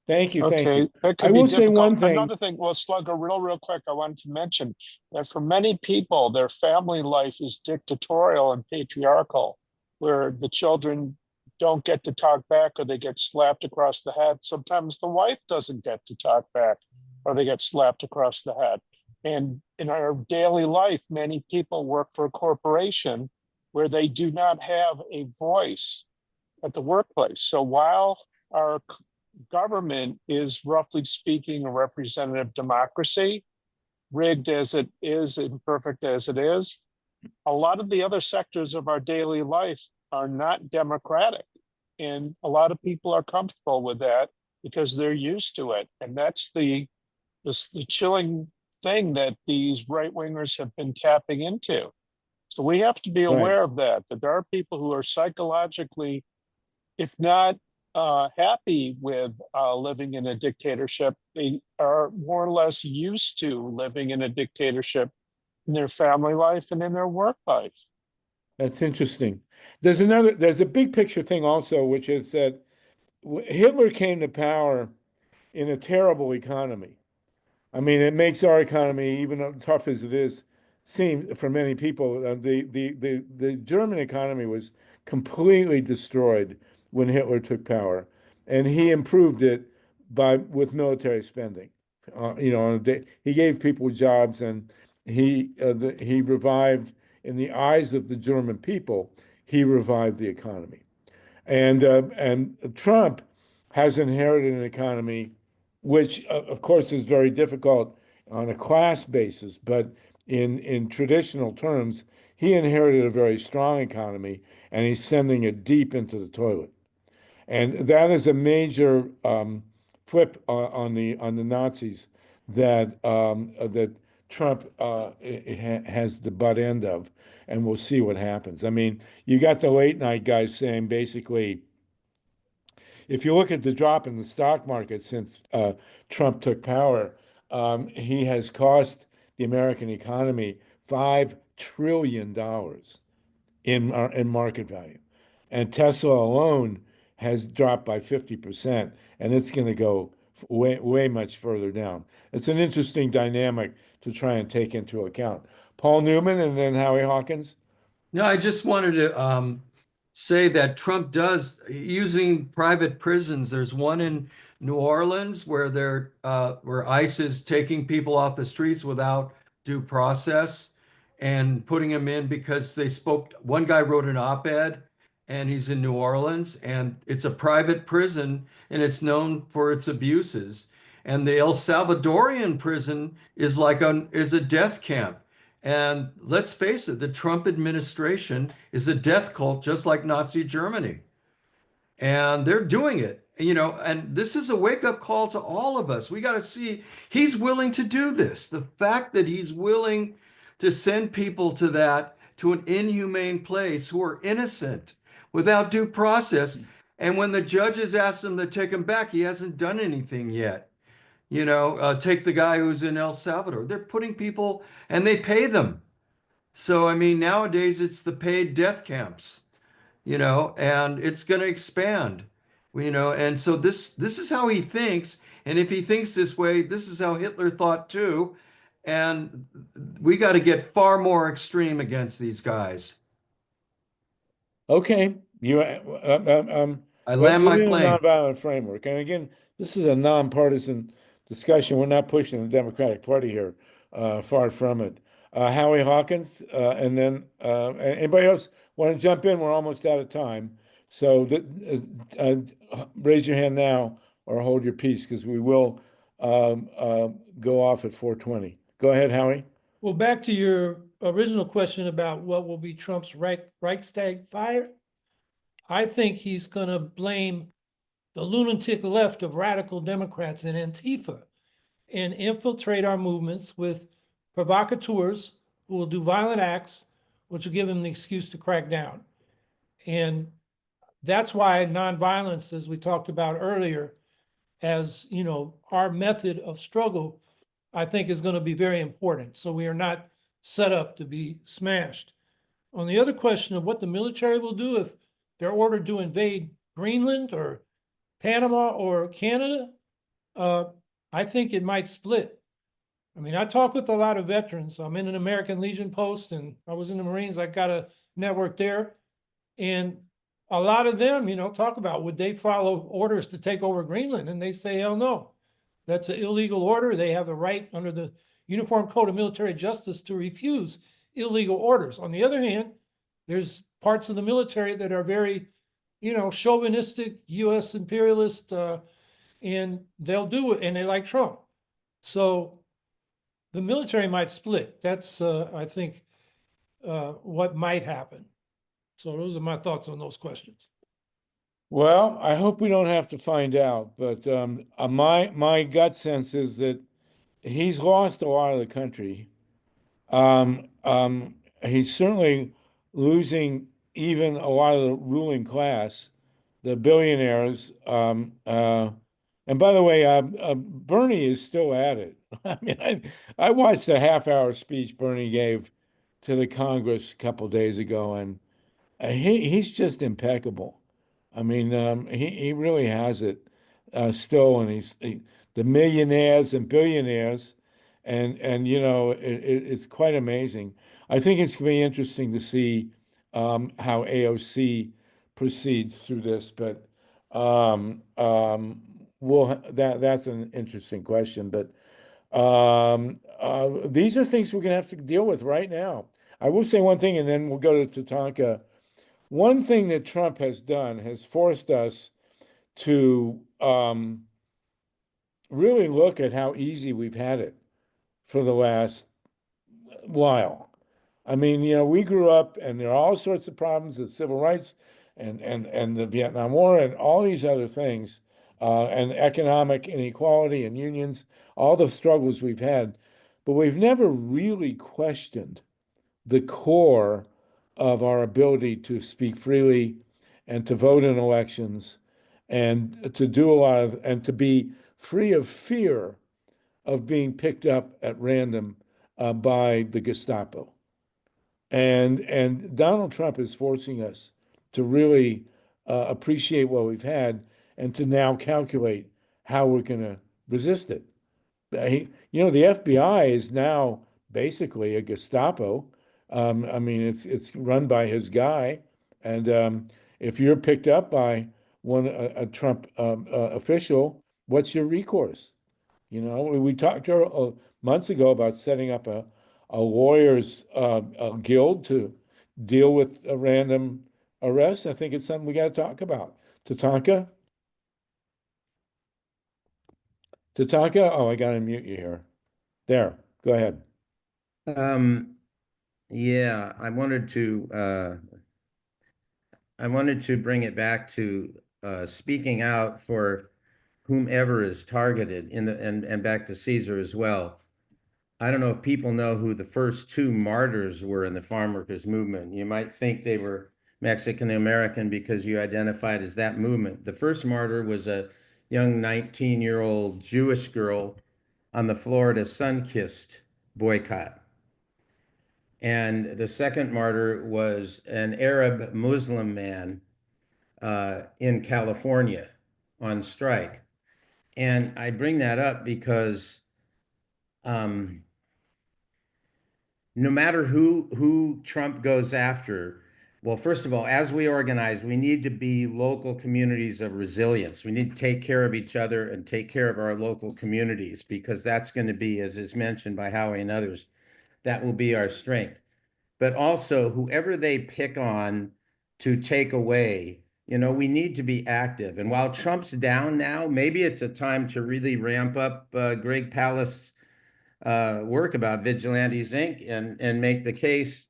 Thank you. Thank you. That could I be will say difficult. one thing. Another thing, well, Sluggo, real quick, I wanted to mention that for many people, their family life is dictatorial and patriarchal, where the children don't get to talk back or they get slapped across the head. Sometimes the wife doesn't get to talk back or they get slapped across the head. And in our daily life, many people work for a corporation where they do not have a voice at the workplace. So while our government is, roughly speaking, a representative democracy, rigged as it is, imperfect as it is, a lot of the other sectors of our daily life are not democratic. And a lot of people are comfortable with that because they're used to it. And that's the chilling thing that these right-wingers have been tapping into. So we have to be aware of that there are people who are psychologically, if not happy with living in a dictatorship, they are more or less used to living in a dictatorship in their family life and in their work life. That's interesting. There's a big picture thing also, which is that Hitler came to power in a terrible economy. I mean, it makes our economy, even tough as it is, seem for many people, the German economy was completely destroyed when Hitler took power, and he improved it with military spending. He gave people jobs, and he revived, in the eyes of the German people, he revived the economy. And Trump has inherited an economy which, of course, is very difficult on a class basis, but in traditional terms, he inherited a very strong economy, and he's sending it deep into the toilet. And that is a major flip on the Nazis that Trump has the butt end of, and we'll see what happens. I mean, you got the late night guys saying basically, if you look at the drop in the stock market since Trump took power, he has cost the American economy $5 trillion in market value. And Tesla alone has dropped by 50%, and it's going to go way much further down. It's an interesting dynamic to try and take into account. Paul Newman and then Howie Hawkins. No, I just wanted to say that Trump does, using private prisons. There's one in New Orleans where where ICE is taking people off the streets without due process and putting them in because they spoke. One guy wrote an op-ed, and he's in New Orleans, and it's a private prison, and it's known for its abuses. And the El Salvadorian prison is is a death camp. And let's face it, the Trump administration is a death cult, just like Nazi Germany. And they're doing it, and this is a wake-up call to all of us. We got to see he's willing to do this. The fact that he's willing to send people to an inhumane place who are innocent without due process. And when the judges ask him to take him back, he hasn't done anything yet. Take the guy who's in El Salvador. They're putting people, and they pay them. So, I mean, nowadays it's the paid death camps, and it's going to expand, and so this is how he thinks. And if he thinks this way, this is how Hitler thought too. And we got to get far more extreme against these guys. Okay. I land my plane. Nonviolent framework. And again, this is a nonpartisan discussion. We're not pushing the Democratic Party here, far from it. Howie, Hawkins, and then anybody else want to jump in? We're almost out of time. So raise your hand now or hold your peace, because we will go off at 4:20. Go ahead, Howie. Well, back to your original question about what will be Trump's Reichstag fire. I think he's going to blame the lunatic left of radical Democrats and Antifa and infiltrate our movements with provocateurs who will do violent acts, which will give him the excuse to crack down. And that's why nonviolence, as we talked about earlier, as you know, our method of struggle, I think is going to be very important. So we are not set up to be smashed. On the other question of what the military will do if they're ordered to invade Greenland or Panama or Canada, I think it might split. I mean, I talk with a lot of veterans. I'm in an American Legion post and I was in the Marines. I got a network there. And a lot of them, you know, talk about would they follow orders to take over Greenland? And they say, hell no. That's an illegal order. They have a right under the Uniform Code of Military Justice to refuse illegal orders. On the other hand, there's parts of the military that are very, you know, chauvinistic, U.S. imperialist, and they'll do it, and they like Trump. So the military might split. That's, I think, what might happen. So those are my thoughts on those questions. Well, I hope we don't have to find out, but my gut sense is that he's lost a lot of the country. He's certainly losing even a lot of the ruling class, the billionaires. And by the way, Bernie is still at it. I mean, I watched a half-hour speech Bernie gave to the Congress a couple days ago, and he's just impeccable. I mean, he really has it still, and the millionaires and billionaires, and you know, it's quite amazing. I think it's going to be interesting to see how AOC proceeds through this, but that's an interesting question. But these are things we're going to have to deal with right now. I will say one thing, and then we'll go to Tatanka. One thing that Trump has done has forced us to really look at how easy we've had it for the last while. I mean, you know, we grew up and there are all sorts of problems with civil rights and the Vietnam War and all these other things, and economic inequality and unions, all the struggles we've had, but we've never really questioned the core of our ability to speak freely and to vote in elections and to do a lot of, and to be free of fear of being picked up at random by the Gestapo. And Donald Trump is forcing us to really appreciate what we've had and to now calculate how we're going to resist it. You know, the FBI is now basically a Gestapo. I mean, it's run by his guy, and if you're picked up by a Trump official, what's your recourse? You know, we talked months ago about setting up a lawyers guild to deal with a random arrest. I think it's something we got to talk about. Tatanka? Tatanka? Oh, I got to mute you here. There, go ahead. Yeah, I wanted to bring it back to speaking out for whomever is targeted and back to CESAR as well. I don't know if people know who the first two martyrs were in the Farmworkers movement. You might think they were Mexican American because you identified as that movement. The first martyr was a young 19-year-old Jewish girl on the Florida Sunkist boycott. And the second martyr was an Arab Muslim man in California on strike. And I bring that up because no matter who Trump goes after, Well, first of all, as we organize, we need to be local communities of resilience. We need to take care of each other and take care of our local communities, because that's going to be, as is mentioned by Howie and others, that will be our strength. But also, whoever they pick on to take away, we need to be active. And while Trump's down now, maybe it's a time to really ramp up Greg Palast's work about Vigilantes Inc. and make the case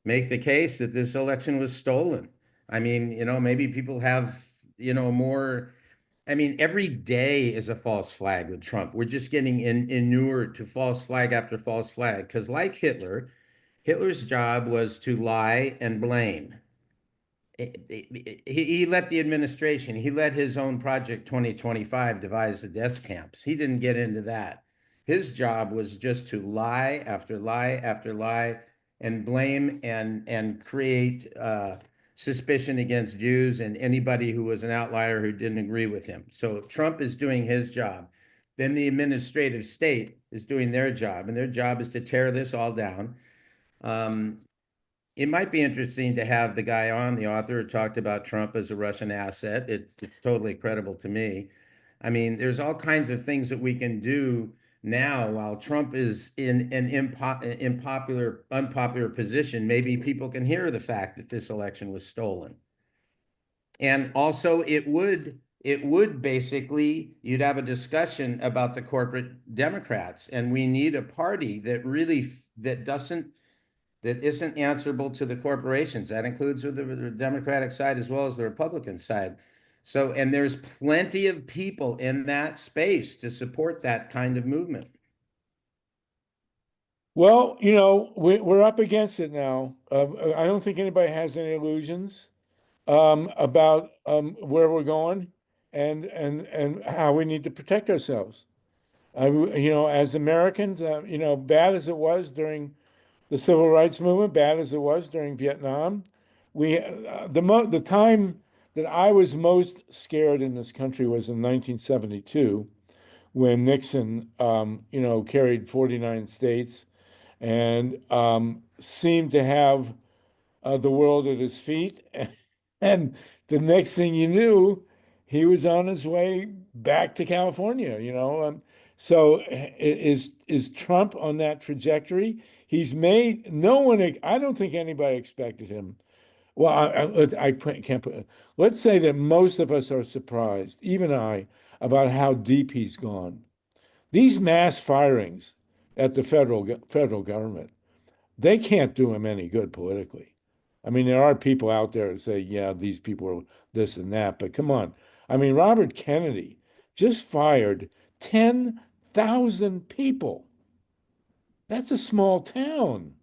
that this election was stolen. I mean, maybe people have, more. I mean, every day is a false flag with Trump. We're just getting inured to false flag after false flag. Because like Hitler's job was to lie and blame. He let the administration, he let his own Project 2025 devise the death camps. He didn't get into that. His job was just to lie after lie after lie and blame and create suspicion against Jews and anybody who was an outlier who didn't agree with him. So Trump is doing his job. Then the administrative state is doing their job, and their job is to tear this all down. It might be interesting to have the guy on, the author who talked about Trump as a Russian asset. It's totally credible to me. I mean, there's all kinds of things that we can do now while Trump is in an unpopular position. Maybe people can hear the fact that this election was stolen. And also it would basically, you'd have a discussion about the corporate Democrats, and we need a party that isn't answerable to the corporations. That includes the Democratic side as well as the Republican side. So, and there's plenty of people in that space to support that kind of movement. Well, we're up against it now. I don't think anybody has any illusions about where we're going and how we need to protect ourselves. As Americans, bad as it was during the civil rights movement, bad as it was during Vietnam, the time that I was most scared in this country was in 1972, when Nixon, carried 49 states and seemed to have the world at his feet. And the next thing you knew, he was on his way back to California, So is Trump on that trajectory? He's made I don't think anybody expected him. Well, I can't put. Let's say that most of us are surprised, even I, about how deep he's gone. These mass firings at the federal government, they can't do him any good politically. I mean, there are people out there who say, yeah, these people are this and that, but come on. I mean, Robert Kennedy just fired 10,000 people. That's a small town.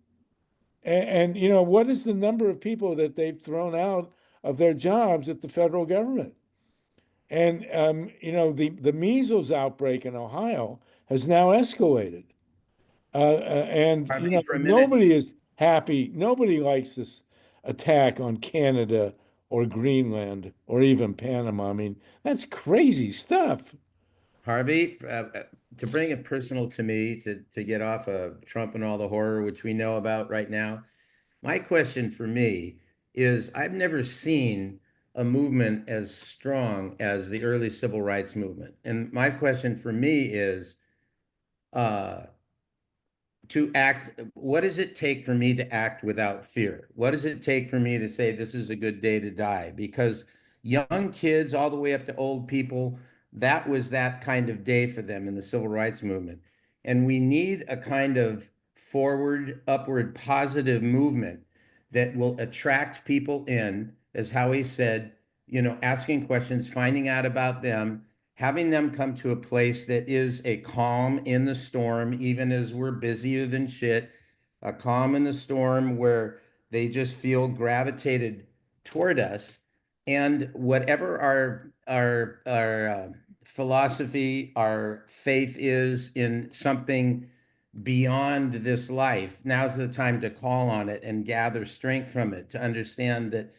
And what is the number of people that they've thrown out of their jobs at the federal government? And the measles outbreak in Ohio has now escalated. And nobody is happy. Nobody likes this attack on Canada or Greenland or even Panama. I mean, that's crazy stuff. Harvey, to bring it personal to me, to get off of Trump and all the horror which we know about right now, my question for me is, I've never seen a movement as strong as the early civil rights movement. And my question for me is, what does it take for me to act without fear? What does it take for me to say this is a good day to die? Because young kids all the way up to old people, that was that kind of day for them in the civil rights movement. And we need a kind of forward, upward, positive movement that will attract people in, as Howie said, asking questions, finding out about them, having them come to a place that is a calm in the storm, even as we're busier than shit, a calm in the storm where they just feel gravitated toward us. And whatever our philosophy, our faith is in something beyond this life, now's the time to call on it and gather strength from it, to understand that,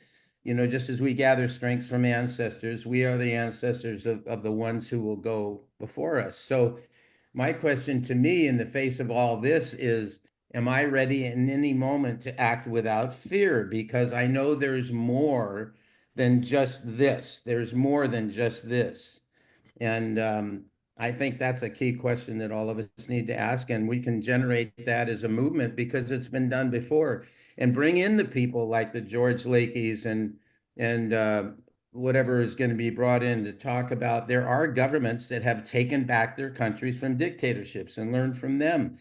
just as we gather strength from ancestors, we are the ancestors of the ones who will go before us. So my question to me in the face of all this is, am I ready in any moment to act without fear? Because I know there's more than just this. There's more than just this. And I think that's a key question that all of us need to ask, and we can generate that as a movement because it's been done before, and bring in the people like the George Lakeys and whatever is going to be brought in to talk about. There are governments that have taken back their countries from dictatorships and learned from them.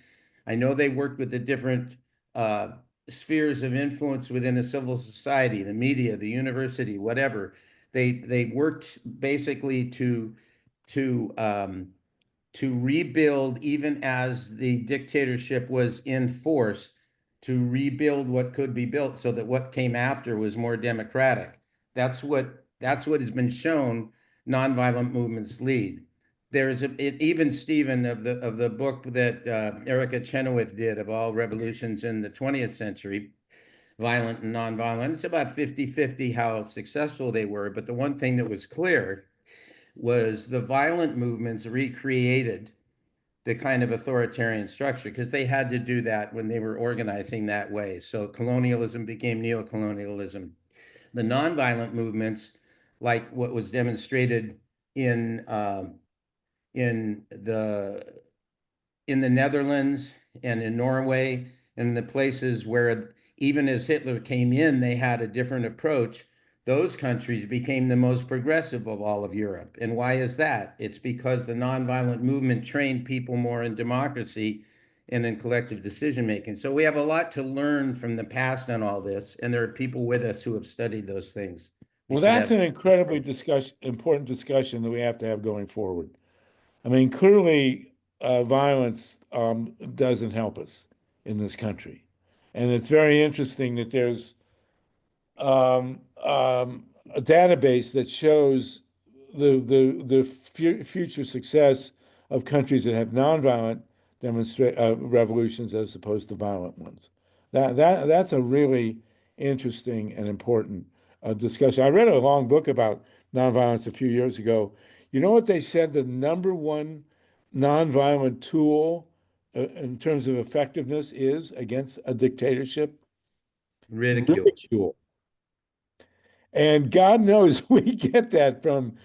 I know they worked with the different spheres of influence within a civil society, the media, the university, whatever. They worked basically to rebuild, even as the dictatorship was in force, to rebuild what could be built so that what came after was more democratic. That's what has been shown nonviolent movements lead. There's even Stephen of the book that Erica Chenoweth did of all revolutions in the 20th century, violent and nonviolent. It's about 50-50 how successful they were. But the one thing that was clear was the violent movements recreated the kind of authoritarian structure because they had to do that when they were organizing that way. So colonialism became neocolonialism. The nonviolent movements, like what was demonstrated in the Netherlands and in Norway and the places where even as Hitler came in, they had a different approach. Those countries became the most progressive of all of Europe. And why is that? It's because the nonviolent movement trained people more in democracy and in collective decision-making. So we have a lot to learn from the past on all this, and there are people with us who have studied those things. Well, that's an incredibly important discussion that we have to have going forward. I mean, clearly, violence doesn't help us in this country. And it's very interesting that there's a database that shows the future success of countries that have nonviolent revolutions as opposed to violent ones. That's a really interesting and important discussion. I read a long book about nonviolence a few years ago. You know what they said the number one nonviolent tool in terms of effectiveness is against a dictatorship? Ridicule. And God knows we get that from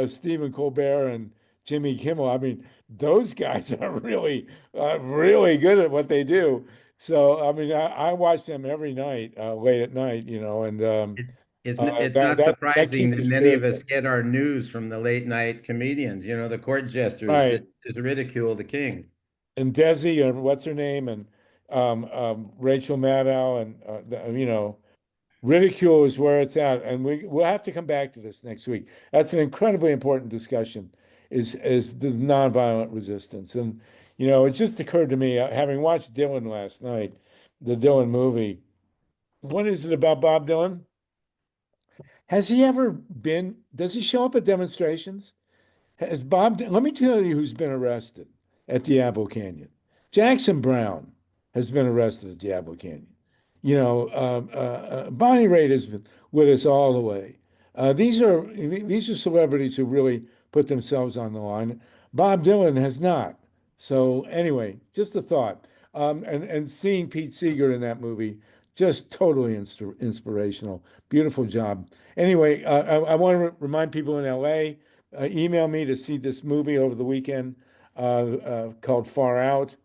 Stephen Colbert and Jimmy Kimmel. I mean, those guys are really good at what they do. So I mean, I watch them every night, late at night, you know, and it's not surprising that many of us get our news from the late night comedians, you know, the court jesters that just ridicule the king. And Desi, and what's her name, and Rachel Maddow, and you know, ridicule is where it's at, and we'll have to come back to this next week. That's an incredibly important discussion, is the nonviolent resistance. And you know, it just occurred to me, having watched Dylan last night, the Dylan movie. What is it about Bob Dylan? Has he ever been? Does he show up at demonstrations? Has Bob? Let me tell you who's been arrested at Diablo Canyon. Jackson Brown has been arrested at Diablo Canyon. You know, Bonnie Raitt has been with us all the way. These are celebrities who really put themselves on the line. Bob Dylan has not. So anyway, just a thought. And seeing Pete Seeger in that movie, just totally inspirational. Beautiful job. Anyway, I want to remind people in LA, email me to see this movie over the weekend called Far Out.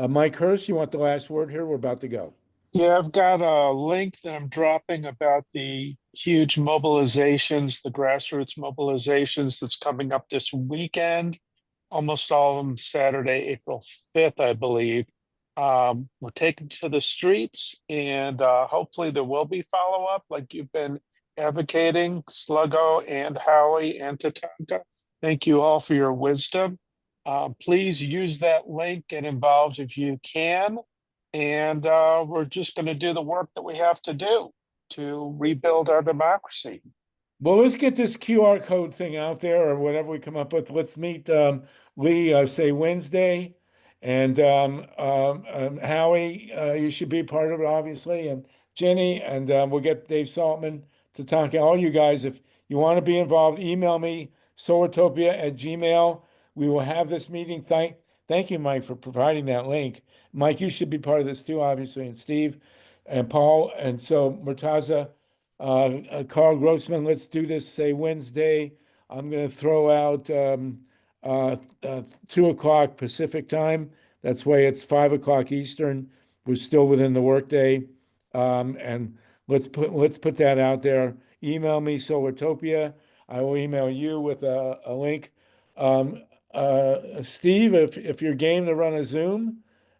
Mike Hurst, you want the last word here? We're about to go. Yeah, I've got a link that I'm dropping about the huge mobilizations, the grassroots mobilizations that's coming up this weekend. Almost all of them Saturday, April 5th, I believe. We're taking to the streets, and hopefully there will be follow-up like you've been advocating, Sluggo and Howie and Tatanka. Thank you all for your wisdom. Please use that link, get involved if you can. And we're just going to do the work that we have to do to rebuild our democracy. Well, let's get this QR code thing out there, or whatever we come up with. Let's meet Lee, say Wednesday, and Howie, you should be part of it, obviously, and Jenny, and we'll get Dave Saltman, Tatanka, all you guys. If you want to be involved, email me, solartopia@gmail.com. We will have this meeting. Thank you, Mike, for providing that link. Mike, you should be part of this too, obviously, and Steve and Paul. And so Murtaza, Carl Grossman, let's do this, say Wednesday. I'm going to throw out 2 o'clock Pacific time. That's why it's 5 o'clock Eastern. We're still within the workday. And let's put that out there. Email me, SolartopiA. I will email you with a link. Steve, if you're game to run a Zoom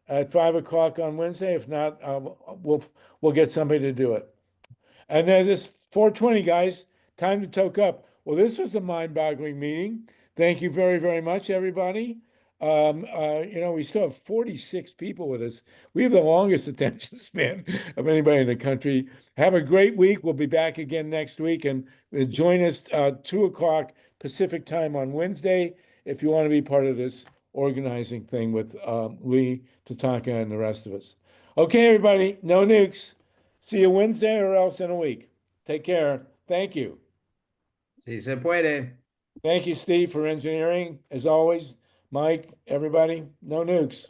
at 5 o'clock on Wednesday, if not, we'll get somebody to do it. And then this 420, guys, time to toke up. Well, this was a mind-boggling meeting. Thank you very, very much, everybody. We still have 46 people with us. We have the longest attention span of anybody in the country. Have a great week. We'll be back again next week, and join us 2 o'clock Pacific time on Wednesday if you want to be part of this organizing thing with Lee, TATANKA, and the rest of us. Okay, everybody, no nukes. See you Wednesday or else in a week. Take care. Thank you. Si se puede. Thank you, Steve, for engineering. As always, Mike, everybody, no nukes.